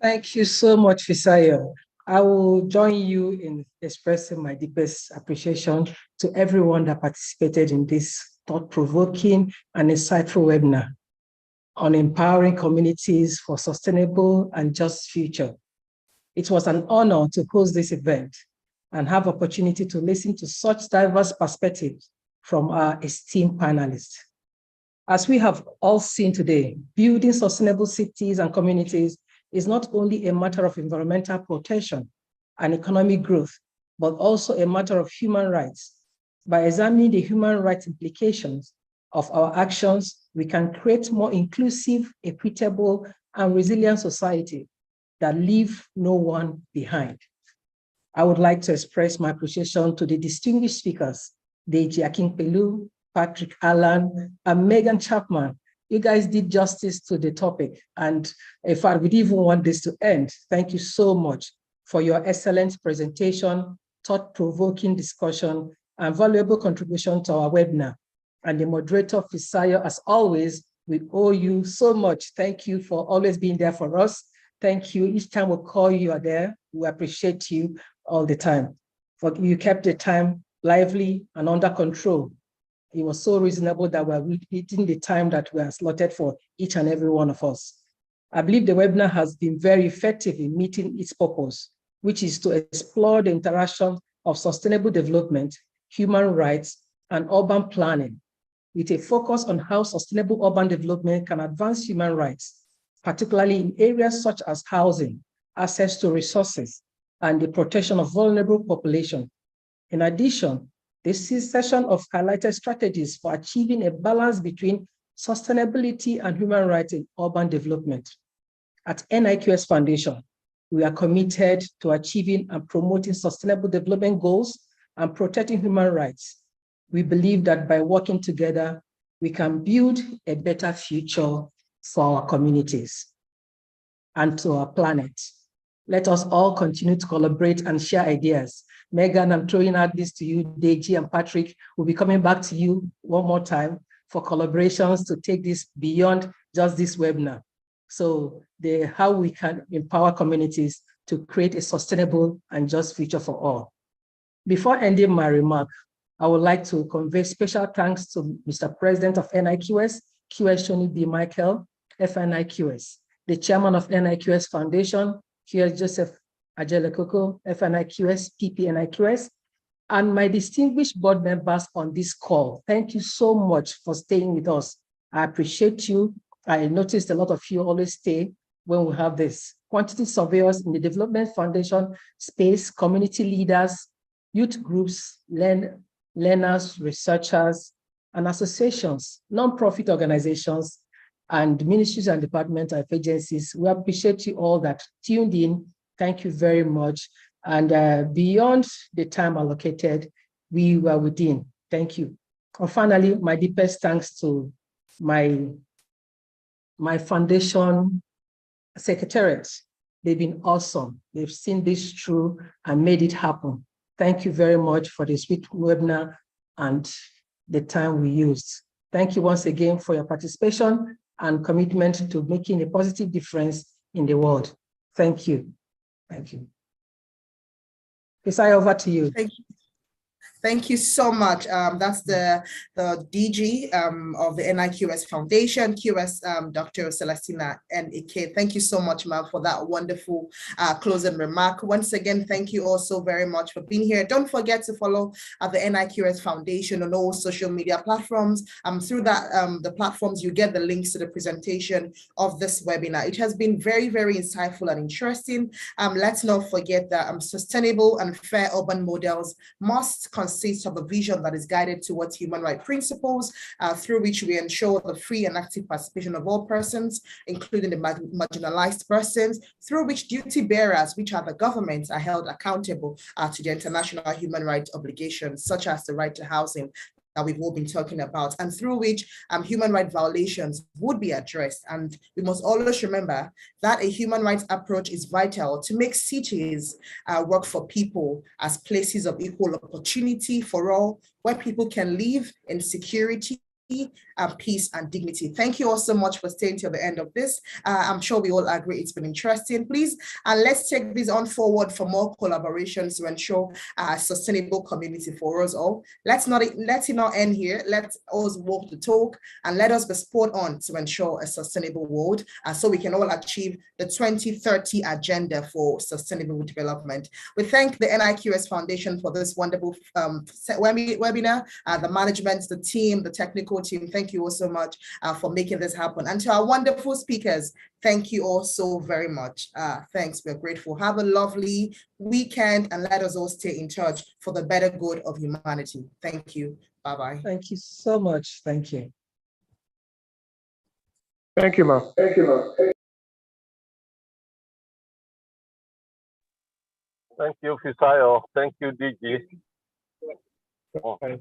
Thank you so much, Fisayo. I will join you in expressing my deepest appreciation to everyone that participated in this thought-provoking and insightful webinar on empowering communities for sustainable and just future. It was an honor to host this event and have opportunity to listen to such diverse perspectives from our esteemed panelists. As we have all seen today, building sustainable cities and communities is not only a matter of environmental protection and economic growth, but also a matter of human rights. By examining the human rights implications of our actions, we can create more inclusive, equitable, and resilient society that leave no one behind. I would like to express my appreciation to the distinguished speakers, Deji Akinpelu, Patrick Allen, and Megan Chapman. You guys did justice to the topic, and in fact, we didn't even want this to end. Thank you so much for your excellent presentation, thought-provoking discussion, and valuable contribution to our webinar. And the moderator, Fisayo, as always, we owe you so much. Thank you for always being there for us. Thank you. Each time we call you are there, we appreciate you all the time. For you kept the time lively and under control. It was so reasonable that we're repeating the time that we are slotted for each and every one of us. I believe the webinar has been very effective in meeting its purpose, which is to explore the interaction of sustainable development, human rights, and urban planning, with a focus on how sustainable urban development can advance human rights, particularly in areas such as housing, access to resources, and the protection of vulnerable population. In addition, this session of highlighted strategies for achieving a balance between sustainability and human rights in urban development. At NIQS Foundation, we are committed to achieving and promoting sustainable development goals and protecting human rights. We believe that by working together, we can build a better future for our communities and to our planet. Let us all continue to collaborate and share ideas. Megan, I'm throwing out this to you. Deji and Patrick will be coming back to you one more time for collaborations to take this beyond just this webinar. So how we can empower communities to create a sustainable and just future for all. Before ending my remark, I would like to convey special thanks to Mr. President of NIQS, QS Shoni B. Michael, FNIQS, the Chairman of NIQS Foundation, QS Joseph Ajelekoko, FNIQS, PPNIQS, and my distinguished board members on this call. Thank you so much for staying with us. I appreciate you. I noticed a lot of you always stay when we have this. Quantity surveyors in the Development Foundation space, community leaders, youth groups, learners, researchers, and associations, non-profit organizations, and ministries and departments and agencies. We appreciate you all that tuned in. Thank you very much. And beyond the time allocated, we were within. Thank you. And finally, my deepest thanks to my foundation secretariat. They've been awesome. They've seen this through and made it happen. Thank you very much for this sweet webinar and the time we used. Thank you once again for your participation and commitment to making a positive difference in the world. Thank you. Thank you. Isaiah, over to you. Thank you. Thank you so much. That's the DG of the NIQS Foundation, QS Dr. Celestina N.Ike. Thank you so much, ma'am, for that wonderful closing remark. Once again, thank you all so very much for being here. Don't forget to follow the NIQS Foundation on all social media platforms. Through that, the platforms, you get the links to the presentation of this webinar. It has been very, very insightful and interesting. Let's not forget that sustainable and fair urban models must consist of a vision that is guided towards human rights principles, through which we ensure the free and active participation of all persons, including the marginalized persons, through which duty bearers, which are the governments, are held accountable to the international human rights obligations, such as the right to housing that we've all been talking about, and through which human rights violations would be addressed. And we must always remember that a human rights approach is vital to make cities work for people as places of equal opportunity for all, where people can live in security, peace and dignity. Thank you all so much for staying till the end of this. I'm sure we all agree it's been interesting. Please, let's take this on forward for more collaborations to ensure a sustainable community for us all. Let it not end here. Let us walk the talk and let us be spot on to ensure a sustainable world, so we can all achieve the 2030 agenda for sustainable development. We thank the NIQS Foundation for this wonderful webinar, the management, the team, the technical team. Thank you all so much for making this happen. And to our wonderful speakers, thank you all so very much. Thanks, we're grateful. Have a lovely weekend and let us all stay in touch for the better good of humanity. Thank you. Bye-bye. Thank you so much. Thank you. Thank you, ma'am. Thank you, ma'am. Thank you, Fisayo. Thank you, DG. Okay.